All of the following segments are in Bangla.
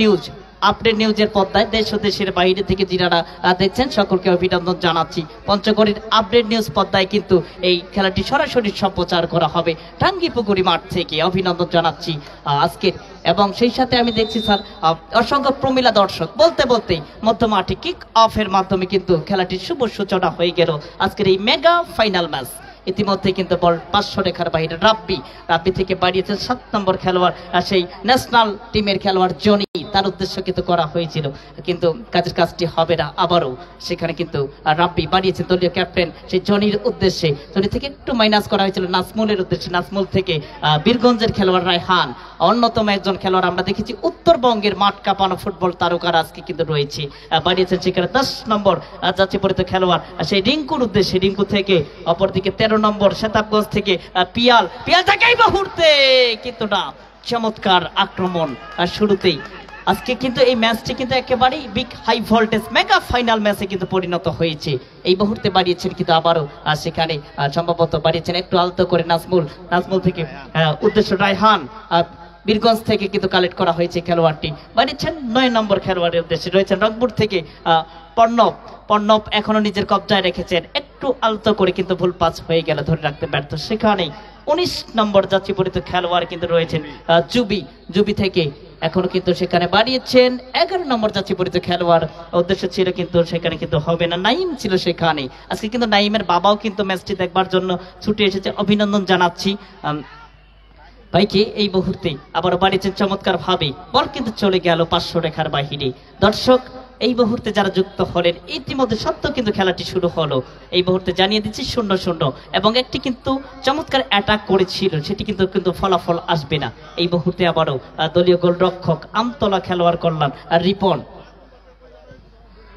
নিউজ আপডেট নিউজের পর্দায় দেশ ও দেশের বাইরে থেকে যারা দেখছেন সকলকে অভিনন্দন জানাচ্ছি। পঞ্চগড়ের আপডেট নিউজ পর্দায় কিন্তু এই খেলাটি সরাসরি সম্প্রচার করা হবে টাঙ্গিপুকুরি মাঠ থেকে। অভিনন্দন জানাচ্ছি আজকের, এবং সেই সাথে আমি দেখছি স্যার অসংখ্য প্রমিলা দর্শক বলতে বলতেই মধ্য মাঠে কিক অফের মাধ্যমে কিন্তু খেলাটির শুভ সূচনা হয়ে গেল আজকের এই মেগা ফাইনাল ম্যাচ। ইতিমধ্যে কিন্তু বল 500 রেখার বাইরে রাব্বি থেকে বাড়িয়েছে 7 নম্বর খেলোয়াড়, সেই ন্যাশনাল টিমের খেলোয়াড় জনি, তার উদ্দেশ্য কিন্তু করা হয়েছিল, কিন্তু কাজের কাজটি হবে না। আবারও সেখানে কিন্তু রাব্বি বাড়িয়েছে দলীয় ক্যাপ্টেন সেই জনির উদ্দেশ্যে, জনি থেকে একটু মাইনাস করা হয়েছিল নাজমুলের উদ্দেশ্যে। নাজমুল থেকে বীরগঞ্জের খেলোয়াড় রায়হান, অন্যতম একজন খেলোয়াড় আমরা দেখেছি উত্তরবঙ্গের মাঠ কাঁপানো ফুটবল তারকার আজকে কিন্তু রয়েছে, বাড়িয়েছেন সেখানে 10 নম্বর যাচ্ছে পরিচিত খেলোয়াড় সেই রিঙ্কুর উদ্দেশ্যে। রিঙ্কু থেকে অপরদিকে 13 নম্বর শেতাবগঞ্জ থেকে পিয়াল থেকে এই মুহূর্তে কিন্তু না, চমৎকার আক্রমণ শুরুতেই। আজকে কিন্তু এই ম্যাচটি কিন্তু একেবারেই big high voltage mega final ম্যাচে কিন্তু পরিণত হয়েছে। এই মুহূর্তে বাড়িয়েছেন কিন্তু আবারও সেখানে সম্ভবত বাড়িয়েছেন একটু আলতো করে নাজমুল থেকে উদ্দেশ্য রায়হান, বীরগঞ্জ থেকে কিন্তু কালেক্ট করা হয়েছে খেলোয়াড়টি, বাড়িয়েছেন 9 নম্বর খেলোয়াড়ের উদ্দেশ্যে। রয়েছেন রংপুর থেকে পর্ণব এখনো নিজের কবজায় রেখেছেন, একটু আলতো করে কিন্তু ভুল পাস হয়ে গেল, ধরে রাখতে ব্যর্থ। সেখানেই 19 নম্বর যাত্রী পরিচিত খেলোয়াড় কিন্তু রয়েছেন জুবি থেকে, এখনো কিন্তু সেখানে বাড়িয়েছেন 11 নম্বর যাত্রী পরিচিত খেলোয়াড়, উদ্দেশ্য ছিল কিন্তু সেখানে কিন্তু হবে না, নাইম ছিল সেখানে। আজকে কিন্তু নাইমের বাবাও কিন্তু ম্যাচটি দেখবার জন্য ছুটে এসেছে, অভিনন্দন জানাচ্ছি ভাইকে। এই মুহূর্তে আবার বাড়িয়েছেন চমৎকার ভাবে, বল কিন্তু চলে গেল 500 রেখার বাহিরে। দর্শক এই মুহূর্তে যারা যুক্ত হলেন ইতিমধ্যে সত্য কিন্তু খেলাটি শুরু হলো। এই মুহূর্তে জানিয়ে দিচ্ছি 0-0, এবং একটি কিন্তু চমৎকার অ্যাটাক করেছিল, সেটি কিন্তু ফলাফল আসবে না। এই মুহূর্তে আবারও দলীয় গোলরক্ষক আমতলা খেলোয়াড় কল্যাণ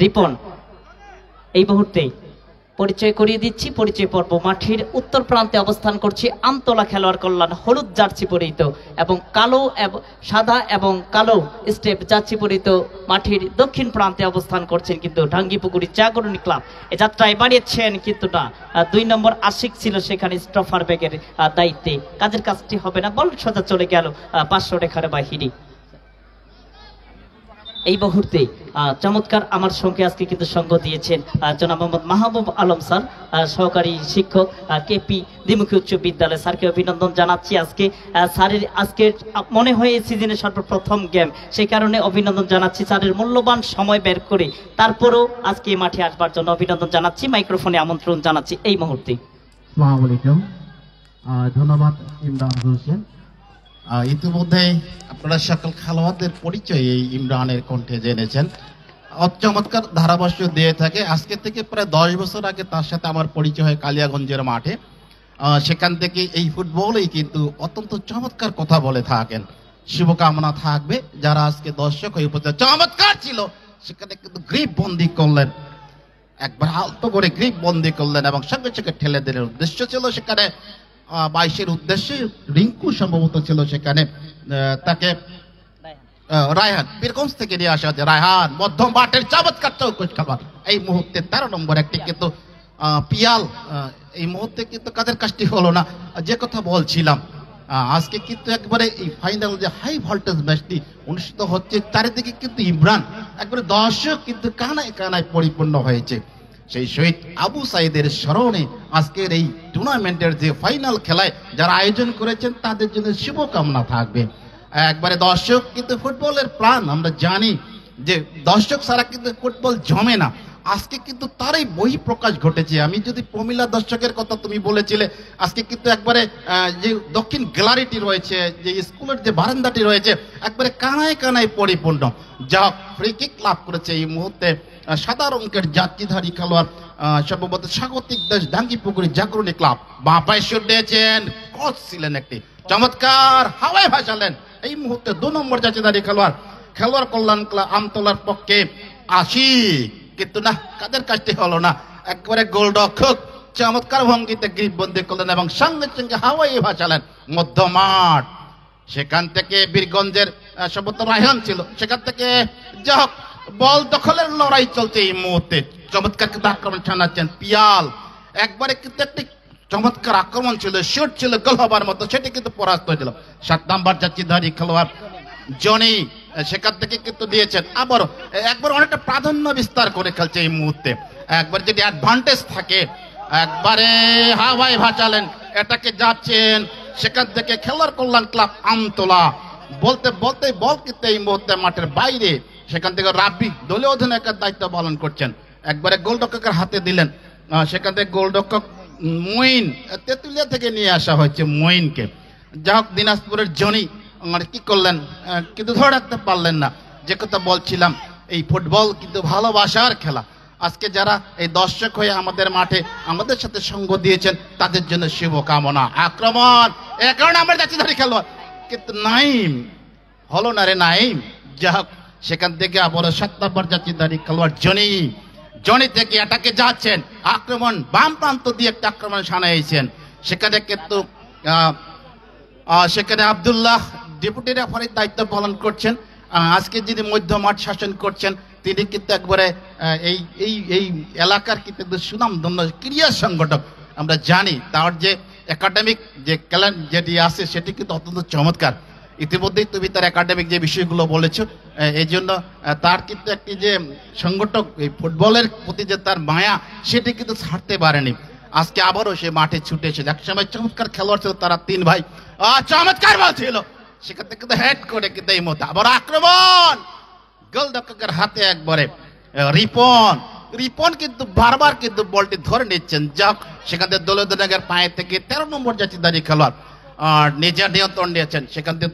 রিপন এই মুহূর্তে পরিচয় করিয়ে দিচ্ছি, পরিচয় পর্ব। মাঠের উত্তর প্রান্তে অবস্থান করছে আমতলা খেলোয়াড় কল্যাণ, হলুদ জার্সি পরিহিত এবং সাদা এবং কালো স্টেপ জার্সি পরিহিত মাঠের দক্ষিণ প্রান্তে অবস্থান করছেন কিন্তু টাঙ্গিপুকুরি জাগরণী ক্লাব। এ যাত্রায় বাড়িয়েছেন কিন্তু না, 2 নম্বর আশিক ছিল সেখানে স্টফার ব্যাগের দায়িত্বে, কাজের কাজটি হবে না, বল সোজা চলে গেল 500 রেখার বাহিরে। এই মুহূর্তে চমৎকার আমার সঙ্গে আজকে কিন্তু সঙ্গ দিয়েছেন জনাব মোহাম্মদ মাহবুব আলম স্যার, সহকারী শিক্ষক কেপি দ্বিমুখী উচ্চ বিদ্যালয়। স্যারকে অভিনন্দন জানাচ্ছি। স্যারের আজকে মনে হয় এই সিজনের সর্বপ্রথম গেম, সেই কারণে অভিনন্দন জানাচ্ছি। স্যারের মূল্যবান সময় বের করে তারপরও আজকে মাঠে আসবার জন্য অভিনন্দন জানাচ্ছি, মাইক্রোফোনে আমন্ত্রণ জানাচ্ছি এই মুহূর্তে। আসসালামু আলাইকুম, ধন্যবাদ ইমরান হোসেন। ইতিমধ্যে আপনারা সকল খেলোয়াড়দের পরিচয় এই ইমরানের কণ্ঠে জেনেছেন। চমৎকার ধারাভাষ্য দিয়ে থাকে। আজকে থেকে প্রায় 10 বছর আগে তার সাথে আমার পরিচয় হয় কালিয়াগঞ্জের মাঠে। সেখান থেকে এই ফুটবলেই কিন্তু অত্যন্ত চমৎকার কথা বলে থাকেন। শুভকামনা থাকবে যারা আজকে দর্শক হয়ে উপস্থিত। চমৎকার ছিল, সেখানে কিন্তু গ্রিপ বন্দি করলেন, একবার আলতো করে গ্রিপ বন্দি করলেন এবং সঙ্গে সঙ্গে ঠেলে দিলেন। উদ্দেশ্য ছিল সেখানে 22-এর উদ্দেশ্যে রিঙ্কু সম্ভবত ছিল সেখানে, তাকে রায়হান বীরগঞ্জ থেকে নিয়ে আসা হচ্ছে। রায়হান মধ্যম মাঠের চমৎকার চৌকুশ খাবার। এই মুহূর্তে 13 নম্বর একটি কিন্তু পিয়াল, এই মুহূর্তে কিন্তু কাজের কাজটি হলো না। যে কথা বলছিলাম, আজকে কিন্তু একবারে এই ফাইনাল যে হাই ভোল্টেজ ম্যাচটি অনুষ্ঠিত হচ্ছে, চারিদিকে কিন্তু ইমরান একবারে দর্শক কিন্তু কানায় কানায় পরিপূর্ণ হয়েছে। সেই শহীদ আবু সাইদের স্মরণে আজকের এই টুর্নামেন্টের যে ফাইনাল খেলায় যারা আয়োজন করেছেন তাদের জন্য শুভকামনা থাকবে। একবারে দর্শক কিন্তু ফুটবলের প্রাণ, আমরা জানি যে দর্শক ছাড়া কিন্তু ফুটবল জমে না। আজকে কিন্তু তারই বহি প্রকাশ ঘটেছে। আমি যদি প্রমিলা দর্শকের কথা তুমি বলেছিলে, আজকে কিন্তু একবারে যে দক্ষিণ গ্যালারিটি রয়েছে, যে স্কুলের যে বারান্দাটি রয়েছে, একবারে কানায় কানায় পরিপূর্ণ। যা ফ্রি কিক লাভ করেছে এই মুহূর্তে সাদা রঙের যাত্রীধারী খেলোয়াড় সম্ভবত স্বাগতিক দেশ টাঙ্গিপুকুরি জাগরণী ক্লাব। বাঁ পায়ে শট দিয়েছেন, কোচ ছিলেন একটি চমৎকার হাওয়ায় ভাসালেন। এই মুহূর্তে 2 নম্বর যাত্রীধারী খেলোয়াড় কল্যাণ ক্লাব আমতলার পক্ষে আশিক, কিন্তু না, কাদের কাজটি হলো না। একবারে গোলরক্ষক চমৎকার ভঙ্গিতে গ্রিপ বন্দি করলেন এবং সঙ্গে সঙ্গে হাওয়ায় ভাসালেন মধ্যমাঠ। সেখান থেকে বীরগঞ্জের সম্ভবত রায়হান ছিল, সেখান থেকে যা হোক বল দখলের লড়াই চলছে এই মুহূর্তে। চমৎকার কিন্তু আক্রমণ ছাড়াচ্ছেন পিয়াল, একবারে কিন্তু একটি চমৎকার আক্রমণ ছিল, শট ছিল গোল হবার মতো, সেটি কিন্তু পরাস্ত হয়েছিল। 7 নম্বর যাত্রীধারী খেলোয়াড় জনি সেখান থেকে কিন্তু দিয়েছেন। আবারও একবার অনেকটা প্রাধান্য বিস্তার করে খেলছে এই মুহূর্তে। একবার যদি অ্যাডভান্টেজ থাকে একবারে হাওয়ায় ভাসালেন, এটাকে যাচ্ছেন সেখান থেকে খেলার কল্যাণ ক্লাব আমতলা বলতে বলতে বল কিন্তু এই মুহূর্তে মাঠের বাইরে। সেখান থেকে রাব্বি দলীয় অধিনায়কের দায়িত্ব পালন করছেন, একবারে গোলরক্ষকের হাতে দিলেন। সেখান থেকে গোলরক্ষক মঈন, তেঁতুলিয়া থেকে নিয়ে আসা হয়েছে মঈনকে। যা হোক দিনাজপুরের জনি কি করলেন, কিন্তু ধরে রাখতে পারলেন না। যে কথা বলছিলাম, এই ফুটবল কিন্তু ভালোবাসার খেলা। আজকে যারা এই দর্শক হয়ে আমাদের মাঠে আমাদের সাথে সঙ্গ দিয়েছেন তাদের জন্য শুভকামনা। আক্রমণ 11 নম্বর জাতীয়ধারী খেলোয়াড়, কিন্তু নাইম হলো না রে নাইম। যা হোক সেখান থেকে আবার 7 নম্বর জাতীয়ধারী খেলোয়াড় জনি থেকে এটাকে যাচ্ছেন আক্রমণ, বাম প্রান্ত দিয়ে একটা আক্রমণ সানাইছেন। সেখানে কিন্তু সেখানে আব্দুল্লাহ ডেপুটি রেফারির দায়িত্ব পালন করছেন। আজকে যিনি মধ্য মাঠ শাসন করছেন তিনি কিন্তু একবারে এই এই এই এলাকার কিন্তু সুনামধন্য ক্রীড়া সংগঠক। আমরা জানি তার যে একাডেমিক যে যেটি আছে সেটি কিন্তু অত্যন্ত চমৎকার। ইতিমধ্যেই তুমি তার একাডেমিক যে বিষয়গুলো বলেছো, এই জন্য তার কিন্তু একটি যে সংগঠক এই ফুটবলের প্রতি যে তার মায়া সেটি কিন্তু ছাড়তে পারেনি। আজকে আবারও সে মাঠে ছুটে এসেছে। একসময় চমৎকার খেলোয়াড় ছিল তারা 3 ভাই, চমৎকার বল ছিল, সেখান থেকে কিন্তু হেড করে কিন্তু এই মতো আবার আক্রমণ গোলরক্ষকের হাতে একবারে রিপন কিন্তু বারবার কিন্তু বলটি ধরে নিচ্ছেন। যাক সেখান থেকে দলীয় অধিনায়কের পায়ে থেকে 13 নম্বর জাতীয়ধারী খেলোয়াড় আর নিজের নিয়ন্ত্রণ নিয়েছেন। সেখান থেকে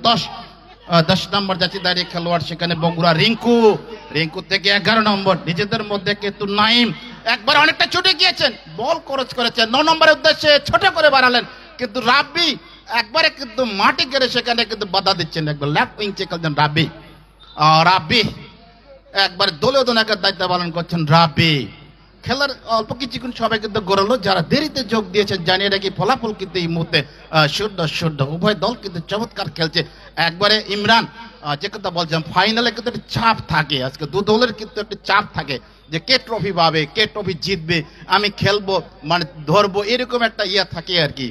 10 নম্বর জাতীয়ধারী খেলোয়াড় সেখানে বগুড়া রিঙ্কু থেকে 11 নম্বর। নিজেদের মধ্যে কিন্তু নাইম একবার অনেকটা ছুটে গিয়েছেন, বল ক্রস করেছেন 9 নম্বরের উদ্দেশ্যে, ছোট করে বাড়ালেন, কিন্তু রাব্বি একবারে কিন্তু মাটি গেড়ে সেখানে কিন্তু বাধা দিচ্ছেন। একবার লেফট উইং খেলছেন রাব্বি একবার দলীয় অধিনায়কের দায়িত্ব পালন করছেন রাব্বি। খেলার অল্প কিছুক্ষণ সবাই কিন্তু গড়ালো, যারা দেরিতে যোগ দিয়েছেন জানিয়ে রাখি ফলাফল কিন্তু এই মুহূর্তে শুদ্ধ। উভয় দল কিন্তু চমৎকার খেলছে। একবারে ইমরান যে কথা বলছেন, ফাইনালে কিন্তু একটা চাপ থাকে, আজকে দু দলের কিন্তু একটা চাপ থাকে যে কে ট্রফি পাবে, কে ট্রফি জিতবে, আমি খেলবো মানে ধরবো, এরকম একটা ইয়া থাকে আর কি।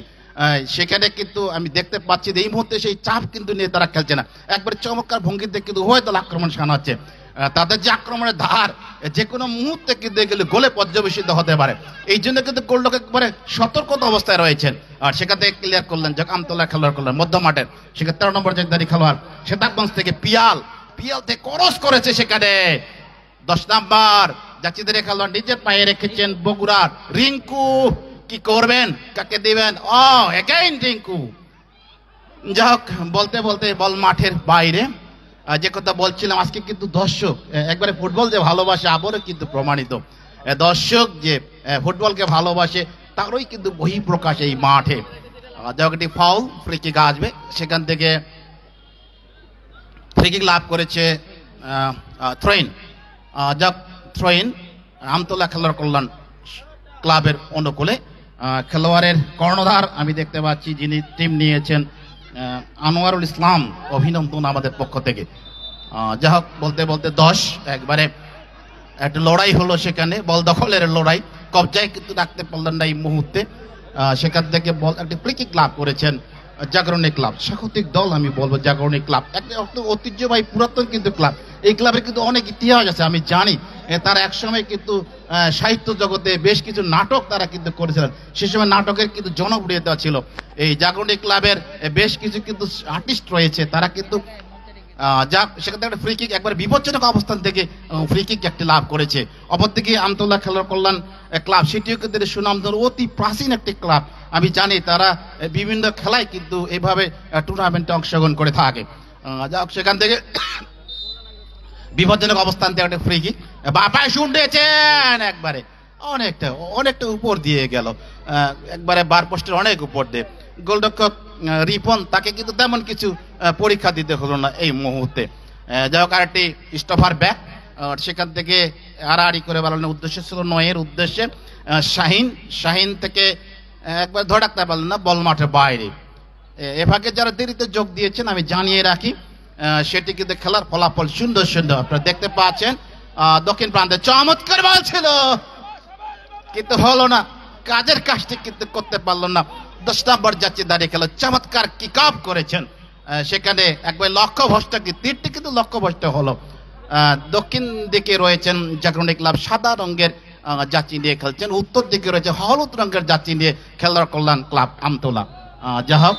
সেখানে কিন্তু আমি দেখতে পাচ্ছি যে এই মুহূর্তে সেই চাপ কিন্তু নিয়ে তারা খেলছে না। একবারে চমৎকার ভঙ্গিতে কিন্তু উভয় দল আক্রমণ সানাচ্ছে। তাদের যে আক্রমণের ধার যে কোনো মুহূর্তে কিন্তু গেলে গোলে পর্যবেসিত হতে পারে। এই জন্য কিন্তু গোলরক্ষক একবারে সতর্কতা অবস্থায় রয়েছেন। আর সেখান থেকে ক্লিয়ার করলেন যে আমতলা খেলোয়াড় করলেন মধ্য মাঠের, সেখানে 13 নম্বর জাতীয়ধারী খেলোয়াড় সেতাবগঞ্জ থেকে পিয়াল থেকে ক্রস করেছে। সেখানে 10 নম্বর জাতীয়ধারী খেলোয়াড় নিজের পায়ে রেখেছেন বগুড়ার রিঙ্কু। কি করবেন, কাকে দিবেন? এগেইন রিঙ্কু। যাক বলতে বলতে বল মাঠের বাইরে। যে কথা বলছিলাম, আজকে কিন্তু দর্শক একবারে ফুটবল যে ভালোবাসে আবারও কিন্তু প্রমাণিত। দর্শক যে ফুটবলকে ভালোবাসে তারই কিন্তু বহিঃপ্রকাশ এই মাঠে। যাক একটি ফাউল, ফ্রি কিক আসবে, সেখান থেকে ফ্রি কিক লাভ করেছে থ্রোইন। যাক থ্রোইন আমতলা খেলোয়াড় কল্যাণ ক্লাবের অনুকূলে। খেলোয়াড়ের কর্ণধার আমি দেখতে পাচ্ছি যিনি টিম নিয়েছেন আনোয়ারুল ইসলাম, অভিনন্দন আমাদের পক্ষ থেকে। যা হোক বলতে বলতে 10 একবারে একটা লড়াই হলো, সেখানে বল দখলের লড়াই, কবজায় কিন্তু রাখতে পারলেন না এই মুহূর্তে। সেখান থেকে বল একটি ফ্রি কিক লাভ করেছেন জাগরণী ক্লাব, স্বাগতিক দল আমি বলবো জাগরণী ক্লাব, একটা ঐতিহ্যবাহী পুরাতন কিন্তু ক্লাব। এই ক্লাবের কিন্তু অনেক ইতিহাস আছে, আমি জানি তারা একসময় কিন্তু সাহিত্য জগতে বেশ কিছু নাটক তারা কিন্তু করেছিলেন, সে সময় নাটকের কিন্তু জনপ্রিয়তা ছিল। এই জাগরণী ক্লাবের বেশ কিছু কিন্তু আর্টিস্ট রয়েছে, তারা কিন্তু যা সেখান থেকে একটা ফ্রি কিক একবার বিপজ্জনক অবস্থান থেকে ফ্রি কিক একটি লাভ করেছে। অপরদিকে আমতলা খেলোয়াড় কল্যাণ ক্লাব, সেটিও কিন্তু সুনামধন্য অতি প্রাচীন একটি ক্লাব, আমি জানি তারা বিভিন্ন খেলায় কিন্তু এইভাবে টুর্নামেন্টে অংশগ্রহণ করে থাকে। যা সেখান থেকে বিপজ্জনক অবস্থান থেকে একটা ফ্রি কিক বাপায় শুনতেছেন, একবারে অনেকটা উপর দিয়ে গেল, একবারে বার পোস্টের অনেক উপর দিয়ে। গোলরক্ষক রিপন তাকে কিন্তু তেমন কিছু পরীক্ষা দিতে হলো না এই মুহূর্তে। যাই হোক আরেকটি স্টপার ব্যাক, সেখান থেকে আড়াআড়ি করে বাড়ানোর উদ্দেশ্য ছিল 9 উদ্দেশ্যে শাহিন থেকে একবার ধরে রাখতে পারলেন না, বল মাঠের বাইরে। এভাবে যারা দেরিতে যোগ দিয়েছেন আমি জানিয়ে রাখি সেটি কিন্তু খেলার ফলাফল সুন্দর আপনারা দেখতে পাচ্ছেন। দক্ষিণ প্রান্তে চমৎকার বল ছিল কিন্তু হলো না, কাজের কাজটি কিন্তু করতে পারলো না। 10 নম্বর যাচ্ছে দাঁড়িয়ে খেলা চমৎকার কিক অফ করেছেন সেখানে একবার লক্ষ্যভ্রষ্ট, তীরটি কিন্তু লক্ষ্যভ্রষ্ট হলো। দক্ষিণ দিকে রয়েছেন জাগরণী ক্লাব সাদা রঙের যাত্রী নিয়ে খেলছেন, উত্তর দিকে রয়েছে হলুদ রঙের যাত্রী নিয়ে খেলোয়াড় কল্যাণ ক্লাব আমতলা। যা হোক,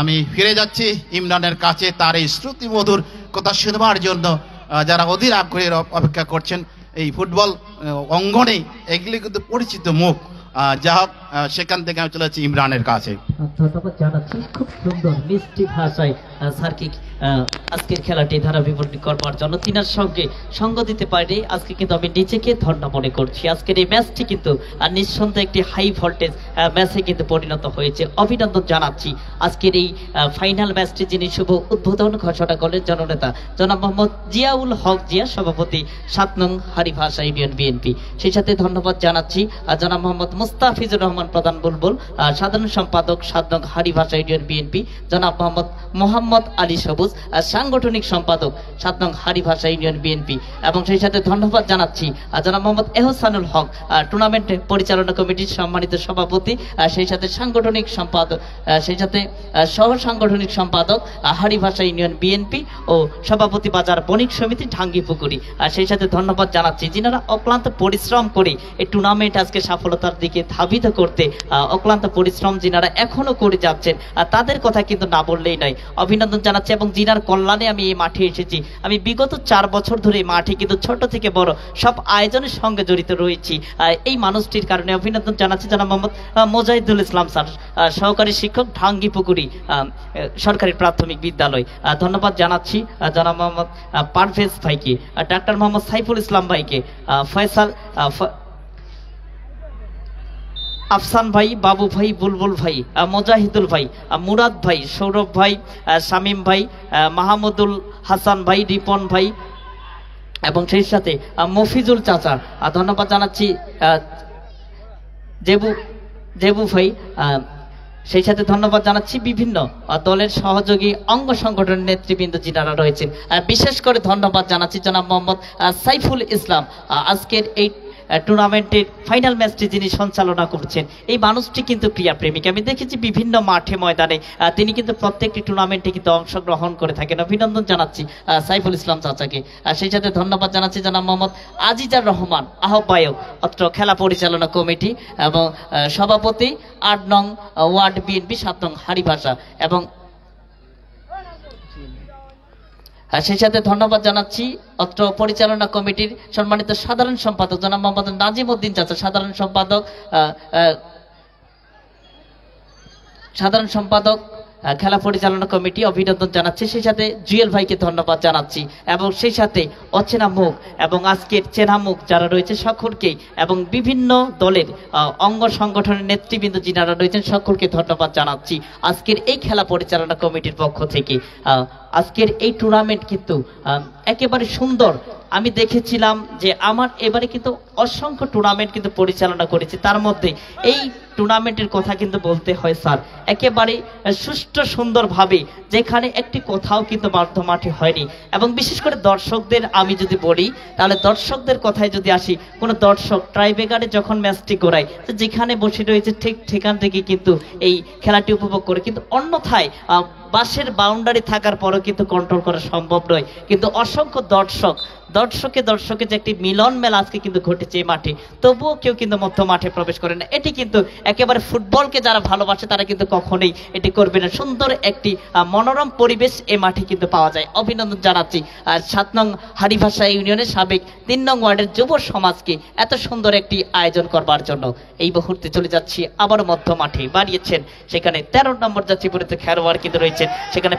আমি ফিরে যাচ্ছি ইমরানের কাছে তার এই শ্রুতিমধুর কথা শুনবার জন্য। যারা অধীর আগ্রহে অপেক্ষা করছেন এই ফুটবল অঙ্গনে, এগুলি কিন্তু পরিচিত মুখ। যা হোক, সেখান থেকে আমি চলে যাচ্ছি ইমরানের কাছে। ধন্যবাদ জানাচ্ছি, খুব সুন্দর মিষ্টি ভাষায় স্যারকে আজকের খেলাটি ধারা বিবরণী করবার জন্য তিনার সঙ্গে সঙ্গ দিতে পারি। আজকে কিন্তু আমি নিজেকে ধন্য মনে করছি। আজকের এই ম্যাচটি কিন্তু নিঃসন্দেহে একটি হাই ভোল্টেজ ম্যাচে কিন্তু পরিণত হয়েছে। অভিনন্দন জানাচ্ছি আজকের এই ফাইনাল ম্যাচটি যিনি শুভ উদ্বোধন ঘোষণা করলেন জননেতা জনাব মোহাম্মদ জিয়াউল হক জিয়া, সভাপতি 7 নং হারিভাষা ইউনিয়ন বিএনপি। সেই সাথে ধন্যবাদ জানাচ্ছি জনাব মোহাম্মদ মুস্তাফিজুর রহমান প্রধান বুলবুল, সাধারণ সম্পাদক 7 নং হারিভাষা ইউনিয়ন বিএনপি, জনাব মোহাম্মদ আলী সবুজ, সাংগঠনিক সম্পাদক 7 নং হারিভাষা ইউনিয়ন বিএনপি। এবং সেই সাথে ধন্যবাদ জানাচ্ছি জনাব মোহাম্মদ এহসানুল হক, টুর্নামেন্ট পরিচালনা কমিটির সম্মানিত সভাপতি, সেই সাথে সাংগঠনিক সম্পাদক, সেই সাথে সহ সাংগঠনিক সম্পাদক হারিভাষা ইউনিয়ন বিএনপি ও সভাপতি বাজার বণিক সমিতি ঢাঙ্গি পুকুরি। সেই সাথে ধন্যবাদ জানাচ্ছি যিনারা অক্লান্ত পরিশ্রম করে এই টুর্নামেন্ট আজকে সফলতার দিকে ধাবিত করতে অক্লান্ত পরিশ্রম যিনারা এখনো করে যাচ্ছেন, তাদের কথা কিন্তু না বললেই নয়। অভিনন্দন জানাচ্ছি এবং যিনার কল্যাণে আমি এই মাঠে এসেছি। আমি বিগত 4 বছর ধরে এই মাঠে কিন্তু ছোট থেকে বড় সব আয়োজনের সঙ্গে জড়িত রয়েছি। এই মানুষটির কারণে অভিনন্দন জানাচ্ছি জনাব মোহাম্মদ মোজাহিদুল ইসলাম স্যার, সহকারী শিক্ষক ঢাঙ্গি পুকুরি সরকারি প্রাথমিক বিদ্যালয়। ধন্যবাদ জানাচ্ছি জনাব মোহাম্মদ পারভেজ ভাইকে, ডাক্তার মোহাম্মদ সাইফুল ইসলাম ভাইকে, ফয়সাল, আফসান ভাই, বাবু ভাই, বুলবুল ভাই, মোজাহিদুল ভাই, মুরাদ ভাই, সৌরভ ভাই, শামীম ভাই, মাহমুদুল হাসান ভাই, রিপন ভাই এবং সেই সাথে মফিজুল চাচা। ধন্যবাদ জানাচ্ছি জেবু ভাই। সেই সাথে ধন্যবাদ জানাচ্ছি বিভিন্ন দলের সহযোগী অঙ্গ সংগঠনের নেতৃবৃন্দ যিনারা রয়েছেন। বিশেষ করে ধন্যবাদ জানাচ্ছি জনাব মোহাম্মদ সাইফুল ইসলাম, আজকের এই টুর্নামেন্টের ফাইনাল ম্যাচটি যিনি সঞ্চালনা করছেন। এই মানুষটি কিন্তু ক্রীড়া প্রেমিক, আমি দেখেছি বিভিন্ন মাঠে ময়দানে তিনি কিন্তু প্রত্যেকটি টুর্নামেন্টে কিন্তু অংশগ্রহণ করে থাকেন। অভিনন্দন জানাচ্ছি সাইফুল ইসলাম চাচাকে। সেই সাথে ধন্যবাদ জানাচ্ছি জনাব মোহাম্মদ আজিজার রহমান, আহ্বায়ক অত্র খেলা পরিচালনা কমিটি এবং সভাপতি 8 নং ওয়ার্ড বিএনপি 7 নং হারিভাষা। এবং সেই সাথে ধন্যবাদ জানাচ্ছি অত্র পরিচালনা কমিটির সম্মানিত সাধারণ সম্পাদক জনাব মোহাম্মদ নাজিম উদ্দিন চাচা, সাধারণ সম্পাদক খেলা পরিচালনা কমিটি। অভিনন্দন জানাচ্ছি। সেই সাথে জুয়েল ভাইকে ধন্যবাদ জানাচ্ছি এবং সেই সাথে অচেনা মুখ এবং আজকের চেনা মুখ যারা রয়েছে সকলকেই এবং বিভিন্ন দলের অঙ্গ সংগঠনের নেতৃবৃন্দ যিনারা রয়েছেন সকলকে ধন্যবাদ জানাচ্ছি আজকের এই খেলা পরিচালনা কমিটির পক্ষ থেকে। আজকের এই টুর্নামেন্ট কিন্তু একেবারে সুন্দর। আমি দেখেছিলাম যে আমার এবারে কিন্তু অসংখ্য টুর্নামেন্ট কিন্তু পরিচালনা করেছি, তার মধ্যে এই টুর্নামেন্টের কথা কিন্তু বলতে হয় স্যার একেবারে সুষ্ঠু সুন্দরভাবে, যেখানে একটি কোথাও কিন্তু বাধ্য মাঠে হয়নি। এবং বিশেষ করে দর্শকদের আমি যদি বলি তাহলে দর্শকদের কথায় যদি আসি, কোনো দর্শক ট্রাইবেকারে যখন ম্যাচটি গড়ায় যেখানে বসে রয়েছে ঠিক সেখান থেকে কিন্তু এই খেলাটি উপভোগ করে, কিন্তু অন্যথায় বাসের বাউন্ডারি থাকার পরও কিন্তু কন্ট্রোল করা সম্ভব নয়। কিন্তু অসংখ্য দর্শকে যে একটি মিলন মেলা আজকে কিন্তু ঘটেছে এই মাঠে, তবুও কেউ কিন্তু মধ্য মাঠে প্রবেশ করে না। এটি কিন্তু একেবারে ফুটবলকে যারা ভালোবাসে তারা কিন্তু কখনোই এটি করবে না। সুন্দর একটি মনোরম পরিবেশ এই মাঠে কিন্তু পাওয়া যায়। অভিনন্দন জানাচ্ছি 7 নং হারিভাষা ইউনিয়নের সাবেক 3 নং ওয়ার্ডের যুব সমাজকে এত সুন্দর একটি আয়োজন করবার জন্য। এই মুহূর্তে চলে যাচ্ছি আবার মধ্য মাঠে, বাড়িয়েছেন সেখানে 13 নম্বর যাত্রী পরিচিত খেলোয়াড় কিন্তু রয়েছে সেখানে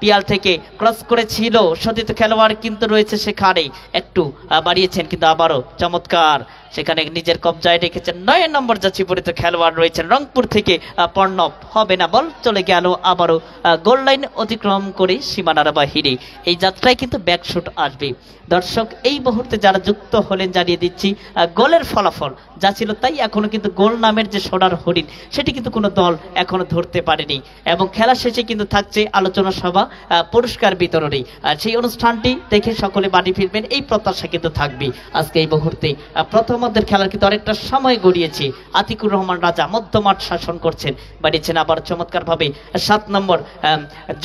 পিয়াল থেকে ক্রস করেছিল সতীর্থ খেলোয়াড় কিন্তু রয়েছে সেখানে, একটু বাড়িয়েছেন কিন্তু আবারও চমৎকার সেখানে নিজের কবজায় রেখেছেন 9 নম্বর যাচ্ছি পরিচিত খেলোয়াড় রয়েছেন রংপুর থেকে পর্ণব। হবে না, বল চলে গেল আবারও গোল লাইন অতিক্রম করে সীমানার বাহিরে। এই যাত্রায় কিন্তু ব্যাকশুট আসবে। দর্শক এই মুহূর্তে যারা যুক্ত হলেন জানিয়ে দিচ্ছি গোলের ফলাফল যা ছিল তাই। এখনো কিন্তু গোল নামের যে সোনার হরিণ সেটি কিন্তু কোনো দল এখনো ধরতে পারেনি। এবং খেলা শেষে কিন্তু থাকছে আলোচনা সভা পুরস্কার বিতরণী সেই অনুষ্ঠানটি দেখে সকলে বাড়ি ফিরবেন এই প্রত্যাশা কিন্তু থাকবে। আজকে এই মুহূর্তে প্রথমার্ধের খেলার কিন্তু অনেকটা সময় গড়িয়েছে। আতিকুর রহমান রাজা মধ্যমাঠ শাসন করছেন, বাড়িয়েছেন আবার চমৎকার ভাবে 7 নম্বর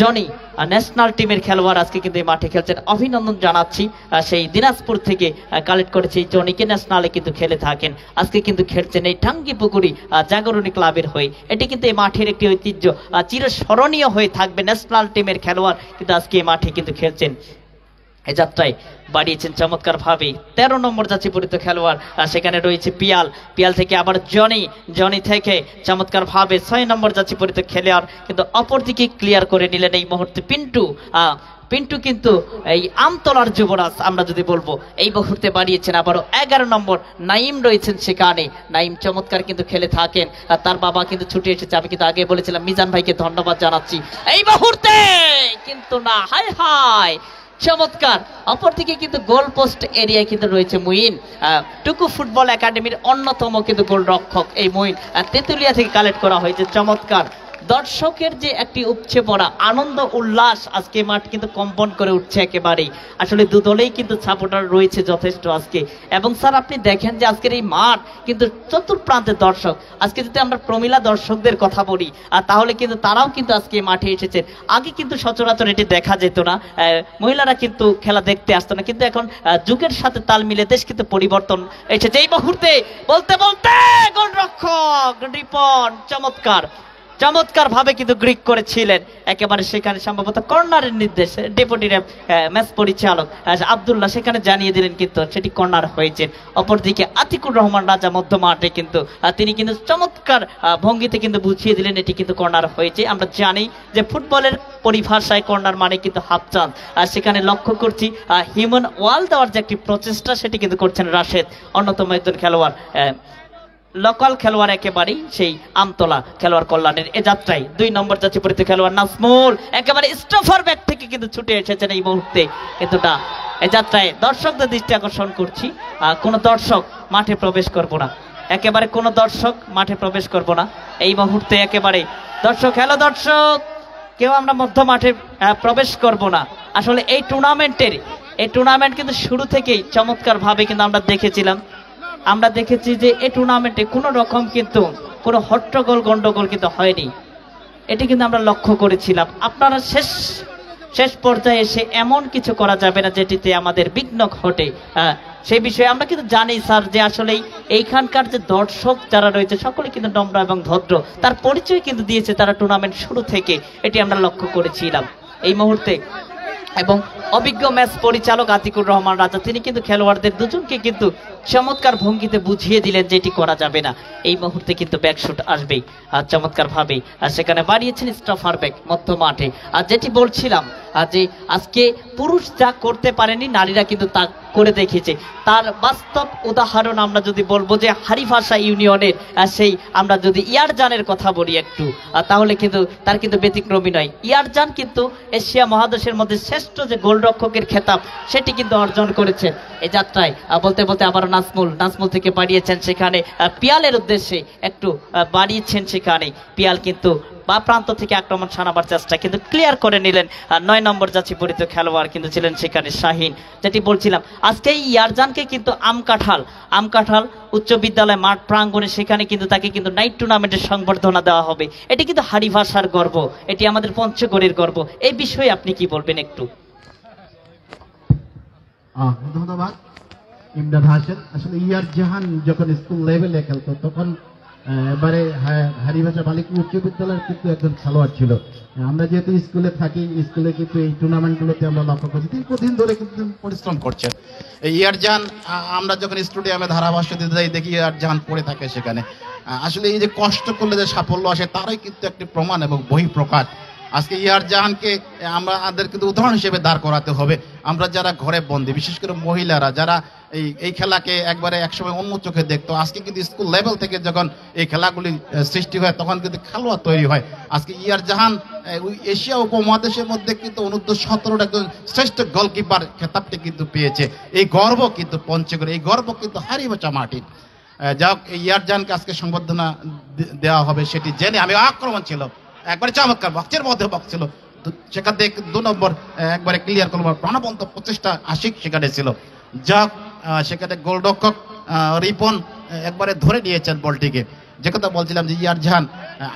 জনি ন্যাশনাল টিমের খেলোয়াড় আজকে কিন্তু এই মাঠে খেলছেন। অভিনন্দন জানাচ্ছি, সেই দিনাজপুর থেকে কালেক্ট করেছে এই জনিকে, ন্যাশনালে কিন্তু খেলে থাকেন। আজকে কিন্তু খেলছেন এই টাঙ্গিপুকুরি জাগরণী ক্লাবের হয়ে। এটি কিন্তু এই মাঠের একটি ঐতিহ্য, চিরস্মরণীয় হয়ে থাকবে। ন্যাশনাল টিমের খেলোয়াড় কিন্তু আজকে এই মাঠে কিন্তু খেলছেন। এই যাত্রায় বাড়িয়েছেন চমৎকার ভাবে 13 নম্বর যাচ্ছে পরিচিত খেলোয়াড়, সেখানে রয়েছে পিয়াল থেকে আবার জনি থেকে চমৎকার ভাবে 6 নম্বর যাচ্ছে পরিচিত খেলোয়াড়, কিন্তু অপরদিকে ক্লিয়ার করে নিলেন এই মুহূর্তে পিন্টু কিন্তু এই আমতলার যুবরাজ আমরা যদি বলবো এই মুহূর্তে বাড়িয়েছেন। আবারও 11 নম্বর নাইম রয়েছেন সেখানে, নাইম চমৎকার কিন্তু খেলে থাকেন। তার বাবা কিন্তু ছুটে এসেছে, আমি কিন্তু আগে বলেছিলাম মিজান ভাইকে ধন্যবাদ জানাচ্ছি। এই মুহূর্তে কিন্তু না, হায় হায় চমৎকার। অপরদিকে কিন্তু গোল পোস্ট এরিয়ায় কিন্তু রয়েছে মুইন, টুকু ফুটবল একাডেমির অন্যতম কিন্তু গোলরক্ষক এই মুইন, তেতুলিয়া থেকে কালেক্ট করা হয়েছে। চমৎকার দর্শকের যে একটি উপচে পড়া আনন্দ উল্লাস, আজকে মাঠ কিন্তু কম্পন করে উঠছে একেবারেই। আসলে দুদলেই কিন্তু সাপোর্টার রয়েছে যথেষ্ট আজকে। এবং স্যার আপনি দেখেন যে আজকের এই মাঠ কিন্তু চতুর্প্রান্তের দর্শক। আজকে যদি আমরা প্রমিলা দর্শকদের কথা বলি তাহলে কিন্তু তারাও কিন্তু আজকে মাঠে এসেছেন। আগে কিন্তু সচরাচর এটি দেখা যেত না, মহিলারা কিন্তু খেলা দেখতে আসতো না, কিন্তু এখন যুগের সাথে তাল মিলে দেশ কিন্তু পরিবর্তন এসেছে। এই মুহূর্তে বলতে গোলরক্ষক রিপন চমৎকার ভাবে কিন্তু গ্রিক করেছিলেন একেবারে। সেখানে সম্ভবত কর্নারের নির্দেশে ডেপুটি ম্যাচ পরিচালক আব্দুল্লাহ সেখানে জানিয়ে দিলেন কিন্তু সেটি কর্নার হয়েছে। অপরদিকে আতিকুর রহমান রাজা মধ্যমাঠে কিন্তু তিনি কিন্তু চমৎকার ভঙ্গিতে কিন্তু বুঝিয়ে দিলেন এটি কিন্তু কর্নার হয়েছে। আমরা জানি যে ফুটবলের পরিভাষায় কর্নার মানে কিন্তু হাফ চান্স, আর সেখানে লক্ষ্য করছি হিউম্যান ওয়াল দেওয়ার যে একটি প্রচেষ্টা সেটি কিন্তু করছেন রাশেদ, অন্যতম একজন খেলোয়াড়, লোকাল খেলোয়াড় একেবারেই সেই আমতলা খেলোয়াড় কল্যাণের। এ যাত্রায় 2 নম্বর যাচ্ছে পরিচিত খেলোয়াড় নাজমুল একেবারে স্টফার ব্যাক থেকে কিন্তু ছুটে এসেছেন এই মুহূর্তে। কিন্তু না, এ যাত্রায় দর্শকদের দৃষ্টি আকর্ষণ করছি, কোনো দর্শক মাঠে প্রবেশ করবো না, একেবারে কোনো দর্শক মাঠে প্রবেশ করবো না এই মুহূর্তে। একেবারে দর্শক কেউ আমরা মধ্য মাঠে প্রবেশ করব না। আসলে এই টুর্নামেন্ট কিন্তু শুরু থেকেই চমৎকার ভাবে কিন্তু আমরা দেখেছি যে এই টুর্নামেন্টে কোনো রকম কিন্তু কোনো হট্টগোল গন্ডগোল কিন্তু হয়নি, এটি কিন্তু আমরা লক্ষ্য করেছিলাম। আপনারা শেষ পর্যায়ে এসে এমন কিছু করা যাবে না যেটিতে আমাদের বিঘ্ন ঘটে, সেই বিষয়ে আমরা কিন্তু জানি স্যার যে আসলে এইখানকার যে দর্শক যারা রয়েছে সকলে কিন্তু নম্র এবং ভদ্র, তার পরিচয় কিন্তু দিয়েছে তারা টুর্নামেন্ট শুরু থেকে, এটি আমরা লক্ষ্য করেছিলাম এই মুহূর্তে। এবং অভিজ্ঞ ম্যাচ পরিচালক আতিকুর রহমান রাজা তিনি কিন্তু খেলোয়াড়দের দুজনকে কিন্তু চমৎকার ভঙ্গিতে বুঝিয়ে দিলেন যে এটি করা যাবে না। এই মুহূর্তে কিন্তু ব্যাকশুট আসবেই চমৎকার ভাবে, আর সেখানে বাড়িয়েছেন স্টফার ব্যাক মধ্য মাঠে। আর যেটি বলছিলাম যে আজকে পুরুষ যা করতে পারেনি নারীরা কিন্তু তা করে দেখিয়েছে, তার বাস্তব উদাহরণ আমরা যদি বলবো যে হারিভাষা ইউনিয়নের সেই আমরা যদি ইয়ারজানের কথা বলি একটু, তাহলে কিন্তু তার কিন্তু ব্যতিক্রমী নয়। ইয়ারজান কিন্তু এশিয়া মহাদেশের মধ্যে শ্রেষ্ঠ যে গোলরক্ষকের খেতাব সেটি কিন্তু অর্জন করেছে। এই যাত্রায় বলতে আবার নাজমুল থেকে বাড়িয়েছেন সেখানে পিয়ালের উদ্দেশ্যে একটু বাড়িয়েছেন সেখানে পিয়াল কিন্তু বা প্রান্ত থেকে আক্রমণ সানাবার চেষ্টা কিন্তু ক্লিয়ার করে নিলেন। 9 নম্বর যাচ্ছি পরিচিত খেলোয়াড় কিন্তু ছিলেন সেখানে শাহিন। যেটি বলছিলাম আজকে এই ইয়ারজানকে কিন্তু আমকাঠাল উচ্চ বিদ্যালয় মাঠ প্রাঙ্গণে সেখানে কিন্তু তাকে কিন্তু নাইট টুর্নামেন্টের সংবর্ধনা দেওয়া হবে। এটি কিন্তু হারিভাষার গর্ব, এটি আমাদের পঞ্চগড়ের গর্ব। এই বিষয়ে আপনি কি বলবেন একটু? ধন্যবাদ ইমদাদ হাসান। আসলে ইয়ারজাহান যখন স্কুল লেভেলে খেলতো তখন এবারে হারিভাষা বালিকা উচ্চ বিদ্যালয়ের কিন্তু একজন খেলোয়াড় ছিল। আমরা যেহেতু স্কুলে থাকি, স্কুলে কিন্তু এই টুর্নামেন্টগুলোতে আমরা লক্ষ্য করছি দীর্ঘদিন ধরে কিন্তু পরিশ্রম করছেন। এই ইয়ারজাহান আমরা যখন স্টুডিয়ামে ধারাভাষ্য দিতে যাই দেখি ইয়ারজাহান পড়ে থাকে সেখানে। আসলে এই যে কষ্ট করলে যে সাফল্য আসে তারই কিন্তু একটি প্রমাণ এবং বহিঃপ্রকাশ। আজকে ইয়ারজাহানকে আমাদের কিন্তু উদাহরণ হিসেবে দাঁড় করাতে হবে। আমরা যারা ঘরে বন্দী, বিশেষ করে মহিলারা যারা এই খেলাকে একবারে একসময় অন্য চোখে দেখতো, আজকে কিন্তু স্কুল লেভেল থেকে যখন এই খেলাগুলি সৃষ্টি হয় তখন কিন্তু খেলোয়াড় তৈরি হয়। আজকে ইয়ারজাহান এশিয়া উপমহাদেশের মধ্যে কিন্তু অনূর্ধ্ব 17 একজন শ্রেষ্ঠ গোলকিপার খেতাবটি কিন্তু পেয়েছে। এই গর্ব কিন্তু পঞ্চগড়, এই গর্ব কিন্তু হারিভাষা মাটির। যাক, ইয়ারজাহানকে আজকে সংবর্ধনা দেওয়া হবে সেটি জেনে আমি আক্রমণ ছিল একবারে চমৎকার, বক্সের মধ্যে বক্স ছিল, সেখান থেকে 2 নম্বর একবারে ক্লিয়ার করবো, প্রাণবন্ত প্রচেষ্টা আশিক সেখানে ছিল। যাক সেখানে গোলরক্ষক রিপন একবারে ধরে নিয়েছেন বলটিকে। যে কথা বলছিলাম যে ইয়ারজাহান,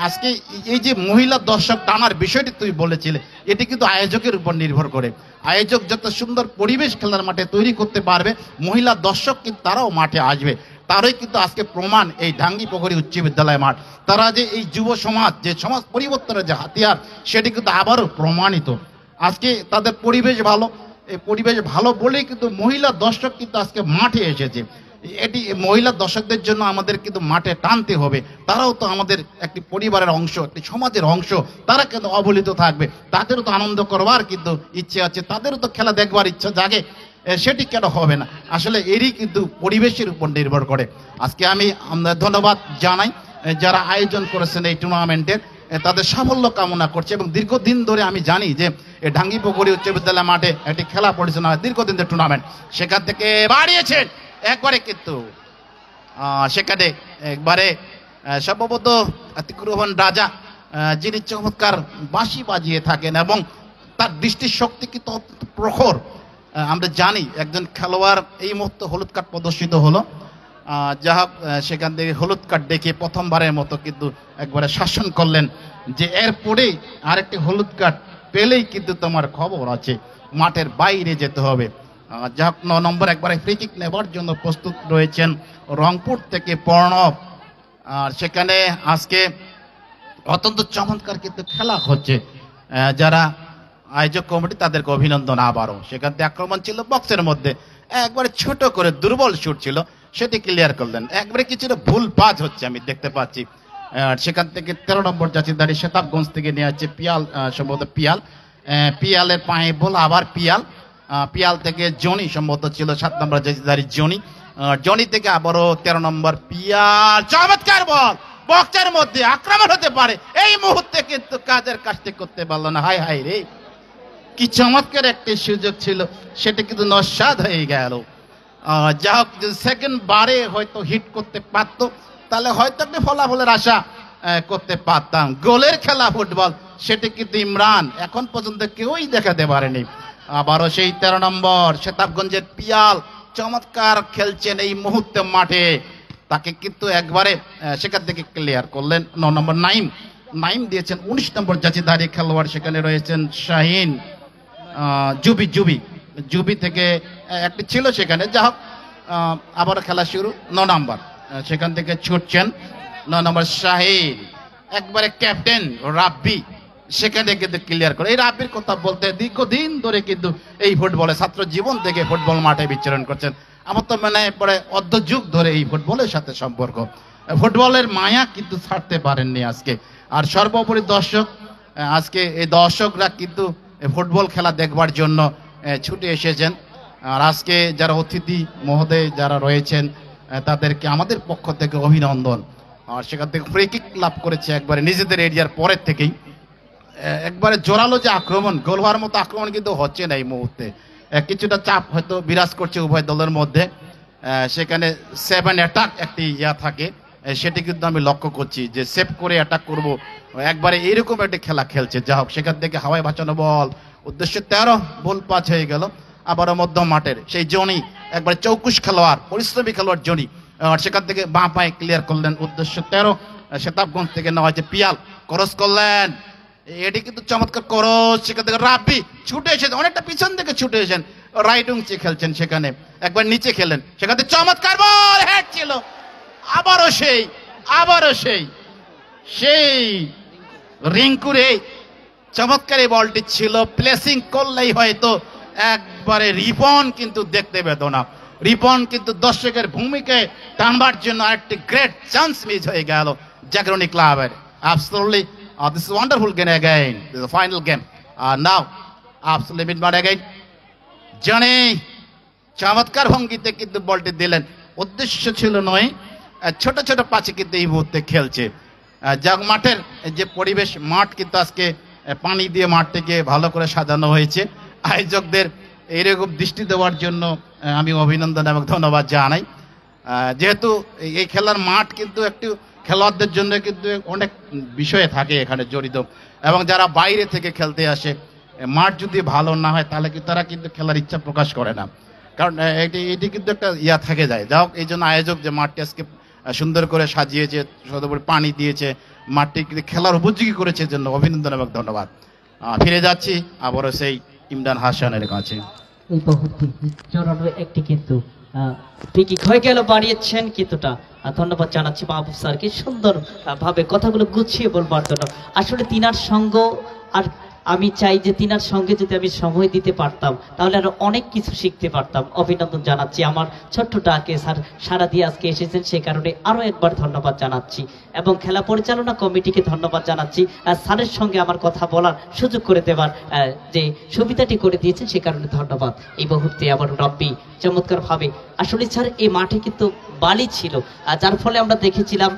আজকে এই যে মহিলা দর্শক টানার বিষয়টি তুই বলেছিলে, এটি কিন্তু আয়োজকের উপর নির্ভর করে। আয়োজক যত সুন্দর পরিবেশ খেলার মাঠে তৈরি করতে পারবে, মহিলা দর্শক কিন্তু তারাও মাঠে আসবে। তারই কিন্তু আজকে প্রমাণ এই ঢাঙ্গিপুকুরি উচ্চ বিদ্যালয় মাঠ। তারা যে এই যুব সমাজ, যে সমাজ পরিবর্তনের যে হাতিয়ার, সেটি কিন্তু আবারও প্রমাণিত। আজকে তাদের পরিবেশ ভালো, এই পরিবেশ ভালো বলেই কিন্তু মহিলা দর্শক কিন্তু আজকে মাঠে এসেছে। এটি মহিলা দর্শকদের জন্য আমাদের কিন্তু মাঠে টানতে হবে। তারাও তো আমাদের একটি পরিবারের অংশ, একটি সমাজের অংশ। তারা কিন্তু অবহেলিত থাকবে, তাদেরও তো আনন্দ করবার কিন্তু ইচ্ছে আছে, তাদেরও তো খেলা দেখবার ইচ্ছা জাগে। সেটি কেন হবে না? আসলে এরই কিন্তু পরিবেশের উপর নির্ভর করে। আজকে আমি ধন্যবাদ জানাই যারা আয়োজন করেছেন এই টুর্নামেন্টের, তাদের সাফল্য কামনা করছে। এবং দীর্ঘদিন ধরে আমি জানি যে ঢাঙ্গিপুকুরি উচ্চ বিদ্যালয় মাঠে একটি খেলা পরিচালনা হয়, দীর্ঘদিন ধরে টুর্নামেন্ট, সেখান থেকে বাড়িয়েছেন একবারে। কিন্তু সেখানে একবারে সম্ভবত আতিকুর রহমান রাজা, যিনি চমৎকার বাঁশি বাজিয়ে থাকেন এবং তার দৃষ্টির শক্তি কিন্তু অত্যন্ত প্রখর। আমরা জানি একজন খেলোয়াড় এই মুহূর্তে হলুদ কার্ড প্রদর্শিত হলো, যা হোক সেখান থেকে হলুদ কার্ড দেখে প্রথমবারের মতো কিন্তু একবারে শাসন করলেন যে এরপরেই আরেকটি হলুদ কার্ড পেলেই কিন্তু তোমার খবর আছে, মাঠের বাইরে যেতে হবে। যা হোক 9 নম্বর একবারে ফ্রি কিক নেবার জন্য প্রস্তুত রয়েছেন রংপুর থেকে প্রণব। আর সেখানে আজকে অত্যন্ত চমৎকার কিন্তু খেলা হচ্ছে। যারা আয়োজক কমিটি তাদেরকে অভিনন্দন আবারও। সেখান থেকে আক্রমণ ছিল বক্সের মধ্যে, একবারে ছোট করে দুর্বল শুট ছিল, সেটি ক্লিয়ার করলেন। একবারে কিছুটা ভুল পাজ হচ্ছে আমি দেখতে পাচ্ছি। আর সেখান থেকে 13 নম্বর জাচিদারি শেতাবগঞ্জ থেকে নিয়ে যাচ্ছে পিয়াল, সম্ভবত পিয়ালের পায়ে বল, আবার পিয়াল থেকে জনি সম্ভবত ছিল 7 নম্বর জাচিদারি জনি থেকে আবারও 13 নম্বর পিয়াল, চমৎকার বল, বক্সের মধ্যে আক্রমণ হতে পারে, এই মুহূর্তে কিন্তু কাজের কাজটি করতে পারলো না। হাই হাই রে, কি চমৎকার একটি সুযোগ ছিল, সেটা কিন্তু নস্বাদ হয়ে গেল। যা হোক, সেকেন্ড বারে হয়তো হিট করতে পারতো, তাহলে হয়তো আপনি ফলাফলের আশা করতে পারতাম। গোলের খেলা ফুটবল, সেটি কিন্তু ইমরান এখন পর্যন্ত কেউই দেখাতে পারেনি। আবারও সেই 13 নম্বর শেতাবগঞ্জের পিয়াল চমৎকার খেলছেন এই মুহূর্তে মাঠে, তাকে কিন্তু একবারে সেখান থেকে ক্লিয়ার করলেন। 9 নম্বর নাইম দিয়েছেন। 19 নম্বর জাচিদারি খেলোয়াড় সেখানে রয়েছেন শাহিন, জুবি থেকে একটি ছিল সেখানে। যা হোক, আবার খেলা শুরু। 9 নম্বর সেখান থেকে ছুটছেন 9 নম্বর শাহিন, একবারে ক্যাপ্টেন রাব্বি সেখানে কিন্তু ক্লিয়ার করে। এই রাব্বির কথা বলতে দীর্ঘদিন ধরে কিন্তু এই ফুটবলে ছাত্র জীবন থেকে ফুটবল মাঠে বিচরণ করছেন। আমার তো মনে হয় পরে অর্ধযুগ ধরে এই ফুটবলের সাথে সম্পর্ক, ফুটবলের মায়া কিন্তু ছাড়তে পারেননি আজকে। আর সর্বোপরি দর্শক, আজকে এই দর্শকরা কিন্তু ফুটবল খেলা দেখবার জন্য ছুটে এসেছেন। আর আজকে যারা অতিথি মহোদয় যারা রয়েছেন, তাদেরকে আমাদের পক্ষ থেকে অভিনন্দন। আর সেখান থেকে ফ্রি কিক লাভ করেছে একবারে নিজেদের এরিয়ার পরের থেকেই। একবারে জোরালো যে আক্রমণ, গোল হওয়ার মতো আক্রমণ কিন্তু হচ্ছে না এই মুহূর্তে। কিছুটা চাপ হয়তো বিরাজ করছে উভয় দলের মধ্যে। সেখানে 7 অ্যাটাক একটি থাকে, সেটি কিন্তু আমি লক্ষ্য করছি যে সেভ করে অ্যাটাক করব, একবারে এইরকম একটি খেলা খেলছে। যা হোক, সেখান থেকে হাওয়ায় বাঁচানো বল, উদ্দেশ্য 13 বল পাঁচ হয়ে গেল। আবারও মধ্য মাঠের সেই জনি, একবারে চৌকুশ খেলোয়াড়, পরিশ্রমী খেলোয়াড় জনি, আর সেখান থেকে বাঁ পায়ে ক্লিয়ার করলেন। উদ্দেশ্য 13 শেতাবগঞ্জ থেকে নেওয়া হয়েছে পিয়াল, ক্রস করলেন, এটি কিন্তু চমৎকার ক্রস। সেখান থেকে রাব্বি ছুটে এসেছেন, অনেকটা পিছন থেকে ছুটে এসেছেন, রাইট উইং খেলছেন, সেখানে একবার নিচে খেলেন, সেখান থেকে চমৎকার বল, হেড ছিল। আবারও সেই রিঙ্কুরে চমৎকার এই বলটি ছিল। প্লেসিং করলেই হয়তো একবারে রিপন কিন্তু দেখতে পেত না। রিপন কিন্তু দর্শকের ভূমিকায় টানবার জন্য আরেকটি গ্রেট চান্স মিস হয়ে গেল জাগরণী ক্লাবের। Absolutely, this is a wonderful game again. This is the final game. Now, absolutely mid-mad again. Johnny চমৎকার ভঙ্গিতে কিন্তু বলটি দিলেন, উদ্দেশ্য ছিল নয়, ছোট ছোট পাঁচে কিন্তু এই মুহূর্তে খেলছে। যাক, মাঠের যে পরিবেশ, মাঠ কিন্তু আজকে পানি দিয়ে মাঠটিকে ভালো করে সাজানো হয়েছে। আয়োজকদের এইরকম দৃষ্টি দেওয়ার জন্য আমি অভিনন্দন এবং ধন্যবাদ জানাই। যেহেতু এই খেলার মাঠ কিন্তু একটু খেলোয়াড়দের জন্য কিন্তু অনেক বিষয়ে থাকে এখানে জড়িত, এবং যারা বাইরে থেকে খেলতে আসে মাঠ যদি ভালো না হয় তাহলে কিন্তু তারা কিন্তু খেলার ইচ্ছা প্রকাশ করে না, কারণ এটি কিন্তু একটা থাকে যায়। যাই হোক, এই জন্য আয়োজক যে মাঠটি আজকে সুন্দর করে সাজিয়েছে, সর্বোপরি পানি দিয়েছে, মাঠটি কিন্তু খেলার উপযোগী করেছে, জন্য অভিনন্দন এবং ধন্যবাদ। ফিরে যাচ্ছি আবারও সেই ইমরান হাসানের কাছে। এই মুহূর্তে জোরালো একটি কিন্তু ঠিকই হয়ে গেল বাড়িয়েছেন কিছুটা। ধন্যবাদ জানাচ্ছি মাহবুব স্যারকে সুন্দর ভাবে কথাগুলো গুছিয়ে বলবার জন্য। আসলে তিনার সঙ্গ, আর আমি চাই যে তিনার সঙ্গে যদি আমি সময় দিতে পারতাম তাহলে আরো অনেক কিছু শিখতে পারতাম। অভিনন্দন জানাচ্ছি আমার ছোট্টটাকে স্যার, সারা দিয়ে আজকে এসেছেন, সে কারণে আরো একবার ধন্যবাদ জানাচ্ছি, এবং খেলা পরিচালনা কমিটিকে ধন্যবাদ জানাচ্ছি স্যারের সঙ্গে আমার কথা বলার সুযোগ করে দেওয়ার যে সুবিধাটি করে দিয়েছেন, সে কারণে ধন্যবাদ। এই মুহূর্তে আবার রব্বি চমৎকার ভাবে, আসলে স্যার এই মাঠে কিন্তু বালি ছিল, যার ফলে আমরা দেখেছিলাম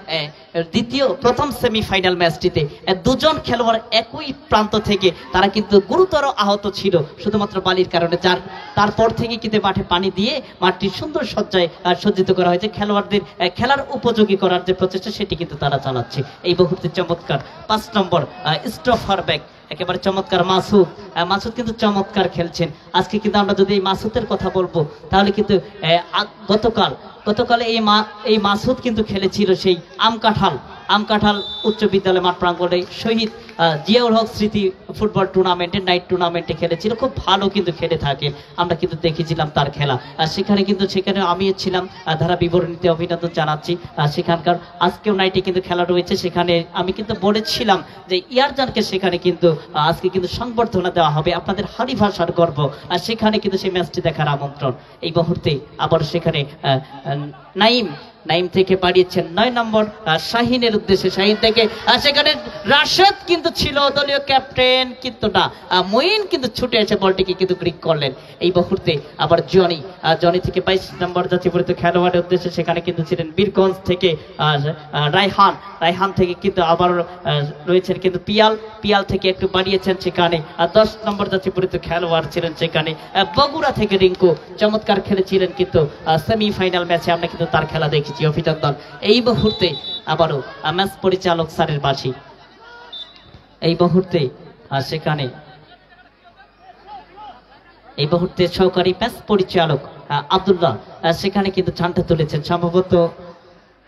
প্রথম সেমিফাইনাল ম্যাচটিতে দুজন খেলোয়াড় একই প্রান্ত থেকে তারা কিন্তু গুরুতর আহত ছিল শুধুমাত্র বালির কারণে, যার তারপর থেকে কিন্তু মাঠে পানি দিয়ে মাঠটি সুন্দর সজ্জায় সজ্জিত করা হয়েছে, খেলোয়াড়দের খেলার উপযোগী করার যে প্রচেষ্টা সেটি কিন্তু তারা চালাচ্ছে। এই মুহূর্তে চমৎকার 5 নম্বর স্টফার ব্যাক, একেবারে চমৎকার মাসুদ কিন্তু চমৎকার খেলছেন আজকে। কিন্তু আমরা যদি এই মাসুদের কথা বলবো তাহলে কিন্তু গতকাল এই মাসুদ কিন্তু খেলেছিল সেই আমকাঠাল উচ্চ বিদ্যালয় মাঠ প্রাঙ্গণে শহীদ জিয়াউল হক স্মৃতি ফুটবল টুর্নামেন্টে, নাইট টুর্নামেন্টে খেলেছিল, খুব ভালো কিন্তু খেলে থাকে, আমরা কিন্তু দেখেছিলাম তার খেলা। সেখানে আমিও ছিলাম, ধারা বিবরণীতে অভিনন্দন জানাচ্ছি। সেখানকার আজকেও নাইটে কিন্তু খেলা রয়েছে, সেখানে আমি কিন্তু বলেছিলাম যে ইয়ারজানকে সেখানে কিন্তু আজকে কিন্তু সংবর্ধনা দেওয়া হবে, আপনাদের হারি ভাষার গর্ব, আর সেখানে কিন্তু সেই ম্যাচটি দেখার আমন্ত্রণ। এই মুহূর্তে আবার সেখানে নাইম থেকে পাঠিয়েছেন 9 নম্বর শাহিনের উদ্দেশ্যে, শাহিন থেকে সেখানে রাশেদ কিন্তু ছিল দলীয় ক্যাপ্টেন, কিন্তু না মঈন কিন্তু ছুটে এসে বলটিকে কিন্তু গ্রিক করলেন। এই মুহূর্তে আবার জনি থেকে 22 নম্বর জাতীয়পরিচিত খেলোয়াড়ের উদ্দেশ্যে, সেখানে কিন্তু ছিলেন বীরগঞ্জ থেকে রায়হান থেকে কিন্তু আবার রয়েছেন কিন্তু পিয়াল থেকে একটু বাড়িয়েছেন সেখানে 10 নম্বর জাতীয়পরিচিত খেলোয়াড় ছিলেন সেখানে বগুড়া থেকে রিঙ্কু, চমৎকার খেলেছিলেন কিন্তু সেমিফাইনাল ম্যাচে আমরা কিন্তু তার খেলা দেখেছি। অভিনন্দন। এই মুহূর্তে আবারও ম্যাচ পরিচালক স্যারের বাসী, এই মুহূর্তে সেখানে এই মুহূর্তে সহকারী ম্যাচ পরিচালক আব্দুল্লাহ সেখানে কিন্তু ঝান্ডা তুলেছেন, সম্ভবত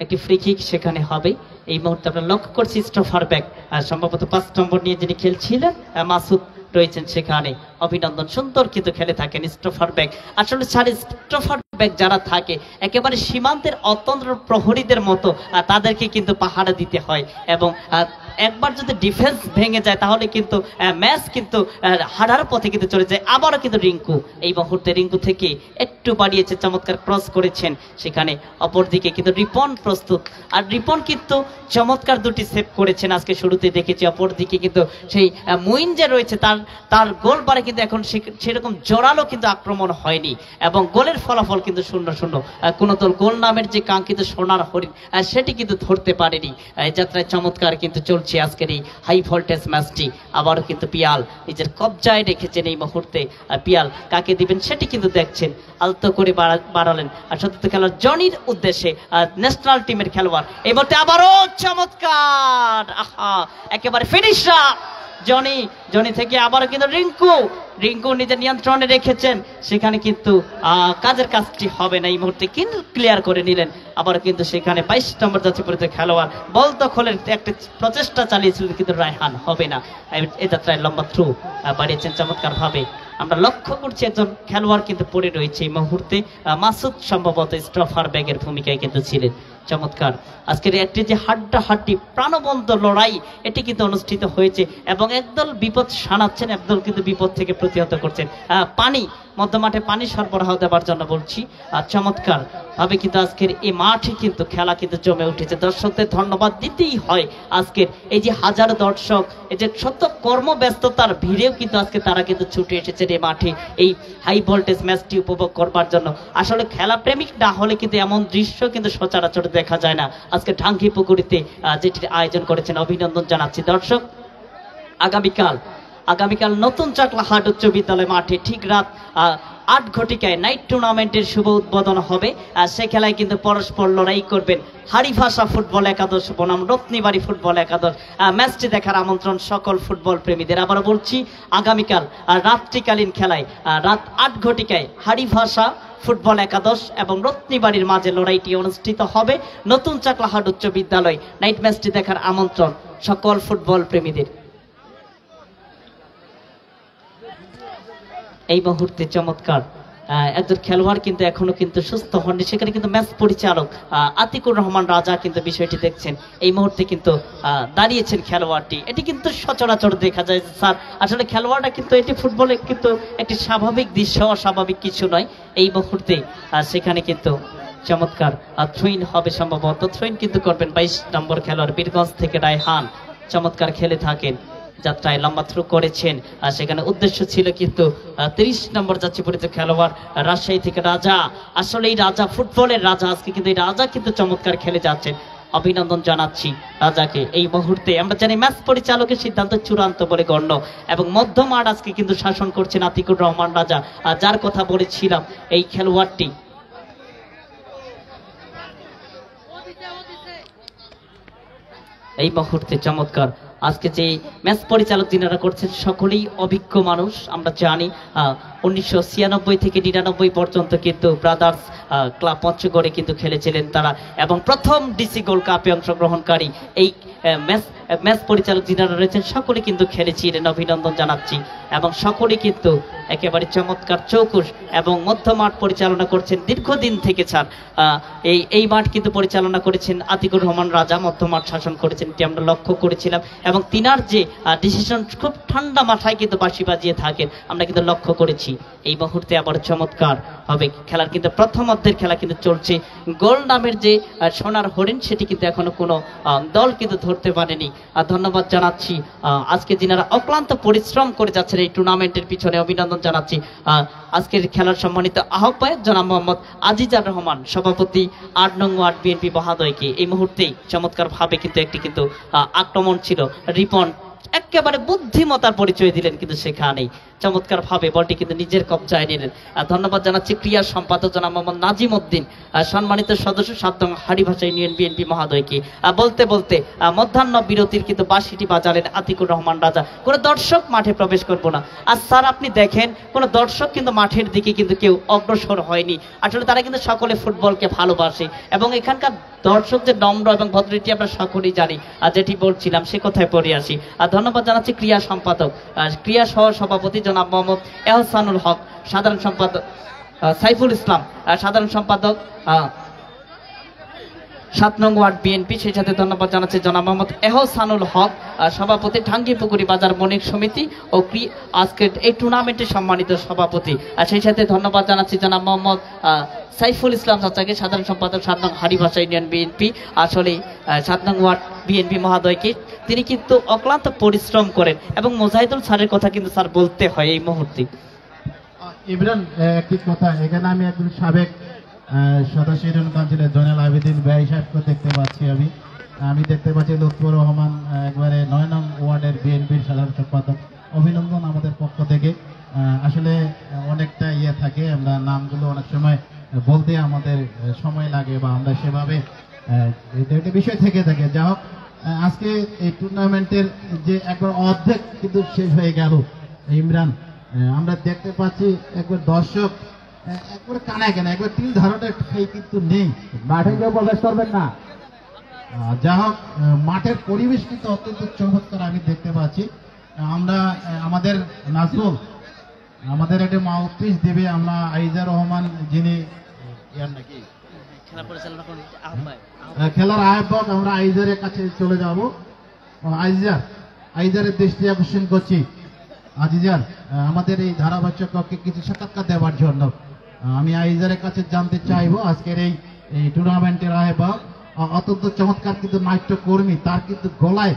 একটি ফ্রি কিক সেখানে হবে। এই মুহূর্তে আমরা লক্ষ্য করছি স্টফার ব্যাক, সম্ভবত 5 নম্বর নিয়ে যিনি খেলছিলেন মাসুদ রয়েছেন সেখানে। অভিনন্দন, সুন্দর কিন্তু খেলে থাকেন স্টফার ব্যাক। আসলে স্টফার ব্যাক যারা থাকে একেবারে সীমান্তের অতন্ত্র প্রহরীদের মতো, তাদেরকে কিন্তু পাহারা দিতে হয়, এবং একবার যদি ডিফেন্স ভেঙে যায় তাহলে কিন্তু ম্যাচ কিন্তু হারার পথে কিন্তু চলে যায়। আবারও কিন্তু রিঙ্কু, এই মুহূর্তে রিঙ্কু থেকে একটু বাড়িয়েছে, চমৎকার ক্রস করেছেন সেখানে, অপরদিকে কিন্তু রিপন প্রস্তুত, আর রিপন কিন্তু চমৎকার দুটি সেভ করেছেন আজকে শুরুতে দেখেছি। অপরদিকে কিন্তু সেই মুইন যে রয়েছে তার গোল বারে কিন্তু এখন সেরকম জোরালো কিন্তু আক্রমণ হয়নি, এবং গোলের ফলাফল কিন্তু 0-0। কোনো দল গোল নামের যে কাঙ্ক্ষিত সোনার হরিণ সেটি কিন্তু ধরতে পারেনি। এই যাত্রায় চমৎকার কিন্তু চলছে আজকের এই হাই ভোল্টেজ ম্যাচটি। আবারও কিন্তু পিয়াল নিজের কবজায় রেখেছেন এই মুহূর্তে, পিয়াল কাকে দিবেন সেটি কিন্তু দেখছেন, আলতো করে বাড়ালেন আর সত্যি খেলোয়াড় জনির উদ্দেশ্যে, ন্যাশনাল টিমের খেলোয়াড়। এই মুহূর্তে আবারও চমৎকার, একেবারে ফিনিশার জনি থেকে আবারও কিন্তু রিঙ্কু নিজের নিয়ন্ত্রণে রেখেছেন, সেখানে কিন্তু কাজের কাজটি হবে না, এই মুহূর্তে কিন্তু ক্লিয়ার করে নিলেন। আবার কিন্তু সেখানে 22 নম্বর জাতীয়পরিচিত খেলোয়াড় বল দখলের একটা প্রচেষ্টা চালিয়েছিলেন, কিন্তু রায়হান হবে না। এই যাত্রায় লম্বা থ্রু বাড়িয়েছেন চমৎকার ভাবে। আমরা লক্ষ্য করছি একজন খেলোয়াড় কিন্তু পড়ে রয়েছে এই মুহূর্তে, মাসুদ সম্ভবত স্টফার ব্যাগের ভূমিকায় কিন্তু ছিলেন। চমৎকার আজকের একটি যে হাড্ডাহাড্ডি প্রাণবন্ত লড়াই এটি কিন্তু অনুষ্ঠিত হয়েছে, এবং একদল বিপদ শানাচ্ছেন, একদল কিন্তু বিপদ থেকে প্রতিহত করছেন। মধ্যমাঠে পানি সরবরাহ দেওয়ার জন্য বলছি, চমৎকার ভাবে কিন্তু আজকের এই মাঠে কিন্তু খেলা কিন্তু জমে উঠেছে। দর্শকদের ধন্যবাদ দিতেই হয়। আজকের এই যে হাজার দর্শক, এই যে শত কর্মব্যস্ততার ভিড়েও কিন্তু আজকে তারা কিন্তু ছুটে এসেছে এই মাঠে এই হাই ভোল্টেজ ম্যাচটি উপভোগ করবার জন্য। আসলে খেলা প্রেমিক না হলে কিন্তু এমন দৃশ্য কিন্তু সচরাচর দেখা যায় না। আজকে ঢাঙ্গি পুকুরিতে যেটির আয়োজন করেছেন, অভিনন্দন জানাচ্ছি। দর্শক, আগামীকাল নতুন চাকলাহাট উচ্চ বিদ্যালয় মাঠে ঠিক রাত 8 নাইট টুর্নামেন্টের শুভ উদ্বোধন হবে। আর সে খেলায় কিন্তু পরস্পর লড়াই করবেন হারিভাষা ফুটবল একাদশ বনাম রত্নীবাড়ি ফুটবল একাদশ। ম্যাচটি দেখার আমন্ত্রণ সকল ফুটবল প্রেমীদের। আবার বলছি, আগামীকাল রাত্রিকালীন খেলায় রাত 8 হারিভাষা ফুটবল একাদশ এবং রত্নীবাড়ির মাঝে লড়াইটি অনুষ্ঠিত হবে নতুন চাকলাহাট উচ্চ বিদ্যালয়। নাইট ম্যাচটি দেখার আমন্ত্রণ সকল ফুটবল প্রেমীদের। এই মুহূর্তে চমৎকার একজন খেলোয়াড় কিন্তু এখনো কিন্তু সুস্থ হননি, সেখানে কিন্তু ম্যাচ পরিচালক আতিকুর রহমান রাজা কিন্তু বিষয়টি দেখছেন। এই মুহূর্তে কিন্তু দাঁড়িয়েছেন খেলোয়াড়টি। এটি কিন্তু সচরাচর দেখা যায় স্যার, আসলে খেলোয়াড়টা কিন্তু এটি ফুটবলে কিন্তু একটি স্বাভাবিক দৃশ্য, অস্বাভাবিক কিছু নয়। এই মুহূর্তে সেখানে কিন্তু চমৎকার থ্রোইন হবে, সম্ভবত থ্রোইন কিন্তু করবেন 22 নম্বর খেলোয়াড় বীরগঞ্জ থেকে রায়হান। চমৎকার খেলে থাকেন, যাত্রায় লম্বা থ্রো করেছেন। আর সেখানে উদ্দেশ্য ছিল কিন্তু 30 নম্বর যাচ্ছে পরিচিত খেলোয়াড় রাজশাহী থেকে রাজা। আসলে এই রাজা ফুটবলের রাজা, আজকে কিন্তু এই রাজা কিন্তু চমৎকার খেলে যাচ্ছেন। অভিনন্দন জানাচ্ছি রাজাকে। এই মুহূর্তে আমরা জানি ম্যাচ পরিচালকের সিদ্ধান্ত চূড়ান্ত বলে গণ্য এবং মধ্যমাঠ আজকে কিন্তু শাসন করছেন আতিকুর রহমান রাজা, যার কথা বলেছিলাম। এই খেলোয়াড়টি এই মুহূর্তে চমৎকার আজকে যে ম্যাচ পরিচালক যিনারা করছেন সকলেই অভিজ্ঞ মানুষ। আমরা জানি 1996 থেকে 99 পর্যন্ত কিন্তু ব্রাদার্স ক্লাব পঞ্চগড়ে কিন্তু খেলেছিলেন তারা এবং প্রথম ডিসি গোল্ড কাপে অংশগ্রহণকারী এই ম্যাচ পরিচালক যিনারা রয়েছেন সকলে কিন্তু খেলেছিলেন। অভিনন্দন জানাচ্ছি এবং সকলে কিন্তু একেবারে চমৎকার চৌকুশ এবং মধ্যমাঠ পরিচালনা করছেন দীর্ঘদিন থেকে। স্যার এই মাঠ কিন্তু পরিচালনা করেছেন আতিকুর রহমান রাজা, মধ্যমাঠ শাসন করেছেন, এটি আমরা লক্ষ্য করেছিলাম এবং তিনার যে ডিসিশন খুব ঠান্ডা মাথায় কিন্তু বাঁশি বাজিয়ে থাকেন, আমরা কিন্তু লক্ষ্য করেছি। এই মুহূর্তে আবার চমৎকার হবে খেলার কিন্তু প্রথম অর্ধের খেলা কিন্তু চলছে। গোল নামের যে সোনার হরিণ সেটি কিন্তু এখনো কোনো দল কিন্তু ধরতে পারেনি। ধন্যবাদ জানাচ্ছি আজকে যিনারা অক্লান্ত পরিশ্রম করে যাচ্ছেন এই টুর্নামেন্টের পিছনে। অভিনন্দন জানাচ্ছি আজকের খেলার সম্মানিত আহ্বায়ক জনাব মোহাম্মদ আজিজার রহমান, সভাপতি 8 নং ওয়ার্ড বিএনপি মহাদয়কে। এই মুহূর্তেই চমৎকার ভাবে কিন্তু একটি কিন্তু আক্রমণ ছিল, রিপন একেবারে বুদ্ধিমতার পরিচয় দিলেন কিন্তু সেখানেই চমৎকার ভাবে বলটি কিন্তু নিজের কবজায় নিলেন। ধন্যবাদ জানাচ্ছি ক্রিয়া সম্পাদক জনাব মোহাম্মদ নাজিম উদ্দিন, সম্মানিত সদস্য 7 নং হাড়িভাষা ইউনিয়ন বিএনপি মহাদয়কে। বলতে বলতে মধ্যাহ্ন বিরতির কিন্তু বাঁশিটি বাজালেন আতিকুর রহমান রাজা। কোনো দর্শক মাঠে প্রবেশ করবো না। আর স্যার আপনি দেখেন কোনো দর্শক কিন্তু মাঠের দিকে কিন্তু কেউ অগ্রসর হয়নি। আসলে তারা কিন্তু সকলে ফুটবলকে ভালোবাসে এবং এখানকার দর্শক যে নম্র এবং ভদ্রটি আমরা সকলেই জানি। আর যেটি বলছিলাম সে কথায় পড়ে আসি। আর ধন্যবাদ জানাচ্ছি ক্রিয়া সম্পাদক, ক্রিয়া সহ সভাপতি জনাব মোহাম্মদ এহসানুল হক, সাধারণ সম্পাদক সাইফুল ইসলাম, সাধারণ সম্পাদক 7 নং ওয়ার্ড বিএনপি। সেই সাথে ধন্যবাদ জানাচ্ছি জনাব মোহাম্মদ এহসানুল হক, সভাপতি ঠাঙ্গিপুকুরি বাজার বণিক সমিতি ও আজকের এই টুর্নামেন্টের সম্মানিত সভাপতি। আর সেই সাথে ধন্যবাদ জানাচ্ছি জনাব মোহাম্মদ সাইফুল ইসলাম চাচাকে, সাধারণ সম্পাদক 7 নং হাড়িভাষা ইউনিয়ন বিএনপি। আসলে 7 নং ওয়ার্ড বিএনপি মহাদয়কে, তিনি কিন্তু অক্লান্ত পরিশ্রম করেন এবং মোজাহিদুল স্যারের কথা কিন্তু স্যার বলতে হয় এই মুহূর্তে। ইমরান, একটি কথা, এখানে আমি একজন সাবেক সদস্য ইউনিয়ন কাউন্সিলের জয়নাল আবেদিন ভাই সাহেবকে দেখতে পাচ্ছি। আমি দেখতে পাচ্ছি লুৎফুর রহমান, একবারে 9 নং ওয়ার্ডের বিএনপির সাধারণ সম্পাদক। অভিনন্দন আমাদের পক্ষ থেকে। আসলে অনেকটা থাকে, আমরা নামগুলো অনেক সময় বলতে আমাদের সময় লাগে বা আমরা সেভাবে একটা বিষয় থেকে থাকে। যা হোক, আজকে এই টুর্নামেন্টের যে একবার অর্ধেক কিন্তু শেষ হয়ে গেল ইমরান, আমরা দেখতে পাচ্ছি একবার দর্শক একবারে কানায় কানায়, একবার তিল ধারণের ঠাই কিন্তু নেই, মাঠে কেউ প্রবেশ করবেন না। যা হোক, মাঠের পরিবেশ কিন্তু অত্যন্ত চমৎকার আমি দেখতে পাচ্ছি। আমরা আমাদের নাজমুল আমাদের একটা মাউথপিস দেবে, আমরা আইজার রহমান যিনি খেলার আহ্বায়ক, আমরা আইজারের কাছে চলে যাব। আইজারের দৃষ্টি আকর্ষণ করছি। আজিজার আমাদের এই ধারাভাষ্যকে কিছু সাক্ষাৎকার দেওয়ার জন্য আমি আইজারের কাছে জানতে চাইবো। আজকের এই টুর্নামেন্টের আহ্বায়ক অত্যন্ত চমৎকার কিন্তু নাট্যকর্মী, তার কিন্তু গলায়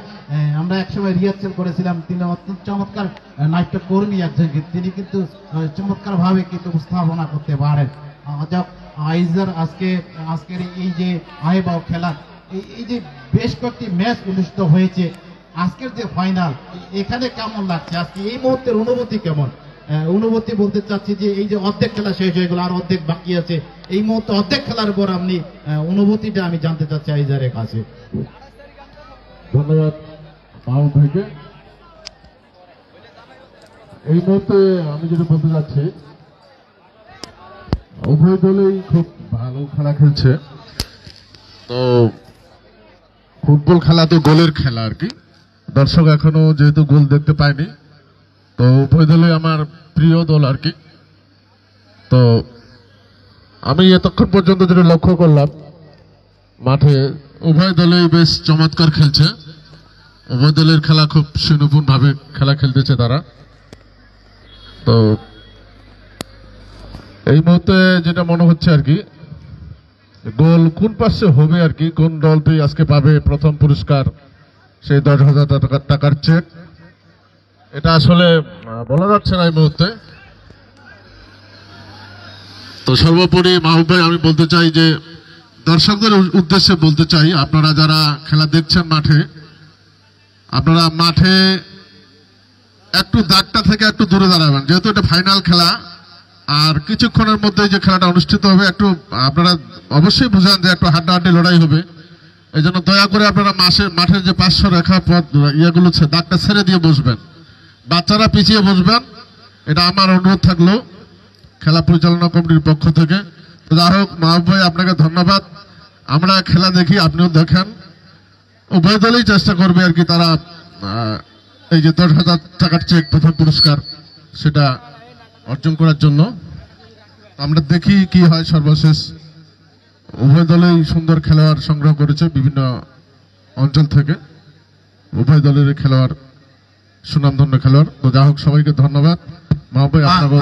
আমরা একসময় রিহার্সেল করেছিলাম, তিনি অত্যন্ত চমৎকার নাট্যকর্মী একজন, তিনি কিন্তু চমৎকার ভাবে কিন্তু উপস্থাপনা করতে পারেন। আইজার আজকের এই যে আহ্বায়ক খেলা, এই যে বেশ কয়েকটি ম্যাচ অনুষ্ঠিত হয়েছে, আজকের যে ফাইনাল, এখানে কেমন লাগছে? আজকে এই মুহূর্তের অনুভূতি কেমন? অনুভূতি বলতে চাচ্ছি যে এই যে অর্ধেক খেলা শেষ হয়ে গেল, আর অর্ধেক বাকি আছে, এই মুহূর্তে অর্ধেক খেলার পর আপনি অনুভূতিটা আমি জানতে চাচ্ছি আইজারের কাছে। ধন্যবাদ মাহমুদ ভাইকে। এই মুহূর্তে আমি যেটা বলতে যাচ্ছি, উভয় দলেই খুব ভালো খেলা খেলছে। তো ফুটবল খেলা তো গোলের খেলা আর কি, দর্শক এখনো যেহেতু গোল দেখতে পায়নি, তো উভয় দলই আমার প্রিয় দল আর কি। তো আমি এতক্ষণ পর্যন্ত যেটা লক্ষ্য করলাম, মাঠে উভয় দলই বেশ চমৎকার খেলছে। উভয় দলের খেলা খুব সুনিপুণ ভাবে খেলা খেলতেছে তারা। তো এই মুহূর্তে যেটা মনে হচ্ছে আর কি, গোল কোন পাশে হবে আর কি, কোন দলটি আজকে পাবে প্রথম পুরস্কার, সেই 10,000 টাকার চেক, এটা আসলে বলা যাচ্ছে না এই মুহূর্তে। তো সর্বোপরি মাহবুব ভাই আমি বলতে চাই যে দর্শকদের উদ্দেশ্যে বলতে চাই, আপনারা যারা খেলা দেখছেন মাঠে, আপনারা মাঠে একটু দাগটা থেকে একটু দূরে দাঁড়াবেন, যেহেতু এটা ফাইনাল খেলা আর কিছুক্ষণের মধ্যে যে খেলাটা অনুষ্ঠিত হবে, একটু আপনারা অবশ্যই বুঝান যে একটু হাড্ডাহাড্ডি লড়াই হবে। এই জন্য দয়া করে আপনারা মাঠের যে 500 রেখা পথ ইয়েগুলো দাগটা ছেড়ে দিয়ে বসবেন, বাচ্চারা পিছিয়ে বসবেন, এটা আমার অনুরোধ থাকলো খেলা পরিচালনা কমিটির পক্ষ থেকে। তো যাই হোক মাহবুব ভাই আপনাকে ধন্যবাদ। আমরা খেলা দেখি, আপনিও দেখেন। উভয় দলই চেষ্টা করবে আর কি তারা এই যে 10,000 টাকার চেক প্রথম পুরস্কার সেটা অর্জন করার জন্য। আমরা দেখি কি হয় সর্বশেষ। উভয় দলেই সুন্দর খেলোয়াড় সংগ্রহ করেছে বিভিন্ন অঞ্চল থেকে, উভয় দলের খেলোয়াড় সুনামধন্য খেলোয়াড়। তো যা হোক সবাইকে ধন্যবাদ।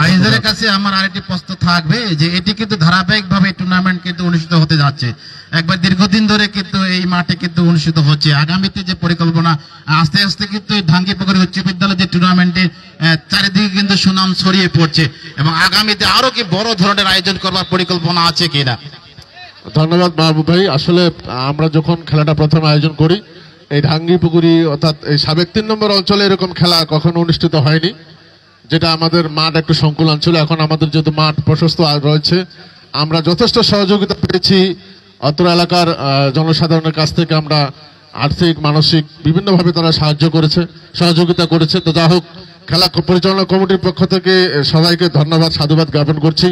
আইজারের কাছে আমার আরেকটি প্রশ্ন থাকবে যে এটি কিন্তু ধারাবাহিকভাবে টুর্নামেন্ট কিন্তু অনুষ্ঠিত হতে যাচ্ছে, একবার দীর্ঘদিন ধরে কিন্তু এই মাঠে কিন্তু অনুষ্ঠিত হচ্ছে। আগামীতে যে পরিকল্পনা, আস্তে আস্তে কিন্তু ঢাঙ্গিপুকুরি উচ্চ বিদ্যালয় যে টুর্নামেন্টের চারিদিকে কিন্তু সুনাম ছড়িয়ে পড়ছে, এবং আগামীতে আরো কি বড় ধরনের আয়োজন করবার পরিকল্পনা আছে কিনা? ধন্যবাদ মাহবুব ভাই। আসলে আমরা যখন খেলাটা প্রথম আয়োজন করি, এই ঢাঙ্গিপুকুরি অর্থাৎ এই সাবেক 3 নম্বর অঞ্চলে এরকম খেলা কখনো অনুষ্ঠিত হয়নি, যেটা আমাদের মাঠ একটু সংকুলন ছিল। এখন আমাদের যেহেতু মাঠ প্রশস্ত রয়েছে, আমরা যথেষ্ট সহযোগিতা পেয়েছি অত্র এলাকার জনসাধারণের কাছ থেকে। আমরা আর্থিক মানসিক বিভিন্নভাবে তারা সহযোগিতা করেছে। তো যা হোক খেলা পরিচালনা কমিটির পক্ষ থেকে সবাইকে ধন্যবাদ সাধুবাদ জ্ঞাপন করছি।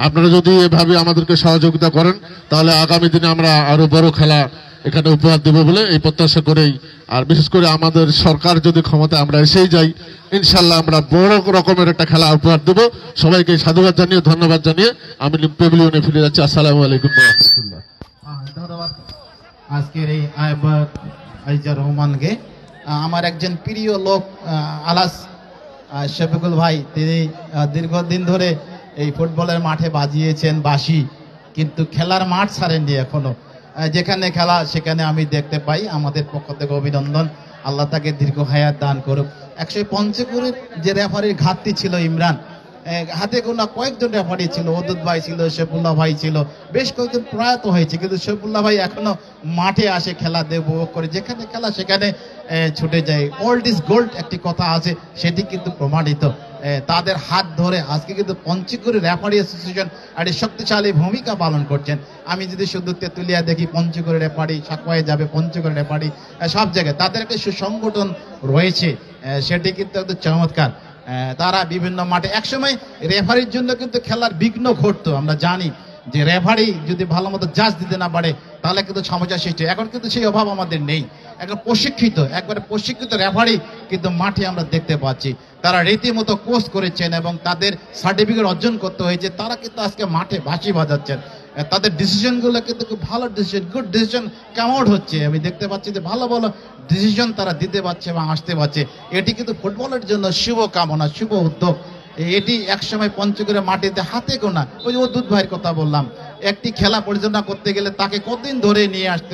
আপনারা যদি এভাবে আমাদেরকে সহযোগিতা করেন, তাহলে আগামী দিনে আমরা আরো বড় খেলা এখানে উপহার দেব বলে এই প্রত্যাশা করেই, আর বিশেষ করে আমাদের সরকার যদি ক্ষমতা আমরা এসেই যাই, ইনশাল্লাহ আমরা বড় রকমের একটা খেলা উপহার দেব। সবাইকে সাধুবাদ জানিয়ে ধন্যবাদ জানিয়ে আমি প্যাভিলিয়নে ফিরে যাচ্ছি। আসসালামু আলাইকুম ওয়া রাহমাতুল্লাহ। ধন্যবাদ আজকের এই আইজার রহমানকে। আমার একজন প্রিয় লোক আলাস শফিকুল ভাই, তিনি দীর্ঘদিন ধরে এই ফুটবলের মাঠে বাজিয়েছেন বাঁশি, কিন্তু খেলার মাঠ ছাড়েননি এখনো। যেখানে খেলা সেখানে আমি দেখতে পাই। আমাদের পক্ষ থেকে অভিনন্দন, আল্লাহ তাকে দীর্ঘ হায়াত দান করুক। 105 যে রেফারির ঘাটতি ছিল ইমরান, হাতে গোনা কয়েকজন রেফারি ছিল, ওদুদ ভাই ছিল, শফিউল্লাহ ভাই ছিল, বেশ কয়েকজন প্রয়াত হয়েছে, কিন্তু শফিউল্লাহ ভাই এখনো মাঠে আসে, খেলা দেব করে, যেখানে খেলা সেখানে ছুটে যায়। ওল্ড ইজ গোল্ড একটি কথা আছে, সেটি কিন্তু প্রমাণিত। তাদের হাত ধরে আজকে কিন্তু পঞ্চগড় রেফারি অ্যাসোসিয়েশন একটি শক্তিশালী ভূমিকা পালন করছেন। আমি যদি শুধু তেতুলিয়া দেখি, পঞ্চগড় রেফারি, সাকোয়ায় যাবে পঞ্চগড় রেফারি, সব জায়গায় তাদের একটা সুসংগঠন রয়েছে, সেটি কিন্তু একদম চমৎকার। তারা বিভিন্ন মাঠে, একসময় রেফারির জন্য কিন্তু খেলার বিঘ্ন ঘটতো। আমরা জানি যে রেফারি যদি ভালো মতো জাজ দিতে না পারে তাহলে কিন্তু সমস্যা সৃষ্টি। এখন কিন্তু সেই অভাব আমাদের নেই। এখন একবারে প্রশিক্ষিত রেফারি কিন্তু মাঠে আমরা দেখতে পাচ্ছি। তারা রীতিমতো কোর্স করেছেন এবং তাদের সার্টিফিকেট অর্জন করতে হয়েছে। তারা কিন্তু আজকে মাঠে বাঁশি বাজাচ্ছেন। তাদের ডিসিশনগুলো কিন্তু খুব ভালো decision, good decision come out হচ্ছে। আমি দেখতে পাচ্ছি যে ভালো ভালো ডিসিশন তারা দিতে পারছে এবং আসতে পারছে। এটি কিন্তু ফুটবলের জন্য শুভ কামনা, শুভ উদ্যোগ। এটি একসময় পঞ্চগড়ের মাটিতে হাতে গোনা, ওই যে ওদুদ ভাইয়ের কথা বললাম, একটি খেলা পরিচালনা করতে গেলে তাকে কতদিন ধরে নিয়ে আসতে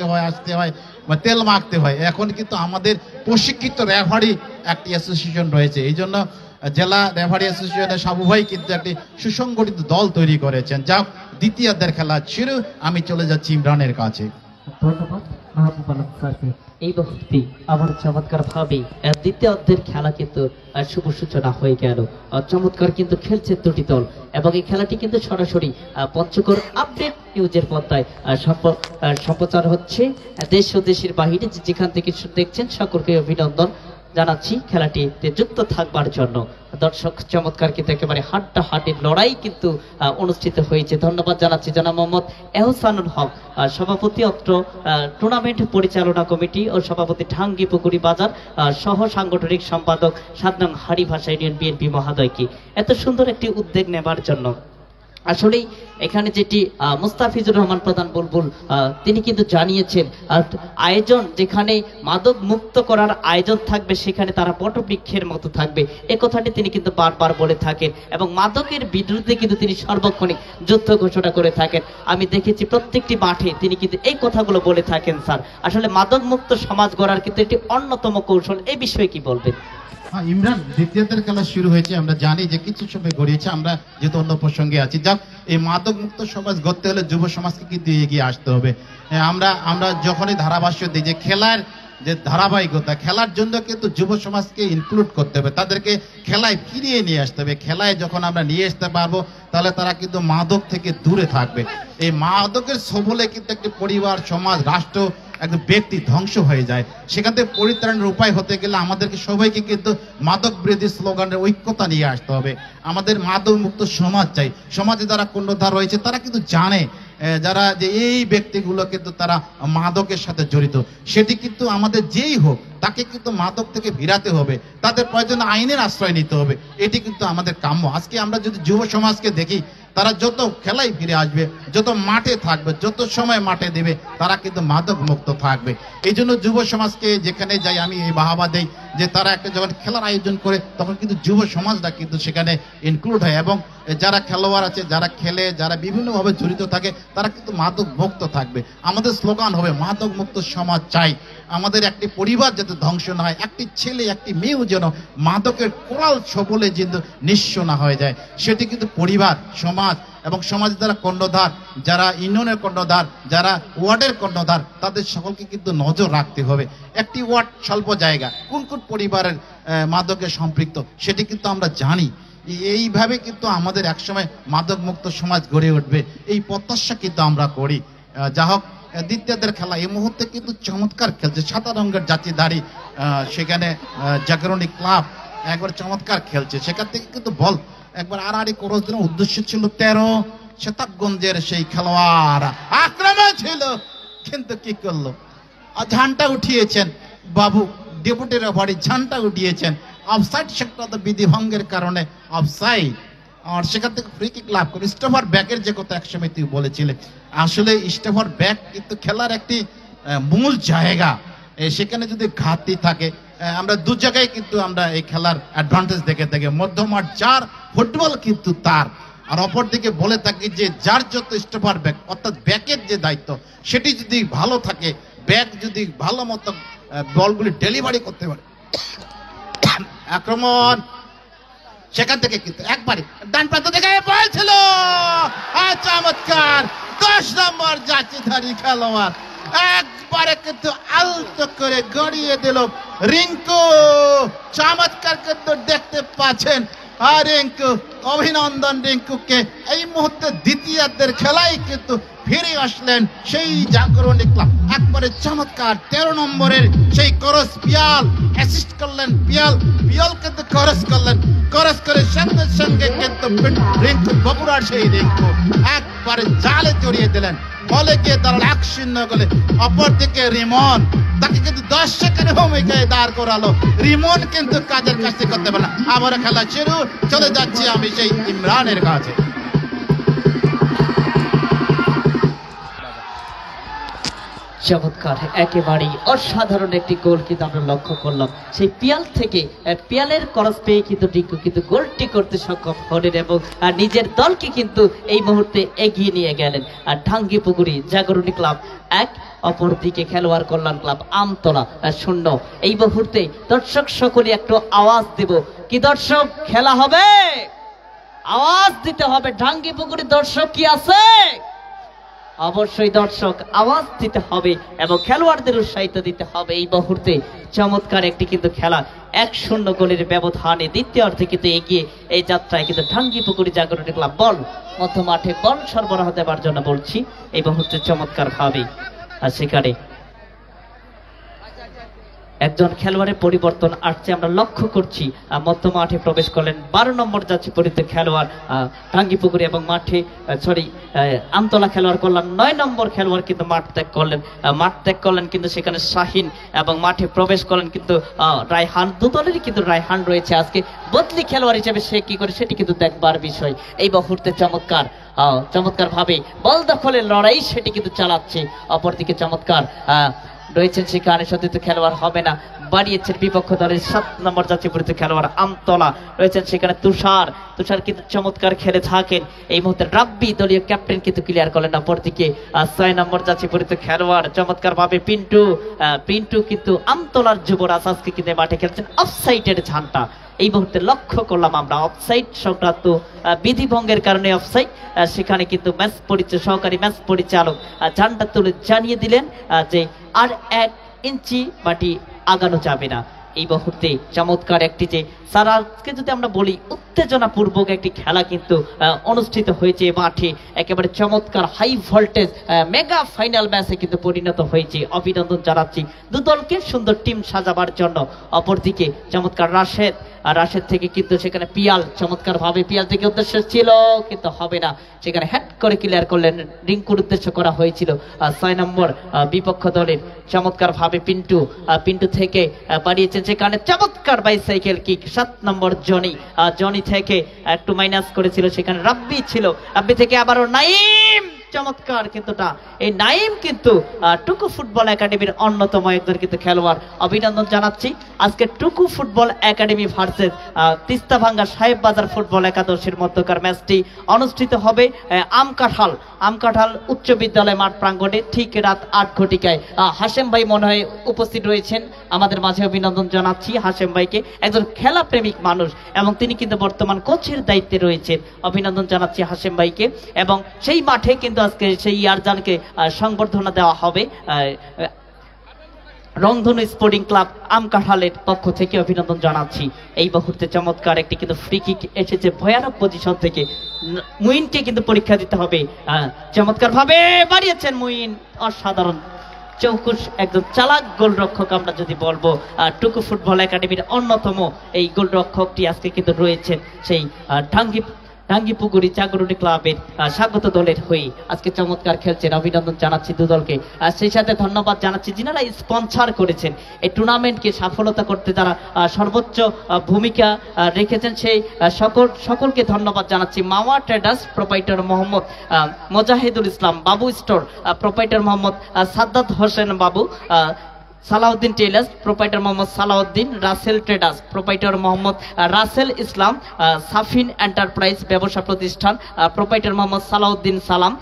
হয় বা তেল মাখতে হয়। এখন কিন্তু আমাদের প্রশিক্ষিত রেফারি একটি অ্যাসোসিয়েশন রয়েছে। এই জন্য জেলা রেফারি অ্যাসোসিয়েশনের সাবু ভাই কিন্তু একটি সুসংগঠিত দল তৈরি করেছেন। যা দ্বিতীয়ার্ধের খেলা ছিল। আমি চলে যাচ্ছি ইমরানের কাছে। ধন্যবাদ। মাহবুব আলম স্যারকে। এই মুহূর্তে আবার চমৎকার ভাবে দ্বিতীয় অর্ধের খেলা কিন্তু শুভ সূচনা হয়ে গেল। চমৎকার কিন্তু খেলছে দুটি দল এবং এই খেলাটি কিন্তু সরাসরি পঞ্চগড় আপডেট নিউজের পর্দায় সম্প্রচার হচ্ছে দেশ ও দেশের বাহিরে যেখান থেকে দেখছেন সকলকে অভিনন্দন জানাচ্ছি খেলাটিতে যুক্ত থাকবার জন্য। দর্শক চমৎকার কিন্তু একেবারে হাড্ডাহাড্ডির লড়াই কিন্তু অনুষ্ঠিত হয়েছে। ধন্যবাদ জানাচ্ছি জনাব মোহাম্মদ এহসানুল হক, সভাপতি অত্র টুর্নামেন্ট পরিচালনা কমিটি ও সভাপতি ঢাঙ্গি পুকুরি বাজার, সহ সাংগঠনিক সম্পাদক ৭ নং হাড়িভাষা ইউনিয়ন বিএনপি মহোদয়কে এত সুন্দর একটি উদ্যোগ নেবার জন্য। আসলেই এখানে যেটি মুস্তাফিজুর রহমান প্রধান বুলবুল তিনি কিন্তু জানিয়েছেন আয়োজন যেখানে মাদক মুক্ত করার আয়োজন থাকবে সেখানে তারা বটবৃক্ষের মতো থাকবে, এ কথাটি তিনি কিন্তু বারবার বলে থাকেন এবং মাদকের বিরুদ্ধে কিন্তু তিনি সর্বক্ষণিক যুদ্ধ ঘোষণা করে থাকেন। আমি দেখেছি প্রত্যেকটি মাঠে তিনি কিন্তু এই কথাগুলো বলে থাকেন। স্যার আসলে মাদক মুক্ত সমাজ গড়ার কিন্তু একটি অন্যতম কৌশল, এই বিষয়ে কি বলবেন? ইমরান, দ্বিতীয়দের খেলা শুরু হয়েছে, আমরা জানি যে কিছু সময় গড়িয়েছে, আমরা যেহেতু অন্য প্রসঙ্গে আছি। যাক, এই মাদক মুক্ত সমাজ গড়তে হলে যুব সমাজকে কিন্তু এগিয়ে আসতে হবে। আমরা যখনই ধারাভাষ্য দিই যে খেলার যে ধারাবাহিকতা, খেলার জন্য কিন্তু যুব সমাজকে ইনক্লুড করতে হবে, তাদেরকে খেলায় ফিরিয়ে নিয়ে আসতে হবে। খেলায় যখন আমরা নিয়ে আসতে পারবো তাহলে তারা কিন্তু মাদক থেকে দূরে থাকবে। এই মাদকের সবলে কিন্তু একটি পরিবার, সমাজ, রাষ্ট্র, একজন ব্যক্তি ধ্বংস হয়ে যায়। সেখান থেকে পরিত্রাণের উপায় হতে গেলে আমাদেরকে সবাইকে কিন্তু মাদক বিরোধী স্লোগানের ঐক্যতা নিয়ে আসতে হবে। আমাদের মাদক মুক্ত সমাজ চাই। সমাজে যারা কর্ণধার রয়েছে তারা কিন্তু জানে যারা যে এই ব্যক্তিগুলো কিন্তু তারা মাদকের সাথে জড়িত, সেটি কিন্তু আমাদের যেই হোক তাকে কিন্তু মাদক থেকে ফিরাতে হবে, তাদের প্রয়োজনে আইনের আশ্রয় নিতে হবে। এটি কিন্তু আমাদের কাম্য। আজকে আমরা যদি যুব সমাজকে দেখি, তারা যত খেলায় ফিরে আসবে, যত মাঠে থাকবে, যত সময় মাঠে দেবে, তারা কিন্তু মাদক মুক্ত থাকবে। এই জন্য যুব সমাজকে যেখানে যাই আমি এই বাহাবা দেই যে তারা একটা যখন খেলার আয়োজন করে তখন কিন্তু যুব সমাজটা কিন্তু সেখানে ইনক্লুড হয় এবং যারা খেলোয়াড় আছে, যারা খেলে, যারা বিভিন্নভাবে জড়িত থাকে, তারা কিন্তু মাদক মুক্ত থাকবে। আমাদের স্লোগান হবে মাদক মুক্ত সমাজ চাই। আমাদের একটি পরিবার যাতে ধ্বংস না হয়, একটি ছেলে একটি মেয়েও যেন মাদকের কোরাল সবলে কিন্তু নিঃস্ব না হয়ে যায়, সেটি কিন্তু পরিবার, সমাজ এবং সমাজের যারা কর্ণধার, যারা ইউনিয়নের কর্ণধার, যারা ওয়ার্ডের কর্ণধার, তাদের সকলকে কিন্তু নজর রাখতে হবে। একটি ওয়ার্ড স্বল্প জায়গা, কোন কোন পরিবারের মাদকে সম্পৃক্ত সেটি কিন্তু আমরা জানি। এইভাবে কিন্তু আমাদের একসময় মাদক মুক্ত সমাজ গড়ে উঠবে, এই প্রত্যাশা কিন্তু আমরা করি। যা হোক, দ্বিতীয়দের খেলা এই মুহূর্তে কিন্তু চমৎকার খেলছে। ৭ রঙের জাতিধারী সেখানে জাগরণী ক্লাব একবার চমৎকার খেলছে। সেখান থেকে কিন্তু বল একবার আড়াআড়ি ক্রস দেওয়ার উদ্দেশ্য ছিল 13 শতাব্দীর সেই খেলোয়াড়, আক্রমণ ছিল কিন্তু কি করলো, ঝান্ডা উঠিয়েছেন বাবু ডেপুটি রেফারি, ঝান্ডা উঠিয়েছেন অফসাইড সংক্রান্ত বিধি ভঙ্গের কারণে অফসাইড, আর সেখান থেকে ফ্রি কিক লাভ করে। স্টেফার ব্যাকের যে কথা একসময় তুই বলেছিলেন, আসলে স্টেফার ব্যাক কিন্তু খেলার একটি মূল জায়গা। সেখানে যদি ঘাটতি থাকে, আমরা দু জায়গায় কিন্তু আমরা এই খেলার অ্যাডভান্টেজ দেখে থাকি। মধ্যমাঠ যার, ফুটবল কিন্তু তার। আর অপরদিকে বলে থাকি যে যার যত স্টেফার ব্যাক অর্থাৎ ব্যাকের যে দায়িত্ব সেটি যদি ভালো থাকে, ব্যাক যদি ভালো মতো বলগুলি ডেলিভারি করতে পারে, আক্রমণ সেখান থেকে কিন্তু একবারে ডান প্রান্ত থেকে বলছিল চমৎকার 10 নম্বর জাতিধারী খেলোয়াড় একবারে কিন্তু আলতো করে গড়িয়ে দিল রিঙ্কু। চমৎকার কিন্তু দেখতে পাচ্ছেন। আর রিঙ্কু, অভিনন্দন রিঙ্কুকে। এই মুহূর্তে দ্বিতীয়ার্ধের খেলায় কিন্তু ফিরে আসলেন সেই জাগরণী ক্লাব। একবারে চমৎকার 13 নম্বরের সেই করস পিয়াল অ্যাসিস্ট করলেন। পিয়াল কিন্তু করস করলেন, করস করে সঙ্গে সঙ্গে কিন্তু রিঙ্কু বগুড়ার সেই রিঙ্কু একবারে জালে জড়িয়ে দিলেন। বলে গিয়ে তারা 1-0 গোলে। অপরদিকে রিমন, তাকে কিন্তু 10 সেকেন্ড ভূমিকায় দাঁড় করালো। রিমন কিন্তু কাজের কাজটি করতে পারে না। আবার খেলা শুরু। চলে যাচ্ছি আমি সেই ইমরানের কাছে। চমৎকার, একেবারেই অসাধারণ একটি গোল কিন্তু আমরা লক্ষ্য করলাম। সেই পিয়াল থেকে পিয়ালের ক্রস পেয়ে কিন্তু রিঙ্কু কিন্তু গোলটি করতে সক্ষম হলেন এবং নিজের দলকে কিন্তু এই মুহূর্তে এগিয়ে নিয়ে গেলেন। আর ঢাঙ্গি পুকুরি জাগরণী ক্লাব 1, অপরদিকে খেলোয়াড় কল্যাণ ক্লাব আমতলা 0। এই মুহূর্তে দর্শক সকলে একটু আওয়াজ দেব। কি দর্শক, খেলা হবে? আওয়াজ দিতে হবে। ঢাঙ্গি পুকুরি দর্শক কি আছে? অবশ্যই দর্শক আওয়াজ দিতে হবে এবং খেলোয়াড়দের উৎসাহিত দিতে হবে। এই মুহূর্তে চমৎকার একটি কিন্তু খেলা 1-0 গোলের ব্যবধানে দ্বিতীয়ার্ধে কিন্তু এগিয়ে এই যাত্রায় কিন্তু ঢাঙ্গিপুকুরি জাগরণী ক্লাব বল মধ্য মাঠে বল সরবরাহ দেওয়ার জন্য বলছি এই মুহূর্তে চমৎকার ভাবে। আর সেখানে একজন খেলোয়াড়ের পরিবর্তন আসছে আমরা লক্ষ্য করছি। মধ্য মাঠে প্রবেশ করলেন 12 নম্বর যাচ্ছে পরিচিত খেলোয়াড় টাঙ্গিপুকুরি এবং মাঠে আমতলা খেলোয়াড় করলেন 9 নম্বর খেলোয়াড় কিন্তু মাঠ ত্যাগ করলেন কিন্তু সেখানে শাহিন এবং মাঠে প্রবেশ করলেন কিন্তু রায়হান। দুদলেরই কিন্তু রায়হান রয়েছে আজকে বদলি খেলোয়াড় হিসেবে, সে কি করে সেটি কিন্তু দেখবার বিষয়। এই মুহূর্তে চমৎকার ভাবে বল দখলের লড়াই সেটি কিন্তু চালাচ্ছে। অপরদিকে চমৎকার রয়েছেন সেখানে সতীর্থ খেলোয়াড় হবে না, বাড়িয়েছেন বিপক্ষ দলের 7 নম্বর যাচ্ছে পরিচিত খেলোয়াড় আমতলা রয়েছেন সেখানে তুষার কিন্তু চমৎকার খেলে থাকেন। এই মুহূর্তে রাব্বি দলীয় ক্যাপ্টেন কিন্তু ক্লিয়ার করলেন। অপরদিকে 6 নম্বর যাচ্ছে পরিচিত খেলোয়াড় চমৎকার ভাবে পিন্টু কিন্তু আমতলার যুবরাজ আজকে কিন্তু মাঠে খেলছেন অফসাইডের ঝান্টা। এই মুহূর্তে লক্ষ্য করলাম আমরা অফসাইড সংক্রান্ত বিধিভঙ্গের কারণে অফসাইড, সেখানে কিন্তু সহকারী ম্যাচ পরিচালক ঝান্ডা তুলে জানিয়ে দিলেন যে আর 1 ইঞ্চি মাটি আগানো যাবে না। এই মুহূর্তে চমৎকার একটি যে স্যার আজকে যদি আমরা বলি উত্তেজনাপূর্বক একটি খেলা কিন্তু অনুষ্ঠিত হয়েছে মাঠে, একেবারে চমৎকার হাই ভোল্টেজ মেগা ফাইনাল ম্যাচে কিন্তু পরিণত হয়েছে। অভিনন্দন জানাচ্ছি দুদলকে সুন্দর টিম সাজাবার জন্য। অপরদিকে চমৎকার রাশেদ থেকে কিন্তু সেখানে পিয়াল চমৎকার ভাবে পিয়াল থেকে উদ্দেশ্য ছিল কিন্তু হবে না, সেখানে হ্যাট করে ক্লিয়ার করলেন, রিঙ্কুর উদ্দেশ্য করা হয়েছিল। 6 নম্বর বিপক্ষ দলের চমৎকার ভাবে পিন্টু থেকে বাড়িয়েছেন সেখানে চমৎকার বাইসাইকেল কিক 7 নম্বর জনি থেকে একটু মাইনাস করেছিল, সেখানে রাব্বি ছিল, রাব্বি থেকে আবারও নাইম চমৎকার কিন্তু এই নাইম কিন্তু টুকু ফুটবল একাডেমির অন্যতম একজন কিন্তু খেলোয়াড়। অভিনন্দন জানাচ্ছি। আজকে টুকু ফুটবল একাডেমি ভার্সেস তিস্তাভাঙ্গা সাহেব বাজার ফুটবল একাদশের মধ্যকার ম্যাচটি অনুষ্ঠিত হবে আমকাঠাল উচ্চ বিদ্যালয় মাঠ প্রাঙ্গণে ঠিক রাত 8 ঘটিকায়। হাশেম ভাই মনে হয় উপস্থিত রয়েছেন আমাদের মাঝে। অভিনন্দন জানাচ্ছি হাশেম ভাইকে, একজন খেলা প্রেমিক মানুষ এবং তিনি কিন্তু বর্তমান কোচের দায়িত্বে রয়েছেন। অভিনন্দন জানাচ্ছি হাশেম ভাইকে। এবং সেই মাঠে কিন্তু আজকে সেই ইয়ারজানকে সংবর্ধনা দেওয়া হবে রংধনু স্পোর্টিং ক্লাব আমকাঠালের পক্ষ থেকে। অভিনন্দন জানাচ্ছি। এই মুহূর্তে চমৎকার একটি কিন্তু ফ্রি কিক এসেছে ভয়ানক পজিশন থেকে, মুইনকে কিন্তু পরীক্ষা দিতে হবে। চমৎকার ভাবে বাড়িয়েছেন মুইন, অসাধারণ চৌকুশ একজন চালাক গোলরক্ষক আমরা যদি বলবো। টুকু ফুটবল একাডেমির অন্যতম এই গোলরক্ষকটি আজকে কিন্তু রয়েছেন সেই টাঙ্গিপুকুরি জাগরণী ক্লাবের স্বাগত দলের হয়ে আজকে চমৎকার খেলছেন। অভিনন্দন জানাচ্ছি দুদলকে। আর সেই সাথে ধন্যবাদ জানাচ্ছি যিনারা স্পন্সর করেছেন এই টুর্নামেন্টকে সফলতা করতে, যারা সর্বোচ্চ ভূমিকা রেখেছেন সেই সকলকে ধন্যবাদ জানাচ্ছি। Mawa traders proprietor Mohammad Mojahidul Islam, Babu store proprietor Mohammad Saddat Hossain Babu, Salauddin tailors proprietor Mohammad Salauddin, Russel traders proprietor Mohammad Russel Islam, Safin enterprise ব্যবসা প্রতিষ্ঠান proprietor Mohammad Salauddin Salam,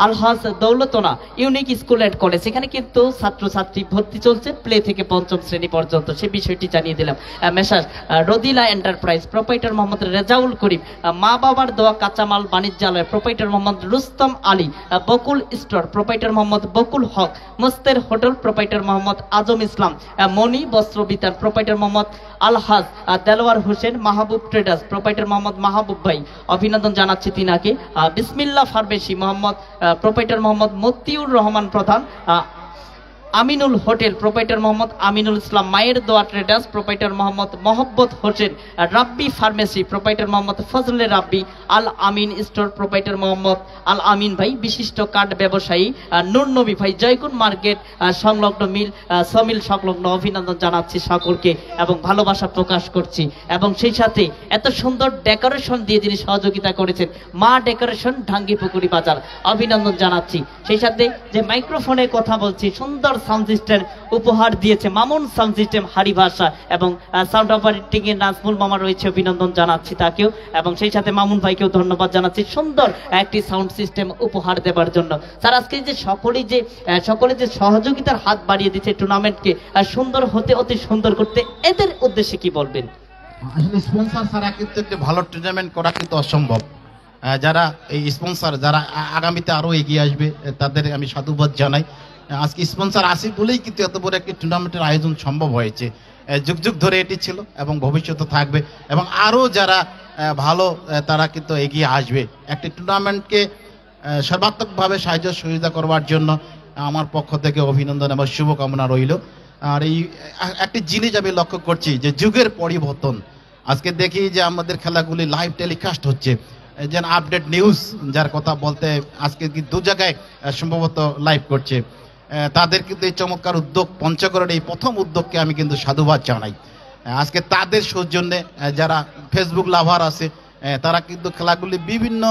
Alhaj Daulatna unique school and college, এখানে কিন্তু ছাত্রছাত্রী ভর্তি চলছে প্লে থেকে 5ম শ্রেণী পর্যন্ত, সে বিষয়টি জানিয়ে দিলাম। মেসাজ রদিলা এন্টারপ্রাইজ প্রোপাইটার মোহাম্মদ রেজাউল করিম, মা বাবার দোয়া কাঁচামাল বাণিজ্যালয় প্রোপাইটার মোহাম্মদ রুস্তম আলী, বকুল স্টোর প্রোপাইটার মোহাম্মদ বকুল হক, মুস্তের হোটেল প্রোপাইটার মোহাম্মদ আজম ইসলাম, মনি বস্ত্র বিতান প্রোপাইটার মোহাম্মদ আলহাজ দেলোয়ার হোসেন, মাহবুব ট্রেডার্স প্রোপাইটার মোহাম্মদ মাহবুব ভাই, অভিনন্দন জানাচ্ছি তিনাকে। বিসমিল্লাহ ফার্মেসি মোহাম্মদ প্রোপাইটার মোহাম্মদ মতিউর রহমান প্রধান, আমিনুল হোটেল প্রোপাইটার মোহাম্মদ আমিনুল ইসলাম, মায়ের দোয়া ট্রেডার্স প্রোপাইটার মোহাম্মদ মোহাম্মদ হোসেন, রাব্বি ফার্মেসি প্রোপাইটার মোহাম্মদ ফজলে রাব্বি, আল আমিন স্টোর প্রোপাইটার মোহাম্মদ আল আমিন ভাই, বিশিষ্ট কার্ড ব্যবসায়ী নূর নবী ভাই, জয়গুন মার্কেট সংলগ্ন সমিল সংলগ্ন। অভিনন্দন জানাচ্ছি সকলকে এবং ভালোবাসা প্রকাশ করছি। এবং সেই সাথে এত সুন্দর ডেকোরেশন দিয়ে যিনি সহযোগিতা করেছেন মা ডেকোরেশন ঢাঙ্গিপুকুরি বাজার, অভিনন্দন জানাচ্ছি। সেই সাথে যে মাইক্রোফোনে কথা বলছি সুন্দর সাউন্ড সিস্টেম উপহার দিয়েছে মামুন সাউন্ড সিস্টেম হারি ভাষা এবং সাউন্ড অপারেটিং এর নাজমুল মামা রয়েছে, অভিনন্দন জানাচ্ছি তাকেও। এবং সেই সাথে মামুন ভাইকেও ধন্যবাদ জানাচ্ছি সুন্দর একটি সাউন্ড সিস্টেম উপহার দেবার জন্য। স্যার আজকে যে সকলে যে সহযোগিতার হাত বাড়িয়ে দিচ্ছে টুর্নামেন্টকে সুন্দর হতে অতি সুন্দর করতে, এদের উদ্দেশ্যে কি বলবেন? আসলে স্পন্সর ছাড়া কিন্তু একটি ভালো টুর্নামেন্ট করা কিন্তু অসম্ভব। যারা এই স্পন্সর যারা আগামীতে আরও এগিয়ে আসবে তাদের আমি সাধুবাদ জানাই। আজকে স্পন্সর আসে বলেই কিন্তু এত বড় একটি টুর্নামেন্টের আয়োজন সম্ভব হয়েছে। যুগ যুগ ধরে এটি ছিল এবং ভবিষ্যতে থাকবে, এবং আরও যারা ভালো তারা কিন্তু এগিয়ে আসবে। একটি টুর্নামেন্টকে সর্বাত্মকভাবে সাহায্য সহযোগিতা করবার জন্য আমার পক্ষ থেকে অভিনন্দন এবং শুভকামনা রইল। আর এই একটি জিনিস আমি লক্ষ্য করছি যে যুগের পরিবর্তন, আজকে দেখি যে আমাদের খেলাগুলি লাইভ টেলিকাস্ট হচ্ছে, যেন আপডেট নিউজ যার কথা বলতে আজকে কি দু জায়গায় সম্ভবত লাইভ করছে, তাদের কিন্তু এই চমৎকার উদ্যোগ, পঞ্চগড়ের এই প্রথম উদ্যোগকে আমি কিন্তু সাধুবাদ জানাই। আজকে তাদের সৌজন্যে যারা ফেসবুক লাভার আছে তারা কিন্তু খেলাগুলি বিভিন্ন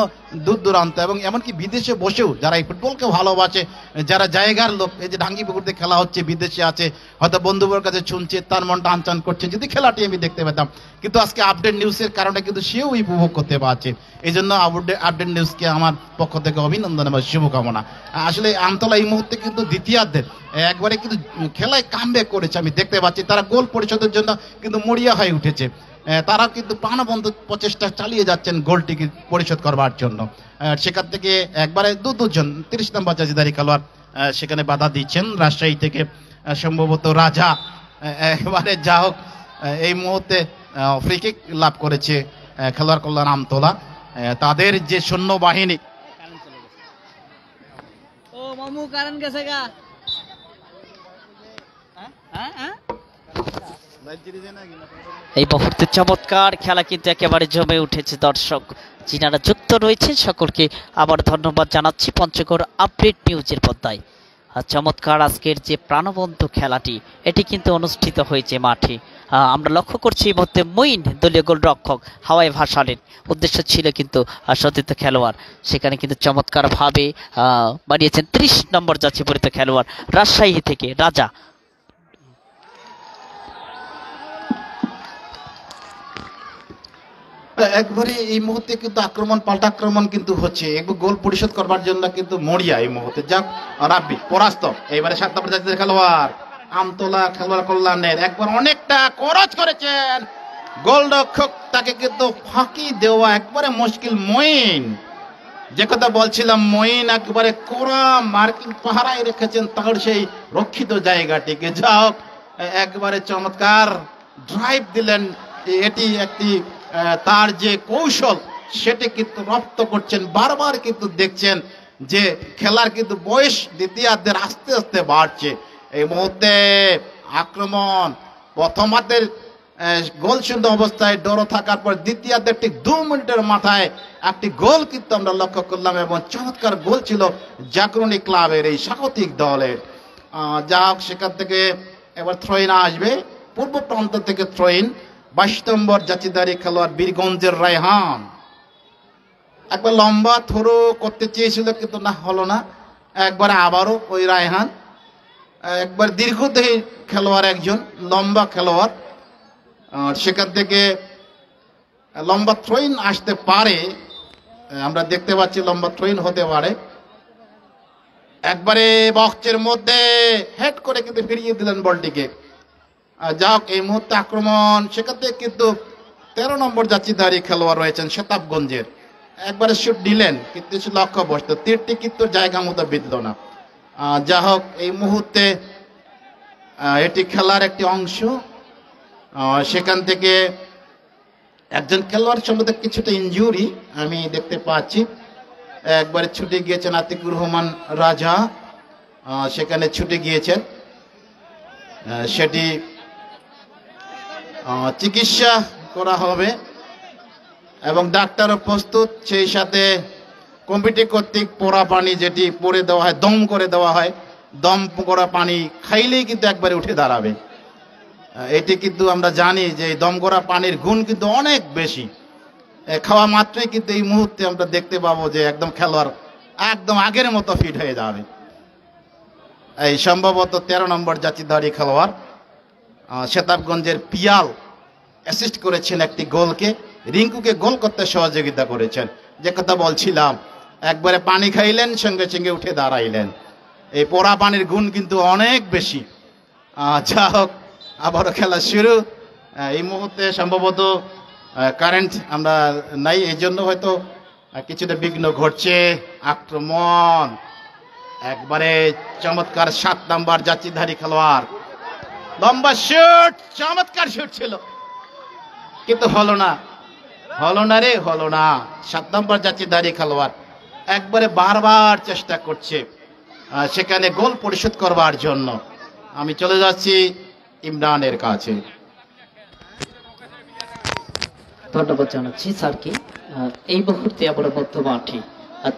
দূর দূরান্ত এবং এমনকি বিদেশে বসেও যারা এই ফুটবলকে ভালোবাসে, যারা জায়গার লোক, এই যে ঢাঙ্গিপুকুরতে খেলা হচ্ছে, বিদেশে আছে, হয়তো বন্ধুদের কাছে শুনছে, তার মনটা আনচান করছে যদি খেলাটি আমি দেখতে পেতাম, কিন্তু আজকে আপডেট নিউজের কারণে কিন্তু সেও উপভোগ করতে পারছে। এই জন্য আপডেট নিউজকে আমার পক্ষ থেকে অভিনন্দন এবং শুভকামনা। আসলে আমতলা এই মুহূর্তে কিন্তু দ্বিতীয়ার্ধের একবারে কিন্তু খেলায় কামব্যাক করেছে, আমি দেখতে পাচ্ছি তারা গোল পরিশোধের জন্য কিন্তু মরিয়া হয়ে উঠেছে। তারা কিন্তু প্রাণবন্ত প্রচেষ্টা চালিয়ে যাচ্ছেন গোলটিকে পরিশোধ করবার জন্য। সেখান থেকে একবারে দুজন 30 নম্বর জার্সিধারী খেলোয়াড় সেখানে বাধা দিচ্ছেন। রাজশাহী থেকে সম্ভবত রাজা একেবারে যা হোক এই মুহূর্তে ফ্রি কিক লাভ করেছে খেলোয়াড় কল্যাণ আমতলা। তাদের যে সৈন্যবাহিনী এই মুহূর্তে চমৎকার খেলা কিন্তু একেবারে জমে উঠেছে। দর্শক যিনারা যুক্ত রয়েছেন সকলকে আবার ধন্যবাদ জানাচ্ছি পঞ্চগড় আপডেট নিউজের পর্দায়। আর চমৎকার আজকের যে প্রাণবন্ত খেলাটি এটি কিন্তু অনুষ্ঠিত হয়েছে মাঠে। আমরা লক্ষ্য করছি এই মুহূর্তে মঈন দলীয় গোলরক্ষক হাওয়াই ভাসানের উদ্দেশ্য ছিল কিন্তু সতীর্থ খেলোয়াড় সেখানে কিন্তু চমৎকারভাবে বানিয়েছেন 30 নম্বর যাচ্ছে পরিত খেলোয়াড় রাজশাহী থেকে রাজা। একবারে এই মুহূর্তে কিন্তু আক্রমণ পাল্টা আক্রমণ কিন্তু হচ্ছে, একটু গোল পরিশোধ করবার জন্য কিন্তু মরিয়া এই মুহূর্তে। যাক রাব্বি পরাস্ত, এইবারে 7 নম্বর জাতীয় খেলোয়াড় আমতলা খেলোয়াড় কল্যাণের একবার অনেকটা খরচ করেছেন গোলরক্ষক, তাকে কিন্তু ফাঁকি দেওয়া একবারে মুশকিল। মঈন, যে কথা বলছিলাম, মঈন একবারে কড়া মার্কিং পাহারায় রেখেছেন তার সেই রক্ষিত জায়গাটিকে। যা হোক একবারে চমৎকার ড্রাইভ দিলেন। এটি একটি তার যে কৌশল সেটি কিন্তু রপ্ত করছেন। বারবার কিন্তু দেখছেন যে খেলার কিন্তু বয়স দ্বিতীয়ার্ধের আস্তে আস্তে বাড়ছে। এই মুহূর্তে আক্রমণ প্রথমার্ধের গোল শূন্য অবস্থায় ড্র থাকার পর দ্বিতীয়ার্ধের ঠিক 2 মিনিটের মাথায় একটি গোল কিন্তু আমরা লক্ষ্য করলাম, এবং চমৎকার গোল ছিল জাগরণী ক্লাবের এই স্বাগতিক দলের। যা হোক সেখান থেকে এবার থ্রোইন আসবে, পূর্ব প্রান্ত থেকে থ্রোইন 22 নম্বর জাতীয়ধারী খেলোয়াড় বীরগঞ্জের রায়হান। একবার লম্বা থ্রো করতে চেয়েছিল কিন্তু না হলো না, একবারে আবারও ওই রায়হান একবার দীর্ঘদেহী খেলোয়াড়, একজন লম্বা খেলোয়াড়, সেখান থেকে লম্বা থ্রোইন আসতে পারে, আমরা দেখতে পাচ্ছি লম্বা থ্রোইন হতে পারে। একবারে বক্সের মধ্যে হেড করে কিন্তু ফিরিয়ে দিলেন বলটিকে। যাক এই মুহূর্তে আক্রমণ সেখান থেকে কিন্তু 13 নম্বর জাতীয়ধারী খেলোয়াড় রয়েছেন শতাবগঞ্জের, একবারে শুট দিলেন কিন্তু লক্ষ্যবস্ত, তীরটি কিন্তু জায়গা মতো বিঁধল না। যা হোক এই মুহূর্তে এটি খেলার একটি অংশ। সেখান থেকে একজন খেলোয়াড় সম্ভবত কিছুটা ইনজুরি আমি দেখতে পাচ্ছি, একবারে ছুটে গিয়েছেন আতিকুর রহমান রাজা, সেখানে ছুটে গিয়েছেন, সেটি চিকিৎসা করা হবে এবং ডাক্তারও প্রস্তুত। সেই সাথে কমিটি কর্তৃক পোড়া পানি যেটি পরে দেওয়া হয়, দম করে দেওয়া হয়, দম করা পানি খাইলেই কিন্তু একবারে উঠে দাঁড়াবে। এটি কিন্তু আমরা জানি যে দম করা পানির গুণ কিন্তু অনেক বেশি, খাওয়া মাত্রই কিন্তু এই মুহূর্তে আমরা দেখতে পাবো যে একদম খেলোয়াড় একদম আগের মতো ফিট হয়ে যাবে। এই সম্ভবত 13 নম্বর জাতীয়ধারী খেলোয়াড় শতাবগঞ্জের পিয়াল অ্যাসিস্ট করেছেন একটি গোলকে, রিঙ্কুকে গোল করতে সহযোগিতা করেছেন। যে কথা বলছিলাম, একবারে পানি খাইলেন সঙ্গে সঙ্গে উঠে দাঁড়াইলেন, এই পোড়া পানির গুণ কিন্তু অনেক বেশি। যা হোক আবারও খেলা শুরু। এই মুহূর্তে সম্ভবত কারেন্ট আমরা নাই, এই জন্য হয়তো কিছুটা বিঘ্ন ঘটছে। আক্রমণ একবারে চমৎকার 7 নাম্বার জাচিধারী খেলোয়াড়, লম্বা শুট, চমৎকার শুট ছিল কিন্তু হলো না হলো না। 7 নাম্বার জাচিধারী খেলোয়াড় একবারে বারবার চেষ্টা করছে সেখানে গোল পরিশোধ করবার জন্য। আমি চলে যাচ্ছি ইমরানের কাছে। ধন্যবাদ জানাচ্ছি স্যারকে। এই মুহূর্তে আমরা মধ্য মাঠে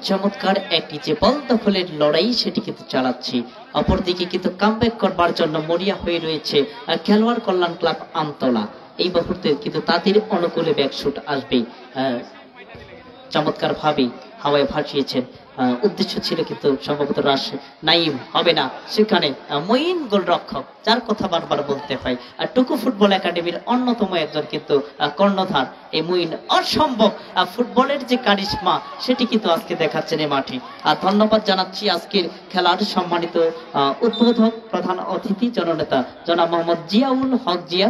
চমৎকার একটি যে বল দখলের লড়াই সেটি কিন্তু চালাচ্ছি। অপরদিকে কিন্তু কামব্যাক করবার জন্য মরিয়া হয়ে রয়েছে খেলোয়াড় কল্যাণ ক্লাব আমতলা। এই মুহূর্তে কিন্তু তাদের অনুকূলে ব্যাকশুট আসবে, চমৎকার ভাবে হাওয়ায় ভাসিয়েছেন। উদ্দেশ্য ছিল কিন্তু সম্ভবত নাইম হবে না, সেখানে মঈন গোলরক্ষক, যার কথা বারবার বলতে হয়, টুকু ফুটবল একাডেমির অন্যতম একজন কিন্তু কর্ণধার এই মঈন। অসম্ভব ফুটবলের যে কারিশমা সেটি কিন্তু আজকে দেখাচ্ছেন এই মাঠে। ধন্যবাদ জানাচ্ছি আজকের খেলার সম্মানিত উদ্বোধক প্রধান অতিথি জননেতা জনাব মোহাম্মদ জিয়াউল হক জিয়া,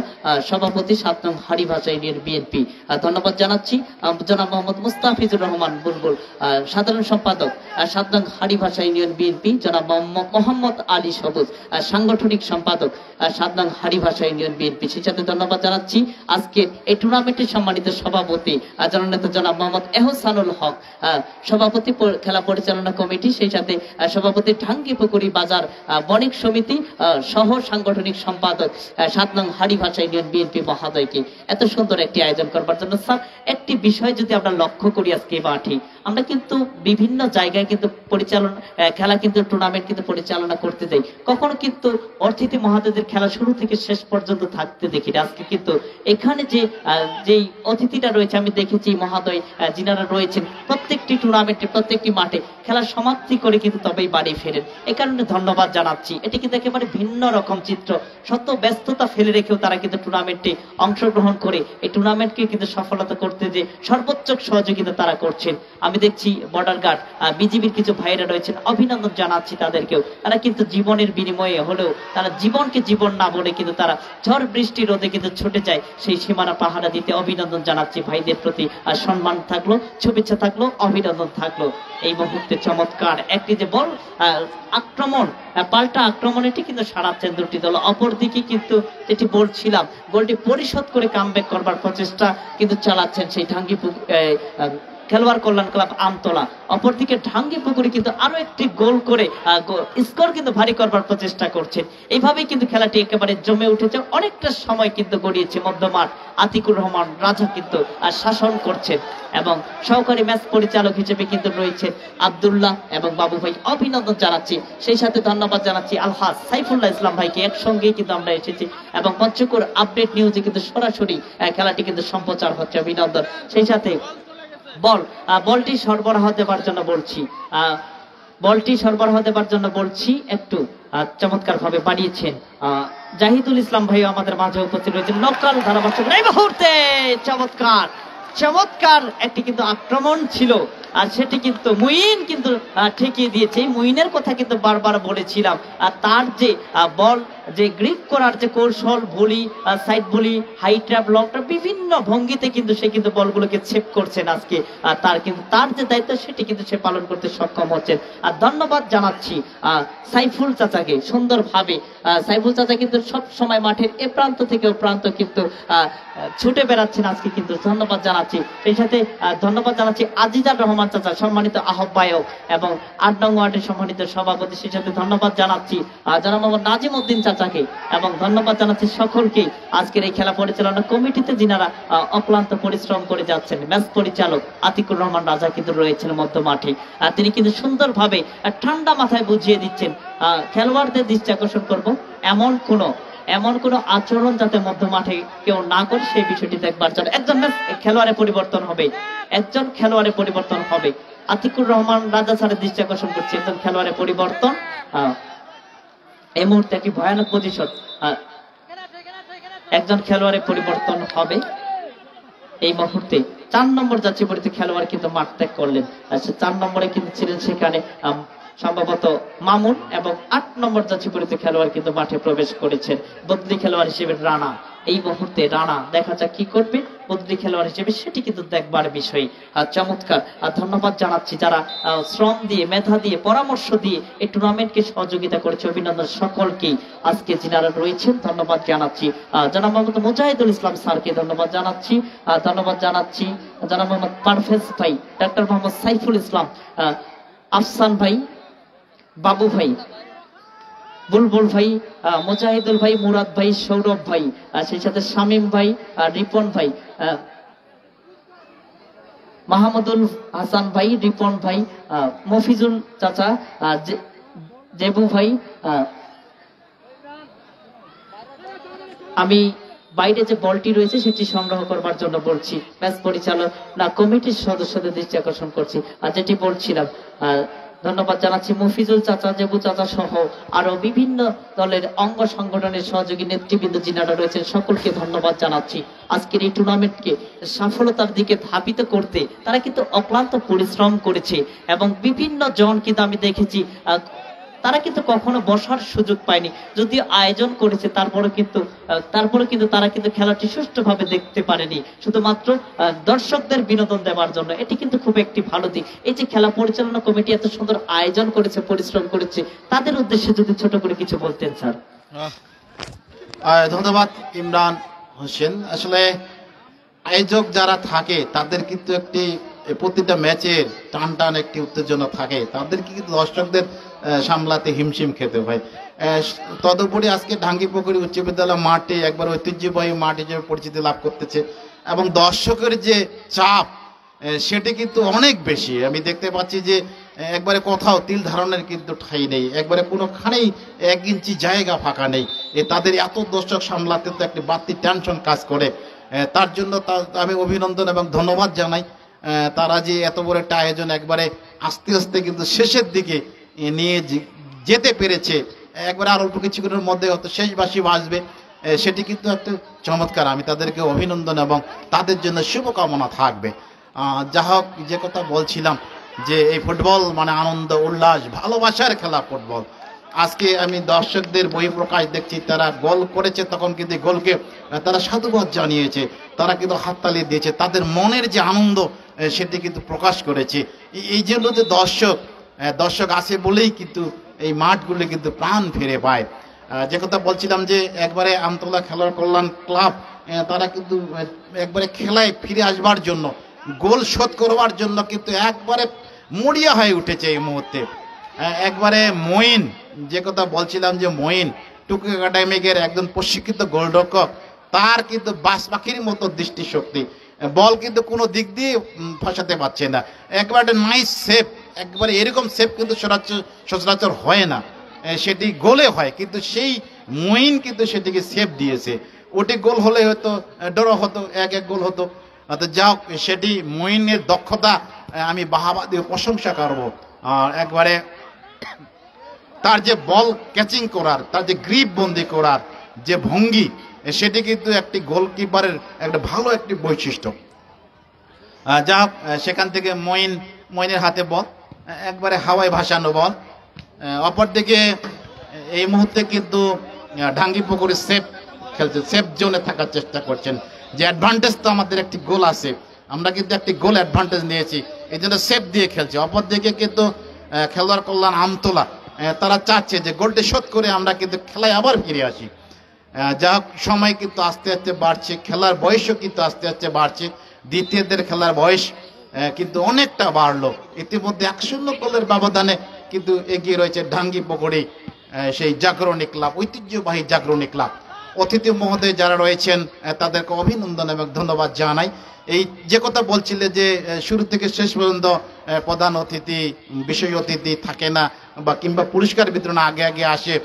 সভাপতি 7 নং হাড়িভাষা ইউনিয়ন বিএনপি। ধন্যবাদ জানাচ্ছি জনাব মোহাম্মদ মুস্তাফিজুর রহমান বুলবুল, সাধারণ সম্পাদক 7 নং হাড়িভাষা ইউনিয়ন বিএনপি, জনাব মোহাম্মদ আলী সবুজ, সাংগঠনিক সম্পাদক 7 নং হাড়িভাষা ইউনিয়ন বিএনপি। সেই সাথে ধন্যবাদ জানাচ্ছি আজকের এই টুর্নামেন্টের সম্মানিত সভাপতি জননেতা জনাব মোহাম্মদ এহসানুল হক, সভাপতি খেলা পরিচালনা কমিটি, সেই সাথে সভাপতি ঢাঙ্গি পুকুরি বাজার বণিক সমিতি, সহ সাংগঠনিক সম্পাদক 7 নং হাড়িভাষা ইউনিয়ন বিএনপি মহোদয়কে এত সুন্দর একটি আয়োজন করবার জন্য। স্যার, একটি বিষয় যদি আমরা লক্ষ্য করি আজকে মাঠে, আমরা কিন্তু বিভিন্ন জায়গায় কিন্তু খেলা কিন্তু টুর্নামেন্ট কিন্তু পরিচালনা করতে যাই, কখনো কিন্তু অতিথি মহাদেবদের খেলা শুরু থেকে শেষ পর্যন্ত থাকতে দেখি। আজকে কিন্তু এখানে যেই অতিথিটা রয়েছে আমি দেখেছি মহোদয় যিনারা রয়েছেন প্রত্যেকটি টুর্নামেন্টে প্রত্যেকটি মাঠে খেলা সমাপ্তি করে কিন্তু তবেই বাড়ি ফেরেন। এ কারণে ধন্যবাদ জানাচ্ছি। এটি কিন্তু একেবারে ভিন্ন রকম চিত্র, শত ব্যস্ততা ফেলে রেখেও তারা কিন্তু টুর্নামেন্টে অংশগ্রহণ করে এই টুর্নামেন্টকে কিন্তু সফলতা করতে যে সর্বোচ্চ সহযোগিতা তারা করছেন। আমি দেখছি বর্ডার গার্ড বিজিবির কিছু ভাইরা রয়েছেন, অভিনন্দন জানাচ্ছি তাদেরকেও। তারা কিন্তু জীবনের বিনিময়ে হলেও তারা জীবনকে জীবন না বলে কিন্তু তারা ঝড় বৃষ্টি রোদে কিন্তু ছুটে যায় সেই সীমানা পাহারা দিতে। অভিনন্দন জানাচ্ছি ভাইদের প্রতি, আর সম্মান থাকলো, শুভেচ্ছা থাকলো, অভিনন্দন থাকলো। এই মুহূর্তে চমৎকার একটি যে বল আক্রমণ, পাল্টা আক্রমণ, এটি কিন্তু সারাচ্ছেন দুটি দল। অপরদিকে কিন্তু যেটি বলছিলাম, গোলটি পরিশোধ করে কামব্যাক করবার প্রচেষ্টা কিন্তু চালাচ্ছেন সেই ঢাঙ্গি খেলোয়াড় কল্যাণ ক্লাব আমতলা। অপরদিকে ঢাঙ্গি পুকুরে কিন্তু আরো একটি গোল করে স্কোর কিন্তু ভারী করবার প্রচেষ্টা করছেন। এইভাবেই কিন্তু খেলাটি একেবারে জমে উঠেছে, অনেকটা সময় কিন্তু গড়িয়েছে। মধ্যমাঠ আতিকুর রহমান রাজা কিন্তু শাসন করছেন এবং সহকারী ম্যাচ পরিচালক হিসেবে কিন্তু রয়েছে আব্দুল্লাহ এবং বাবু ভাই, অভিনন্দন জানাচ্ছি। সেই সাথে ধন্যবাদ জানাচ্ছি আলহাজ সাইফুল্লাহ ইসলাম ভাইকে, একসঙ্গেই কিন্তু আমরা এসেছি এবং পঞ্চকুর আপডেট নিউজে কিন্তু সরাসরি খেলাটি কিন্তু সম্প্রচার হচ্ছে, অভিনন্দন। সেই সাথে বলটি সরবরাহ দেবার জন্য বলছি, একটু চমৎকার ভাবে বাড়িয়েছেন জাহিদুল ইসলাম ভাই আমাদের মাঝে উপস্থিত রয়েছেন। নকল ধারাভাষ্য এই মুহূর্তে চমৎকার একটি কিন্তু আক্রমণ ছিল, আর সেটি কিন্তু মুইন কিন্তু ঠেকিয়ে দিয়েছে। মুইনের কথা কিন্তু বারবার বলেছিলাম, আর তার যে বল যে গ্রিপ করার যে কৌশল, volley, side volley, high trap, long trap, বিভিন্ন ভঙ্গিতে কিন্তু সে কিন্তু বলগুলোকে ছেপ করছেন আজকে। তার যে দায়িত্ব সেটি কিন্তু সে পালন করতে সক্ষম হচ্ছেন। আর ধন্যবাদ জানাচ্ছি সাইফুল চাচাকে, সুন্দরভাবে সাইফুল চাচা কিন্তু সব সময় মাঠের এ প্রান্ত থেকে ও প্রান্ত কিন্তু ছুটে বেড়াচ্ছেন আজকে কিন্তু, ধন্যবাদ জানাচ্ছি। সেই সাথে ধন্যবাদ জানাচ্ছি আজিজার রহমান চাচা, সম্মানিত আহ্বায়ক এবং 8 নং ওয়ার্ডের সম্মানিত সভাপতি। সেই সাথে ধন্যবাদ জানাচ্ছি জনাব মোহাম্মদ নাজিম উদ্দিন চাচাকে এবং ধন্যবাদ জানাচ্ছি সকলকে আজকের এই খেলা পরিচালনা কমিটিতে যিনারা অক্লান্ত পরিশ্রম করে যাচ্ছেন। ম্যাচ পরিচালক আতিকুর রহমান রাজা কিন্তু রয়েছেন মধ্য মাঠে, তিনি কিন্তু সুন্দরভাবে ঠান্ডা মাথায় বুঝিয়ে দিচ্ছেন খেলোয়াড়দের দৃষ্টি আকর্ষণ করবো এমন কোন আচরণ যাতে মধ্য মাঠে কেউ না করে সেই বিষয়টি দেখবার জন্য একজন খেলোয়াড়ের পরিবর্তন হবে। আতিকুর রহমান রাজা স্যারের দৃষ্টি আকর্ষণ করছে একজন খেলোয়াড়ের পরিবর্তন। এই মুহূর্তে একটি ভয়ানক পজিশন, একজন খেলোয়াড়ের পরিবর্তন হবে এই মুহূর্তে। 4 নম্বর যাচ্ছে পরিচিত খেলোয়াড় কিন্তু মাঠ ত্যাগ করলেন। 4 নম্বরে কিন্তু ছিলেন সেখানে সম্ভবত মামুন এবং 8 নম্বর যাচ্ছে পরিচিত খেলোয়াড় কিন্তু মাঠে প্রবেশ করেছেন বদলি খেলোয়াড় হিসেবে রানা। এই মুহূর্তে রানা দেখা যাক কি করবে। বদলি খেলোয়াড় হিসেবে, সেটি কিন্তু দেখবার বিষয়। চমৎকার। ধন্যবাদ জানাচ্ছি যারা শ্রম দিয়ে, মেধা দিয়ে, পরামর্শ দিয়ে এই টুর্নামেন্টকে সহযোগিতা করেছে। অভিনন্দন সকলকেই আজকে যিনারা রয়েছেন, ধন্যবাদ জানাচ্ছি। জনাব মোহাম্মদ মুজাহিদুল ইসলাম স্যারকে ধন্যবাদ জানাচ্ছি। ধন্যবাদ জানাচ্ছি জনাব মোহাম্মদ পারভেজ ভাই, ডক্টর মোহাম্মদ সাইফুল ইসলাম, আফসান ভাই, বাবু ভাই, বুলবুল ভাই, মুজাহিদুল ভাই, মুরাদ ভাই, সৌরভ ভাই, সেই সাথে শামীম ভাই, রিপন ভাই, মাহমুদুল হাসান ভাই, রিপন ভাই, মফিজুল চাচা, জেবু ভাই। আমি বাইরে যে বলটি রয়েছে সেটি সংগ্রহ করবার জন্য বলছি, ম্যাচ পরিচালনা কমিটির সদস্যদের দৃষ্টি আকর্ষণ করছি। আর যেটি বলছিলাম, ধন্যবাদ জানাচ্ছি মফিজুল চাচা, জেবু চাচা সহ আরো বিভিন্ন দলের অঙ্গ সংগঠনের সহযোগী নেতৃবৃন্দ যিনারা রয়েছেন, সকলকে ধন্যবাদ জানাচ্ছি। আজকের এই টুর্নামেন্টকে সফলতার দিকে ধাবিত করতে তারা কিন্তু অক্লান্ত পরিশ্রম করেছে এবং বিভিন্ন জন কিন্তু আমি দেখেছি তারা কিন্তু কখনো বসার সুযোগ পায়নি, যদিও আয়োজন করেছে তারপরে কিন্তু তারা কিন্তু খেলাটি সুষ্ঠুভাবে দেখতে পারেনি, শুধুমাত্র দর্শকদের বিনোদন দেওয়ার জন্য। এটি কিন্তু খুব একটি ভালো দিক। এই যে খেলা পরিচালনা কমিটি এত সুন্দর আয়োজন করেছে, পরিশ্রম করেছে, তাদের উদ্দেশ্যে যদি ছোট করে কিছু বলতেন স্যার। ধন্যবাদ ইমরান হোসেন। আসলে আয়োজক যারা থাকে তাদের কিন্তু একটি প্রতিটা ম্যাচের টান টান একটি উত্তেজনা থাকে, তাদেরকে কিন্তু দর্শকদের সামলাতে হিমশিম খেতে হয়। তদুপরি আজকে ঢাঙ্গিপুকুরি উচ্চ বিদ্যালয় মাঠে একবার ঐতিহ্যবাহী মাঠ হিসেবে পরিচিতি লাভ করতেছে এবং দর্শকের যে চাপ সেটি কিন্তু অনেক বেশি। আমি দেখতে পাচ্ছি যে একবারে কোথাও তিল ধারণের কিন্তু ঠাঁই নেই, একবারে কোনোখানেই 1 ইঞ্চি জায়গা ফাঁকা নেই। তাদের এত দর্শক সামলাতে তো একটি বাড়তি টেনশন কাজ করে। তার জন্য আমি অভিনন্দন এবং ধন্যবাদ জানাই। তারা যে এত বড় একটা আয়োজন একবারে আস্তে আস্তে কিন্তু শেষের দিকে নিয়ে যেতে পেরেছে, একবারে আর অল্প কিছুক্ষণের মধ্যে হয়তো শেষ বাঁশি বাজবে, সেটি কিন্তু একটা চমৎকার। আমি তাদেরকে অভিনন্দন এবং তাদের জন্য শুভকামনা থাকবে। যা হোক, যে কথা বলছিলাম যে এই ফুটবল মানে আনন্দ, উল্লাস, ভালোবাসার খেলা ফুটবল। আজকে আমি দর্শকদের বহিঃপ্রকাশ দেখছি, তারা গোল করেছে তখন কিন্তু গোলকে তারা সাধুবাদ জানিয়েছে, তারা কিন্তু হাততালি দিয়েছে, তাদের মনের যে আনন্দ সেটি কিন্তু প্রকাশ করেছে। এই জন্য যে দর্শক আছে বলেই কিন্তু এই মাঠগুলো কিন্তু প্রাণ ফিরে পায়। যে কথা বলছিলাম যে একবারে আমতলা খেলোয়াড় কল্যাণ ক্লাব তারা কিন্তু একবারে খেলায় ফিরে আসবার জন্য, গোল শোধ করবার জন্য কিন্তু একবারে মরিয়া হয়ে উঠেছে এই মুহূর্তে। একবারে মঈন, যে কথা বলছিলাম যে মঈন টুকু একাডেমিকের একজন প্রশিক্ষিত গোলরক্ষক, তার কিন্তু বাস পাখির মতো দৃষ্টিশক্তি, বল কিন্তু কোনো দিক দিয়ে ফসাতে পারছে না, একবারে নাইস সেভ, একবারে এরকম সেভ কিন্তু সচরাচর হয় না, সেটি গোলে হয়, কিন্তু সেই মঈন কিন্তু সেটিকে সেভ দিয়েছে। ওটি গোল হলে হয়তো ড্র হতো, 1-1 গোল হতো। যা হোক, সেটি মঈনের দক্ষতা আমি বাহাবা দিয়ে প্রশংসা করব। আর একবারে তার যে বল ক্যাচিং করার, তার যে গ্রিপ বন্দি করার যে ভঙ্গি, সেটি কিন্তু একটি গোলকিপারের একটা ভালো একটি বৈশিষ্ট্য। যা হোক, সেখান থেকে মঈনের হাতে বল, একবারে হাওয়ায় ভাসানো বল। অপরদিকে এই মুহূর্তে কিন্তু ঢাঙ্গিপুকুরি সেফ খেলছে, সেফ জোনে থাকার চেষ্টা করছেন। যে অ্যাডভান্টেজ তো আমাদের একটি গোল আছে, আমরা কিন্তু একটি গোল অ্যাডভান্টেজ নিয়েছি, এই জন্য সেফ দিয়ে খেলছে। অপরদিকে কিন্তু খেলোয়াড় কল্যাণ আমতলা তারা চাচ্ছে যে গোলটি শোধ করে আমরা কিন্তু খেলায় আবার ফিরে আসি। যা হোক, সময় কিন্তু আস্তে আস্তে বাড়ছে, খেলার বয়সও কিন্তু আস্তে আস্তে বাড়ছে। দ্বিতীয়দের খেলার বয়স কিন্তু অনেকটা বাড়লো। ইতিমধ্যে 1-0 গোলের ব্যবধানে কিন্তু এগিয়ে রয়েছে ঢাঙ্গিপুকুরি সেই জাগরণী ক্লাব, ঐতিহ্যবাহী জাগরণী ক্লাব। অতিথি মহোদয় যারা রয়েছেন তাদেরকে অভিনন্দন এবং ধন্যবাদ জানাই। এই যে কথা বলছিলে যে শুরু থেকে শেষ পর্যন্ত প্রধান অতিথি, বিশেষ অতিথি থাকে না বা কিংবা পুরস্কার বিতরণ আগে আগে আসে,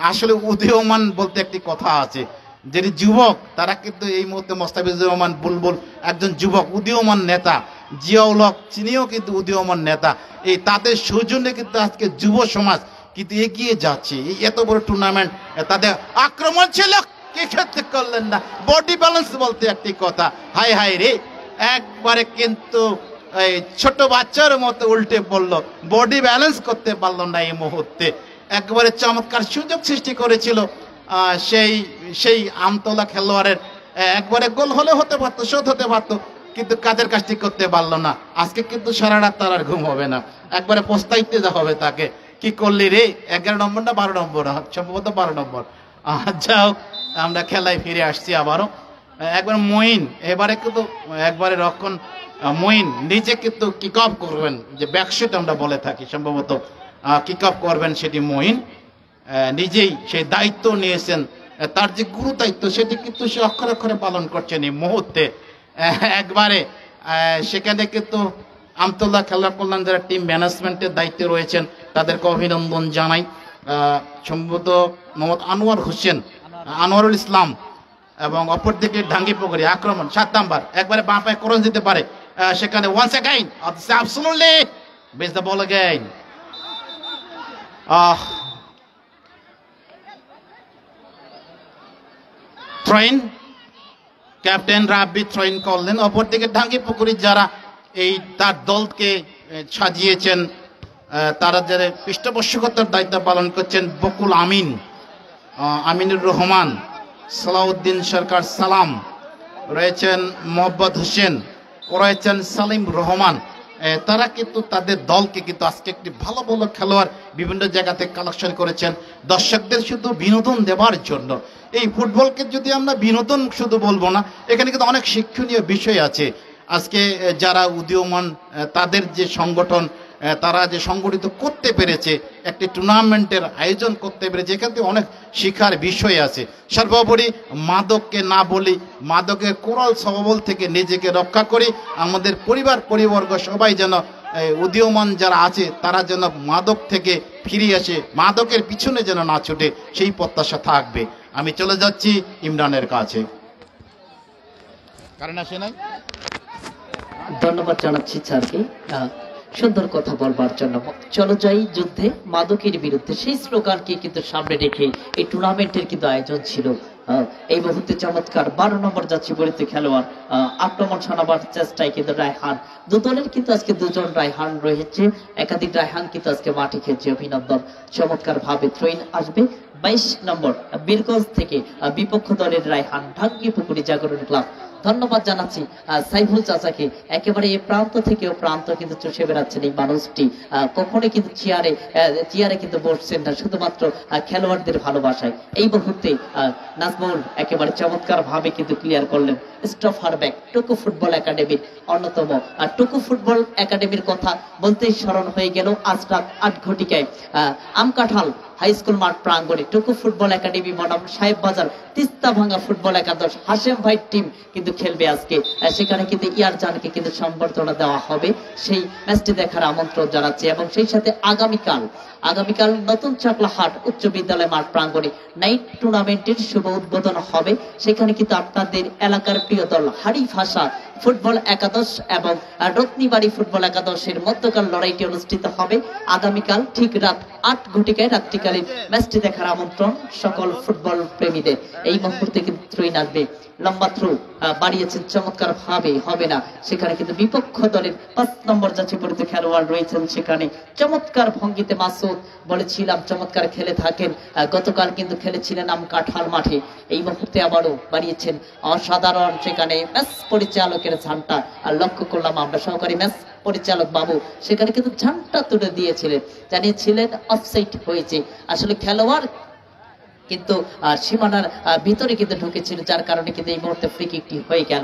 আসলে উদীয়মান বলতে একটি কথা আছে, যিনি যুবক তারা কিন্তু এই মুহূর্তে মোস্তাফিজুর রহমান বুলবুল একজন যুবক উদীয়মান নেতা, জিয়াউল হক তিনিও কিন্তু উদীয়মান নেতা। এই তাদের সৌজন্যে কিন্তু আজকে যুব সমাজ কিন্তু এগিয়ে যাচ্ছে। এই এত বড় টুর্নামেন্ট, তাদের আক্রমণ ছিল, কি ক্ষেত্রে করলেন না, বডি ব্যালেন্স বলতে একটি কথা, হাই হাই রে, একবারে কিন্তু এই ছোট বাচ্চার মতো উল্টে পড়লো, বডি ব্যালেন্স করতে পারলো না এই মুহূর্তে। একবারে চমৎকার সুযোগ সৃষ্টি করেছিল সেই আমতলা খেলোয়াড়ের একবারে গোল হলে হতে পারতো, শোধ হতে পারতো, কিন্তু কাজের কাজটি করতে পারলো না। আজকে কিন্তু সারা রাত তার আর ঘুম হবে না, একবারে পস্তাইতে যা হবে তাকে, কি করলি রে, 11 নম্বর না 12 নম্বর, সম্ভবত 12 নম্বর। যাও, আমরা খেলায় ফিরে আসছি আবারও। একবার মঈন এবারে কিন্তু একবারে রক্ষণ মঈন নিজে কিন্তু কিক অফ করবেন, যে ব্যাকশুট আমরা বলে থাকি, সম্ভবত কিক অফ করবেন সেটি মঈন নিজেই সেই দায়িত্ব নিয়েছেন। তার যে গুরু দায়িত্ব সেটি কিন্তু সে অক্ষরে অক্ষরে পালন করছেন এই মুহূর্তে। একবারে সেখানে কিন্তু আমতলা খেলা কল্যাণ যারা টিম ম্যানেজমেন্টের দায়িত্বে রয়েছেন তাদেরকে অভিনন্দন জানাই। সম্ভবত মোহাম্মদ আনোয়ার হোসেন, আনোয়ারুল ইসলাম, এবং অপরদিকে ঢাঙ্গিপুকুরি আক্রমণ 7 নাম্বার একবারে বাঁ পায়ে ক্রস দিতে পারে, সেখানে once again absolutely base the ball again. Throw in, captain Rabbi throw in করলেন। অপরদিকে ঢাঙ্গিপুকুরি যারা এই তার দলকে সাজিয়েছেন, তারা যারা পৃষ্ঠপোষকতার দায়িত্ব পালন করছেন, বকুল আমিন, আমিনুর রহমান, সালাউদ্দিন সরকার সালাম, রয়েছেন মোহাম্মদ হোসেন, রয়েছেন সালিম রহমান, তারা কিন্তু তাদের দলকে কিন্তু আজকে একটি ভালো ভালো খেলোয়াড় বিভিন্ন জায়গা থেকে কালেকশন করেছেন দর্শকদের শুধু বিনোদন দেওয়ার জন্য। এই ফুটবলকে যদি আমরা বিনোদন শুধু বলবো না, এখানে কিন্তু অনেক শিক্ষণীয় বিষয় আছে। আজকে যারা উদীয়মান তাদের যে সংগঠন, তারা যে সংগঠিত করতে পেরেছে, একটি টুর্নামেন্টের আয়োজন করতে পেরেছে, এখান থেকে অনেক শিক্ষার বিষয় আছে। সর্বোপরি মাদককে না বলি, মাদকের কোরাল সবল থেকে নিজেকে রক্ষা করি, আমাদের পরিবর্গ সবাই যেন উদীয়মান যারা আছে তারা যেন মাদক থেকে ফিরে আসে, মাদকের পিছনে যেন না ছুটে, সেই প্রত্যাশা থাকবে। আমি চলে যাচ্ছি ইমরানের কাছে। কারণ আসে নাই, ধন্যবাদ জানাচ্ছি স্যারকে সুন্দর কথা বলবার জন্য। চলো যাই যুদ্ধে মাদকের বিরুদ্ধে, সেই স্লোগানকে কিন্তু সামনে রেখে এই টুর্নামেন্টের কিন্তু আয়োজন ছিল। এই মুহূর্তে চমৎকার 12 নম্বর যাচ্ছি বলিতে খেলোয়াড় আক্রমণ সানাবার চেষ্টায় কিন্তু রায়হান, দুদলের কিন্তু আজকে দুজন রায়হান রয়েছে, একাধিক রায়হান কিন্তু আজকে মাঠে খেলছে। অভিনন্দন, চমৎকার ভাবে থ্রোইন আসবে 22 নম্বর বীরগঞ্জ থেকে বিপক্ষ দলের রায়হান, ঢাঙ্গিপুকুরি জাগরণ ক্লাব। ধন্যবাদ জানাচ্ছি সাইফুল চাচাকে, একেবারে এই প্রান্ত থেকে ও প্রান্ত কিন্তু চষে বেড়াচ্ছেন এই মানুষটি, কখনোই কিন্তু চেয়ারে কিন্তু বসছেন না, শুধুমাত্র খেলোয়াড়দের ভালোবাসায়। এই মুহূর্তে নাজমুল একেবারে চমৎকার ভাবে কিন্তু ক্লিয়ার করলেন। স্টফ হারব্যাক টুকু ফুটবল একাডেমির অন্যতম, টুকু ফুটবল একাডেমির কথা বলতেই স্মরণ হয়ে গেল আজ রাত 8 ঘটিকায় আমকাঠাল হাই স্কুল মাঠ প্রাঙ্গণে টুকু ফুটবল একাডেমি বনাম সাহেব বাজার তিস্তা ভাঙ্গা ফুটবল একাদশ হাশেম ভাই টিম কিন্তু খেলবে আজকে। সেখানে কিন্তু ইয়ারজানকে কিন্তু সম্বর্ধনা দেওয়া হবে, সেই ম্যাচটি দেখার আমন্ত্রণ জানাচ্ছে। এবং সেই সাথে আগামীকাল নতুন চাকলাহাট উচ্চ বিদ্যালয় মাঠ প্রাঙ্গণে নাইট টুর্নামেন্টের শুভ উদ্বোধন হবে। সেখানে কিন্তু আপনাদের এলাকার প্রিয় দল হারিফ ভাষা ফুটবল একাদশ এবং রত্নীবাড়ি ফুটবল একাদশের মধ্যকার লড়াইটি অনুষ্ঠিত হবে আগামীকাল ঠিক রাত 8 ঘটিকায়। রাত্রিকালীন ম্যাচটি দেখার আমন্ত্রণ সকল ফুটবল প্রেমীদের। এই মুহূর্তে কিন্তু থ্রোইন আসবে, লম্বা থ্রো বাড়িয়েছেন চমৎকার ভাবে, হবে না। সেখানে কিন্তু বিপক্ষ দলের 5 নম্বর যাচ্ছে পরিচিত খেলোয়াড় রয়েছেন, সেখানে চমৎকার ভঙ্গিতে মাসুদ বলেছিলাম চমৎকার খেলে থাকেন, গতকাল কিন্তু খেলেছিলেন আমকাঠাল মাঠে। এই মুহূর্তে আবারও বাড়িয়েছেন অসাধারণ, সেখানে ম্যাচ পরিচালকের ঝান্টা আর লক্ষ্য করলাম আমরা, সহকারী ম্যাচ পরিচালক বাবু সেখানে কিন্তু ঝান্টা তুলে দিয়েছিলেন, জানিয়েছিলেন অফসাইড হয়েছে। আসলে খেলোয়াড় কিন্তু সীমানার ভিতরে কিন্তু ঢুকেছিল, যার কারণে কিন্তু এই মুহূর্তে ফ্রি কিকটি হয়ে গেল।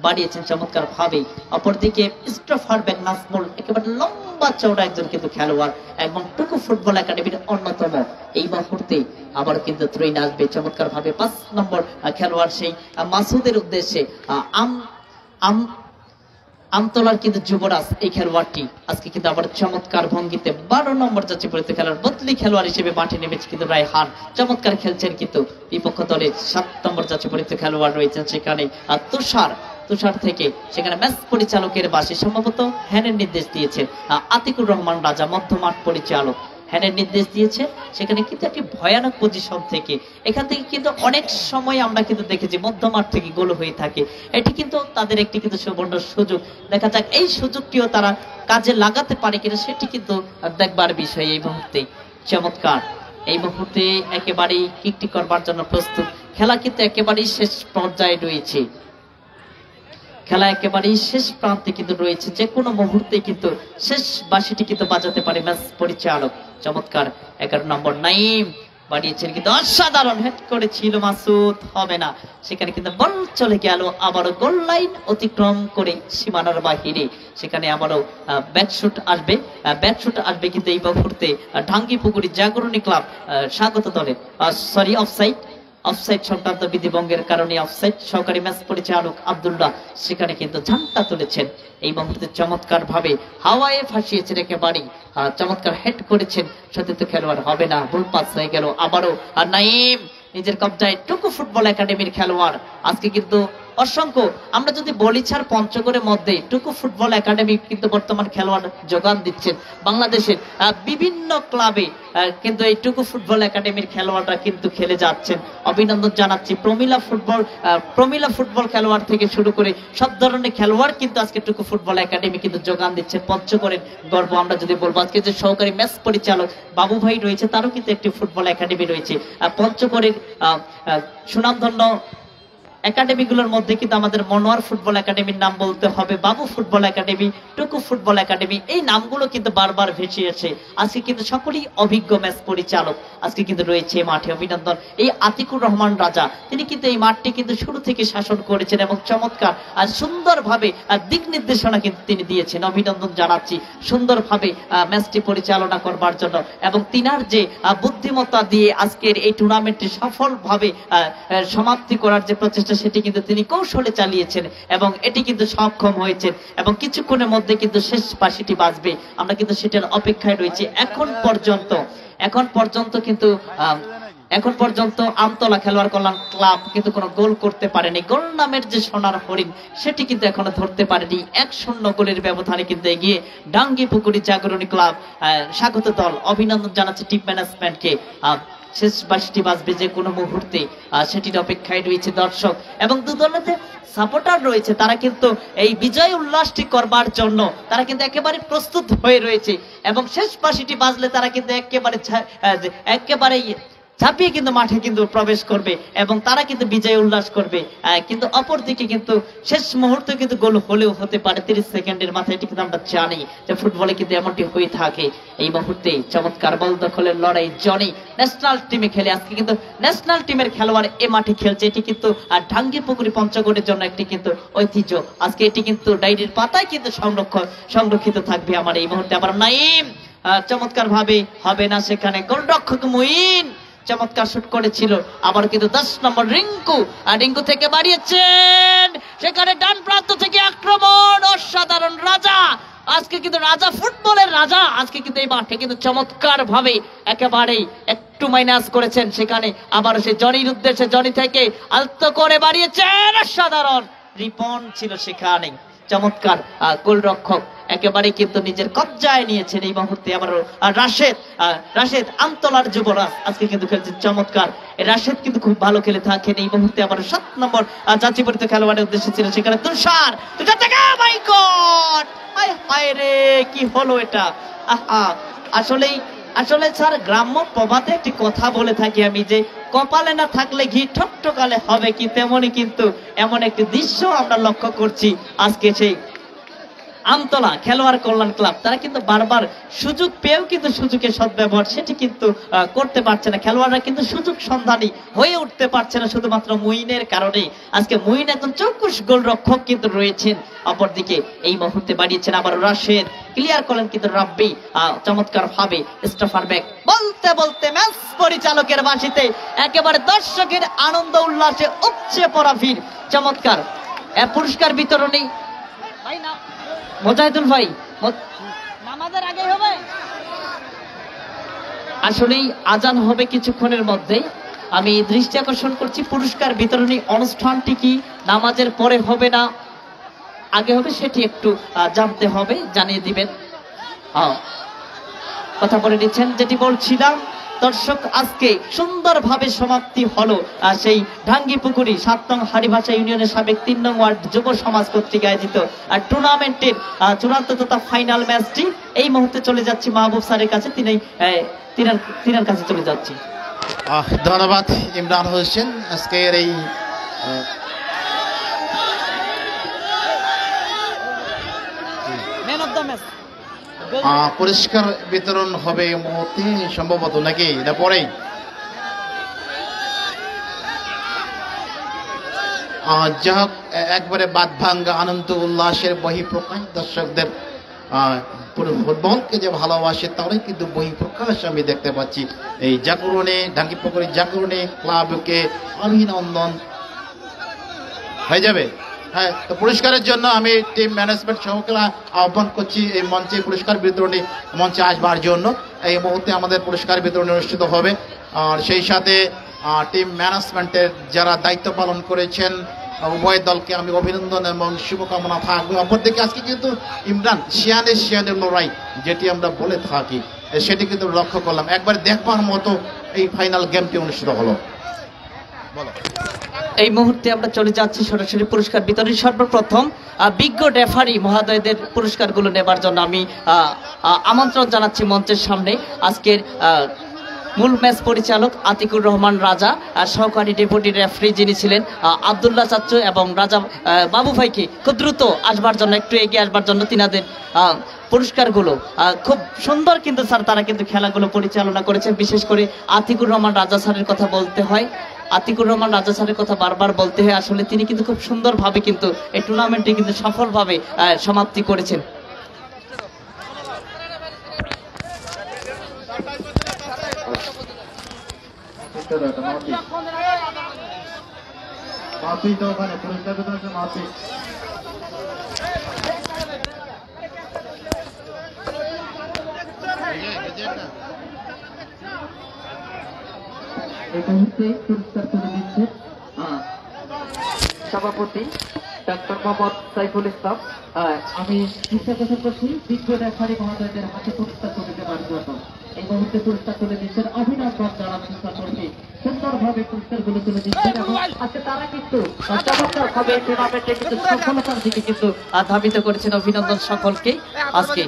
বাড়িয়েছেন চমৎকার ভাবে। অপরদিকে স্টফার ব্যাক নাজমুল একেবারে লম্বা চওড়া একজন কিন্তু খেলোয়াড় এবং টুকু ফুটবল একাডেমির অন্যতম। এই মুহূর্তে আবার কিন্তু থ্রোইন আসবে চমৎকার ভাবে 5 নম্বর খেলোয়াড় সেই মাসুদের উদ্দেশ্যে আমতলার কিন্তু যুবরাজ এই খেলোয়াড়টি আজকে কিন্তু আবার চমৎকার ভঙ্গিতে 12 নম্বর যাচ্ছে পরিচিত খেলোয়াড় বদলি খেলোয়াড় হিসেবে মাঠে নেমেছে কিন্তু রায়হান, চমৎকার খেলছেন। কিন্তু বিপক্ষ দলের 7 নম্বর যাচ্ছে পরিচিত খেলোয়াড় রয়েছেন সেখানে তুষার থেকে, সেখানে ম্যাচ পরিচালকের বাসে সম্ভবত হ্যানের নির্দেশ দিয়েছে আতিকুর রহমান রাজা, মধ্যমাঠ পরিচালক হ্যানের নির্দেশ দিয়েছে। সেখানে কিন্তু একটি ভয়ানক পজিশন থেকে, এখান থেকে কিন্তু অনেক সময় আমরা কিন্তু দেখেছি মধ্যমাঠ থেকে গোল হয়ে থাকে। এটি কিন্তু তাদের একটি কিন্তু সুবর্ণ সুযোগ, দেখা যাক এই সুযোগটিও তারা কাজে লাগাতে পারে কিনা, সেটি কিন্তু দেখবার বিষয়। এই মুহূর্তে চমৎকার, এই মুহূর্তে একেবারেই কিকটি করবার জন্য প্রস্তুত খেলা কিন্তু একেবারেই শেষ পর্যায়ে রয়েছে, খেলা একেবারেই শেষ প্রান্তে কিন্তু রয়েছে, যে কোনো মুহূর্তে কিন্তু শেষ বাঁশিটি কিন্তু বাজাতে পারে ম্যাচ পরিচালক। চমৎকার 11 নম্বর নাইম বাড়িয়েছেন, কিন্তু অসাধারণ হেড করেছিল মাসুদ, হবে না, সেখানে কিন্তু বল চলে গেল আবারও গোল লাইন অতিক্রম করে সীমানার বাহিরে। সেখানে আবারও ব্যাকশুট আসবে কিন্তু এই মুহূর্তে ঢাঙ্গিপুকুরি জাগরণী ক্লাব স্বাগত দলের অফসাইড সংক্রান্ত বিধিভঙ্গের কারণে অফসাইড সহকারী ম্যাচ পরিচালক আব্দুল্লাহ সেখানে কিন্তু ঝান্ডা তুলেছেন। এই মুহূর্তে চমৎকার ভাবে হাওয়ায় ফাঁসিয়েছেন, একেবারেই চমৎকার হেড করেছেন, সতীর্থ খেলোয়াড়, হবে না, ভুল পাস হয়ে গেল আবারও। আর নাইম নিজের কবজায় টুকু ফুটবল একাডেমির খেলোয়াড়, আজকে কিন্তু অসংখ্য, আমরা যদি বলি ছাড় পঞ্চগড়ের মধ্যে টুকু ফুটবল একাডেমি কিন্তু বর্তমান খেলোয়াড় যোগান দিচ্ছেন বাংলাদেশের বিভিন্ন ক্লাবে, কিন্তু এই টুকু ফুটবল একাডেমির খেলোয়াড়রা কিন্তু খেলে যাচ্ছেন। অভিনন্দন জানাচ্ছি প্রমিলা ফুটবল খেলোয়াড় থেকে শুরু করে সব ধরনের খেলোয়াড় কিন্তু আজকে টুকু ফুটবল একাডেমি কিন্তু যোগান দিচ্ছে। পঞ্চগড়ের গর্ব আমরা যদি বলবো, আজকে যে সহকারী ম্যাচ পরিচালক বাবু ভাই রয়েছে, তারও কিন্তু একটি ফুটবল একাডেমি রয়েছে। পঞ্চগড়ের সুনামধন্য একাডেমিগুলোর মধ্যে কিন্তু আমাদের মনোয়ার ফুটবল একাডেমির নাম বলতে হবে, বাবু ফুটবল একাডেমি, টুকু ফুটবল একাডেমি, এই নামগুলো কিন্তু বারবার ভেসে আসে। আজকে কিন্তু সকলেই অভিজ্ঞ ম্যাচ পরিচালক আজকে কিন্তু রয়েছে মাঠে। অভিনন্দন এই আতিকুর রহমান রাজা, তিনি কিন্তু এই মাঠটি কিন্তু শুরু থেকে শাসন করেছেন এবং চমৎকার আর সুন্দরভাবে দিক নির্দেশনা কিন্তু তিনি দিয়েছেন। অভিনন্দন জানাচ্ছি সুন্দরভাবে ম্যাচটি পরিচালনা করবার জন্য, এবং তিনার যে বুদ্ধিমত্তা দিয়ে আজকের এই টুর্নামেন্টটি সফলভাবে সমাপ্তি করার যে প্রচেষ্টা, সেটি কিন্তু তিনি কৌশলে চালিয়েছেন এবং এটি কিন্তু সক্ষম হয়েছেন, এবং কিছুক্ষণের মধ্যে কিন্তু শেষ বাঁশিটি বাজবে। আমরা কিন্তু সেটার অপেক্ষায় রয়েছি। এখন পর্যন্ত আমতলা খেলোয়াড় কল্যাণ ক্লাব কিন্তু কোনো গোল করতে পারেনি। গোল নামের যে সোনার হরিণ, সেটি কিন্তু এখনো ধরতে পারেনি। 1-0 গোলের ব্যবধানে কিন্তু এগিয়ে ডাঙ্গিপুকুরি জাগরণী ক্লাব স্বাগত দল। অভিনন্দন জানাচ্ছে টিম ম্যানেজমেন্টকে। শেষ বাঁশিটি বাজবে যে কোনো মুহূর্তে, সেটির অপেক্ষায় রয়েছে দর্শক এবং দু দলের যে সাপোর্টার রয়েছে, তারা কিন্তু এই বিজয় উল্লাসটি করবার জন্য তারা কিন্তু একেবারে প্রস্তুত হয়ে রয়েছে, এবং শেষ বাঁশিটি বাজলে তারা কিন্তু একেবারে ঝাঁপিয়ে কিন্তু মাঠে কিন্তু প্রবেশ করবে এবং তারা কিন্তু বিজয় উল্লাস করবে। কিন্তু অপরদিকে কিন্তু শেষ মুহূর্তে কিন্তু গোল হলেও হতে পারে 30 সেকেন্ডের মাথায়, এটি কিন্তু আমরা জানি যে ফুটবলে কিন্তু এমনটি হয়ে থাকে। এই মুহূর্তে চমৎকার বল দখলের লড়াই, জনি ন্যাশনাল টিমে খেলে, আজকে কিন্তু ন্যাশনাল টিমের খেলোয়াড় এ মাঠে খেলছে। এটি কিন্তু ঢাঙ্গিপুকুরি পঞ্চগড়ের জন্য একটি কিন্তু ঐতিহ্য। আজকে এটি কিন্তু ডায়েরির পাতায় কিন্তু সংরক্ষিত থাকবে। আমার এই মুহূর্তে আবার নাইম চমৎকার ভাবে, হবে না, সেখানে গোলরক্ষক মুইন চমৎকার শুট করেছিল। আবার কিন্তু 10 নম্বর রিঙ্কু থেকে বাড়িয়েছেন, সেখানে ডান প্রান্ত থেকে আক্রমণ, অসাধারণ রাজা, আজকে কিন্তু রাজা, ফুটবলের রাজা, আজকে কিন্তু এই মাঠে কিন্তু চমৎকার ভাবে একেবারেই একটু মাইনাস করেছেন। সেখানে আবার সে জনির উদ্দেশ্যে, জনি থেকে আলতো করে বাড়িয়েছেন, অসাধারণ রিপন ছিল সেখানে। চমৎকার গোলরক্ষক একেবারে কিন্তু নিজের কবজায় নিয়েছেন এই মুহূর্তে। আবার রাশেদ আমতলার যুবরাজ আজকে কিন্তু খেলছেন চমৎকার। রাশেদ কিন্তু খুব ভালো খেলে থাকেন এই মুহূর্তে। আবার 7 নম্বর যাত্রীপরিত খেলোয়াড়ের উদ্দেশ্যে ছিল সেখানে তুষার থেকে, মাই গড, হায় রে, কি হলো এটা! আসলে স্যার, গ্রাম্য প্রবাদে একটি কথা বলে থাকি আমি, যে কপালে না থাকলে ঘি ঠকঠকালে হবে কি, তেমনই কিন্তু এমন একটি দৃশ্য আমরা লক্ষ্য করছি আজকে সেই আমতলা খেলোয়াড় কল্যাণ ক্লাব। তারা কিন্তু বারবার সুযোগ পেয়েও কিন্তু সুযোগের সদ্ব্যবহার সেটি কিন্তু করতে পারছে না। খেলোয়াড়রা কিন্তু সুযোগ সন্ধানী হয়ে উঠতে পারছে না শুধুমাত্র মুইনের কারণে। আজকে মুইন একজন চৌকুশ গোলরক্ষক কিন্তু রয়েছেন। অপরদিকে এই মুহূর্তে বাড়িয়েছেন আবার রাশেদ, ক্লিয়ার করেন কিন্তু রাব্বি চমৎকার ভাবে স্টাফার ব্যাক। বলতে ম্যাচ পরিচালকের বাঁশিতে একেবারে দর্শকের আনন্দ উল্লাসে উপচে পড়া ভিড়। চমৎকার পুরস্কার বিতরণী মোজাহিদুল ভাই, নামাজের আগে হবে, আসলেই আজান হবে কিছুক্ষণের মধ্যে। আমি দৃষ্টি আকর্ষণ করছি, পুরস্কার বিতরণী অনুষ্ঠানটি কি নামাজের পরে হবে না আগে হবে, সেটি একটু জানতে হবে, জানিয়ে দিবেন। কথা বলে নিচ্ছেন, যেটি বলছিলাম দর্শক, আজকে সুন্দরভাবে সমাপ্তি হলো সেই ঢাঙ্গিপুকুরি 7 নং হাড়িভাষা ইউনিয়নের সাবেক 3 নং ওয়ার্ড যুব সমাজ কর্তৃক আয়োজিত টুর্নামেন্টের চূড়ান্ত তথা ফাইনাল ম্যাচটি। এই মুহূর্তে চলে যাচ্ছি মাহবুব স্যারের কাছে, তিনার কাছে চলে যাচ্ছি। ধন্যবাদ ইমরান হোসেন আজকের এই ম্যান অফ দ্য ম্যাচ পুরস্কার বিতরণ হবে এই মুহূর্তে সম্ভবত, নাকি এটা পরেই? যা হোক, একবারে বাদ ভাঙ্গা আনন্দ উল্লাসের বহিঃপ্রকাশ দর্শকদের পুরো ফুটবলকে যে ভালোবাসে তারাই কিন্তু বহিঃপ্রকাশ আমি দেখতে পাচ্ছি এই জাগরণে, ঢাঙ্গিপুকুরি জাগরণে ক্লাবকে অভিনন্দন হয়ে যাবে। হ্যাঁ, তো পুরস্কারের জন্য আমি টিম ম্যানেজমেন্ট সহকারে আহ্বান করছি এই মঞ্চে পুরস্কার বিতরণী মঞ্চে আসবার জন্য। এই মুহূর্তে আমাদের পুরস্কার বিতরণী অনুষ্ঠিত হবে। আর সেই সাথে টিম ম্যানেজমেন্টের যারা দায়িত্ব পালন করেছেন উভয় দলকে আমি অভিনন্দন এবং শুভকামনা থাকবে। অপরদিকে আজকে কিন্তু ইমরান শিয়ানের লড়াই যেটি আমরা বলে থাকি সেটি কিন্তু লক্ষ্য করলাম, একবার দেখবার মতো এই ফাইনাল গেমটি অনুষ্ঠিত হলো। বলো। এই মুহূর্তে আমরা চলে যাচ্ছি সরাসরি পুরস্কার বিতরণ। সর্বপ্রথম বিজ্ঞ রেফারি মহোদয়দের পুরস্কারগুলো নেবার জন্য আমি আমন্ত্রণ জানাচ্ছি মঞ্চের সামনে। আজকের মূল ম্যাচ পরিচালক আতিকুর রহমান রাজা, সহকারী ডেপুটি রেফারি যিনি ছিলেন আব্দুল্লাহ চাচ্চু এবং রাজা বাবু ভাইকে খুব দ্রুত আসবার জন্য, একটু এগিয়ে আসবার জন্য তিনাদের পুরস্কারগুলো খুব সুন্দর কিন্তু স্যার তারা কিন্তু খেলাগুলো পরিচালনা করেছেন। বিশেষ করে আতিকুর রহমান রাজা স্যারের কথা বলতে হয়, আতিকুর রহমান রাজা স্যারের কথা বারবার বলতে হয়। আসলে তিনি কিন্তু খুব সুন্দরভাবে কিন্তু এই টুর্নামেন্টটি কিন্তু সফলভাবে সমাপ্তি করেছেন। এই মুহূর্তে পুরস্কার তুলে দিচ্ছে সভাপতি ডক্টর মোহাম্মদ সাইফুল ইসলাম। আমি ইচ্ছা পোষণ করছি বিজ্ঞ রেফারি মহোদয়দের হাতে পুরস্কার তুলে দেওয়ার জন্য। এই মুহূর্তে পুরস্কার তুলে দিচ্ছেন, অভিনন্দন জানাচ্ছি সকলকে, সুন্দরভাবে পুরস্কারগুলো তুলে দিচ্ছেন এবং আজকে তারা কিন্তু চমৎকারভাবে টুর্নামেন্টে কিন্তু সফলতার দিকে কিন্তু ধাবিত করেছেন। অভিনন্দন সকলকে। আজকে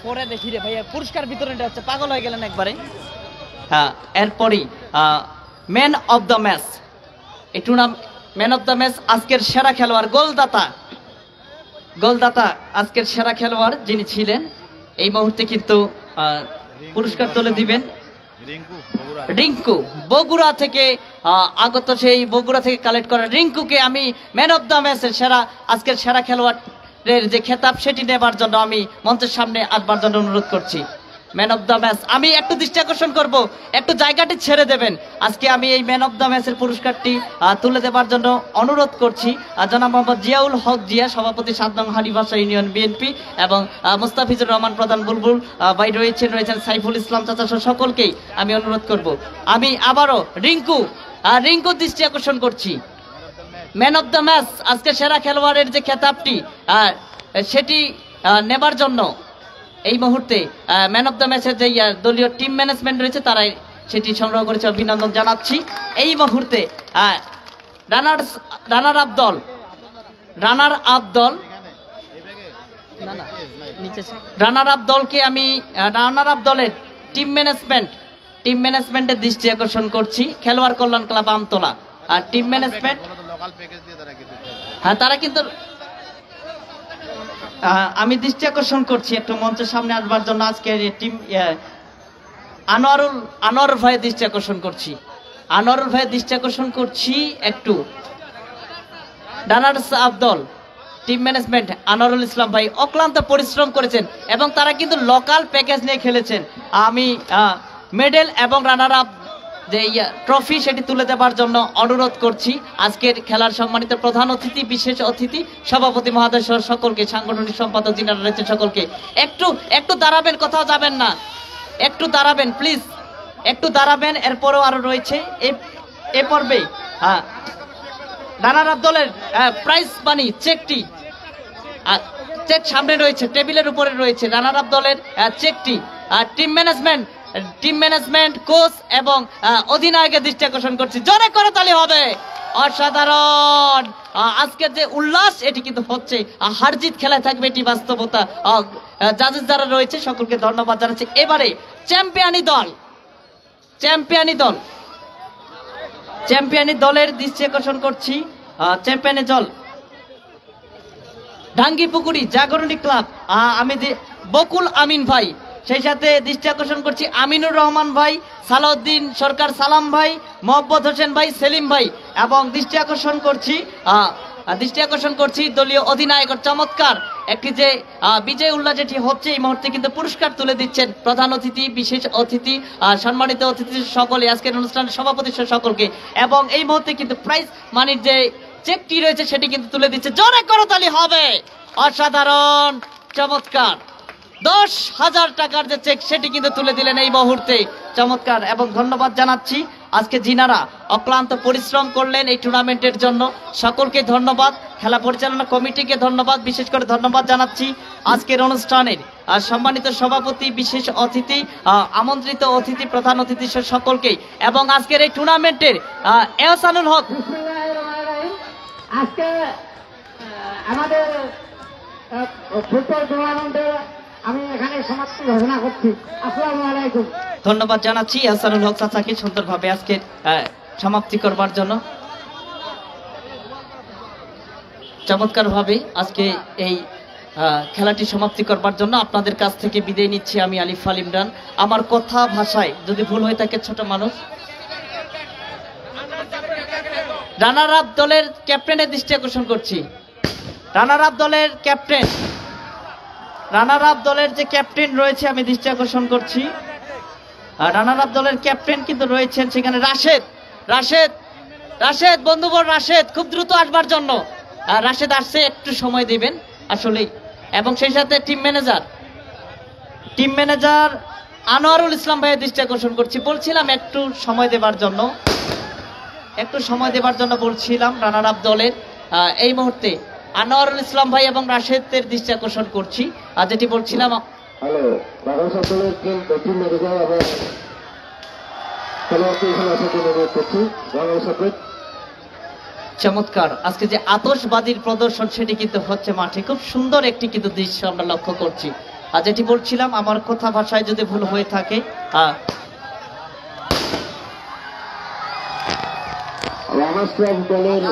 পরে দেখি রে ভাইয়া পুরস্কার বিতরণটা হচ্ছে, পাগল হয়ে গেলেন একবারে। হ্যাঁ, এরপরই ম্যান অফ দ্য ম্যাচ, এই tournament man of the match আজকের সেরা খেলোয়াড় গোলদাতা আজকের সেরা খেলোয়াড় যিনি ছিলেন এই মুহূর্তে কিন্তু পুরস্কার তুলে দিবেন রিঙ্কু, বগুড়া থেকে আগত, সেই বগুড়া থেকে কালেক্ট করা রিঙ্কুকে আমি ম্যান অফ দ্য ম্যাচের আজকের সেরা খেলোয়াড়ের যে খেতাব সেটি নেবার জন্য আমি মঞ্চের সামনে আসবার জন্য অনুরোধ করছি। ম্যান অফ দ্য ম্যাচ আমি একটু দৃষ্টি আকর্ষণ করবো, একটু জায়গাটি ছেড়ে দেবেন। আজকে আমি এই ম্যান অফ দ্য ম্যাচের পুরস্কারটি তুলে দেবার জন্য অনুরোধ করছি জনাব মোহাম্মদ জিয়াউল হক জিয়া, সভাপতি ৭ নং হাড়িভাষা ইউনিয়ন বিএনপি, এবং মুস্তাফিজুর রহমান প্রধান বুলবুল ভাই রয়েছেন সাইফুল ইসলাম চাচা সহ সকলকেই আমি অনুরোধ করব। আমি আবারও রিঙ্কু দৃষ্টি আকর্ষণ করছি। ম্যান অফ দ্য ম্যাচ আজকে সেরা খেলোয়াড়ের যে খেতাবটি সেটি নেবার জন্য এই মুহূর্তে ম্যান অফ দ্য ম্যাচের যে দলীয় টিম ম্যানেজমেন্ট রয়েছে তারাই সেটি সংগ্রহ করেছে, অভিনন্দন জানাচ্ছি। এই মুহূর্তে রানার আপ দলকে আমি রানার আপ দলের টিম ম্যানেজমেন্টের দৃষ্টি আকর্ষণ করছি। খেলোয়াড় কল্যাণ ক্লাব আমতলা আর টিম ম্যানেজমেন্ট, হ্যাঁ তারা কিন্তু আমি দৃষ্টি আকর্ষণ করছি একটু মঞ্চের সামনে আসবার জন্য আজকের টিম আনোয়ার ভাইয়ের দৃষ্টি আকর্ষণ করছি একটু। রানার্স আপ দল টিম ম্যানেজমেন্ট আনোয়ারুল ইসলাম ভাই অক্লান্ত পরিশ্রম করেছেন এবং তারা কিন্তু লোকাল প্যাকেজ নিয়ে খেলেছেন। আমি মেডেল এবং রানার আপ যে ট্রফি সেটি তুলে দেবার জন্য অনুরোধ করছি আজকের খেলার সম্মানিত প্রধান অতিথি, বিশেষ অতিথি, সভাপতি মহোদয় সহ সকলকে, সাংগঠনিক সম্পাদক যিনারা রয়েছেন সকলকে। একটু দাঁড়াবেন, কোথাও যাবেন না, একটু দাঁড়াবেন প্লিজ, একটু দাঁড়াবেন। এরপরেও আরো রয়েছে এ পর্বে রানার আপ দলের প্রাইজ মানি চেকটি, চেক সামনে রয়েছে, টেবিলের উপরে রয়েছে রানার আপ দলের চেকটি। টিম ম্যানেজমেন্ট কোচ এবং অধিনায়কের দৃষ্টি আকর্ষণ করছি, জোরে করে তালি হবে। অসাধারণ আজকের যে উল্লাস এটি কিন্তু হচ্ছে, হারজিত খেলায় থাকবে এটি বাস্তবতা। জাজেস যারা রয়েছে সকলকে ধন্যবাদ জানাচ্ছি। এবারে চ্যাম্পিয়নি দল চ্যাম্পিয়নি দলের দৃষ্টি আকর্ষণ করছি। চ্যাম্পিয়নি দল ডাঙ্গি পুকুরি জাগরণী ক্লাব, বকুল আমিন ভাই, সেই সাথে দৃষ্টি আকর্ষণ করছি আমিনুর রহমান ভাই, সালাউদ্দিন সরকার সালাম ভাই, মোহাম্মদ হোসেন ভাই, সেলিম ভাই, এবং দৃষ্টি আকর্ষণ করছি দলীয় অধিনায়ক। চমৎকার একটি যে বিজয় উল্লাস যেটি হচ্ছে এই মুহূর্তে কিন্তু পুরস্কার তুলে দিচ্ছেন প্রধান অতিথি, বিশেষ অতিথি, সম্মানিত অতিথি সকলে, আজকের অনুষ্ঠানের সভাপতি সকলকে, এবং এই মুহূর্তে কিন্তু প্রাইজ মানির যে চেকটি রয়েছে সেটি কিন্তু তুলে দিচ্ছে। জোরে করতালি হবে। অসাধারণ, চমৎকার। 10,000 টাকার যে চেক সেটি কিন্তু তুলে দিলেন এই মুহূর্তে। চমৎকার, এবং ধন্যবাদ জানাচ্ছি আজকে যিনারা অক্লান্ত পরিশ্রম করলেন এই টুর্নামেন্টের জন্য, সকলকে ধন্যবাদ। খেলা পরিচালনা কমিটিকে ধন্যবাদ, বিশেষ করে ধন্যবাদ জানাচ্ছি আজকের অনুষ্ঠানের সম্মানিত সভাপতি, বিশেষ অতিথি, আমন্ত্রিত অতিথি, প্রধান অতিথি সকলকে, এবং আজকের এই টুর্নামেন্টের এহসানুল হক। আজকে আমাদের ফুটবল টুর্নামেন্টে আমি এখানে সমাপ্তি ঘোষণা করছি। আসসালামু আলাইকুম। ধন্যবাদ জানাচ্ছি এহসানুল হক চাচাকে সুন্দরভাবে আজকে সমাপ্তি করবার জন্য। চমৎকার ভাবে আজকে এই খেলাটি সমাপ্তি করবার জন্য আপনাদের কাছ থেকে বিদায় নিচ্ছি আমি আলিফাল ইমরান। আমার কথা ভাষায় যদি ভুল হয়ে থাকে ছোট মানুষ। রানার আপ দলের ক্যাপ্টেনের দৃষ্টি আকর্ষণ করছি। রানার আপ দলের যে ক্যাপ্টেন রয়েছে আমি দৃষ্টি আকর্ষণ করছি। রানার আপ দলের ক্যাপ্টেন কিন্তু রয়েছেন সেখানে রাশেদ বন্ধুবর রাশেদ, খুব দ্রুত আসবার জন্য। রাশেদ আসছে, একটু সময় দিবেন আসলেই। এবং সেই সাথে টিম ম্যানেজার আনোয়ারুল ইসলাম ভাইয়ের দৃষ্টি আকর্ষণ করছি। বলছিলাম একটু সময় দেবার জন্য বলছিলাম রানার আপ দলের এই মুহূর্তে আনোয়ারুল ইসলাম ভাই এবং রাশেদের দৃষ্টি আকর্ষণ করছি। আর যেটি বলছিলাম, চমৎকার আজকে যে আতশবাজির প্রদর্শন সেটি কিন্তু হচ্ছে মাঠে, খুব সুন্দর একটি কিন্তু দৃশ্য আমরা লক্ষ্য করছি। আর যেটি বলছিলাম, আমার কথা ভাষায় যদি ভুল হয়ে থাকে রানার্স ক্লাব দলের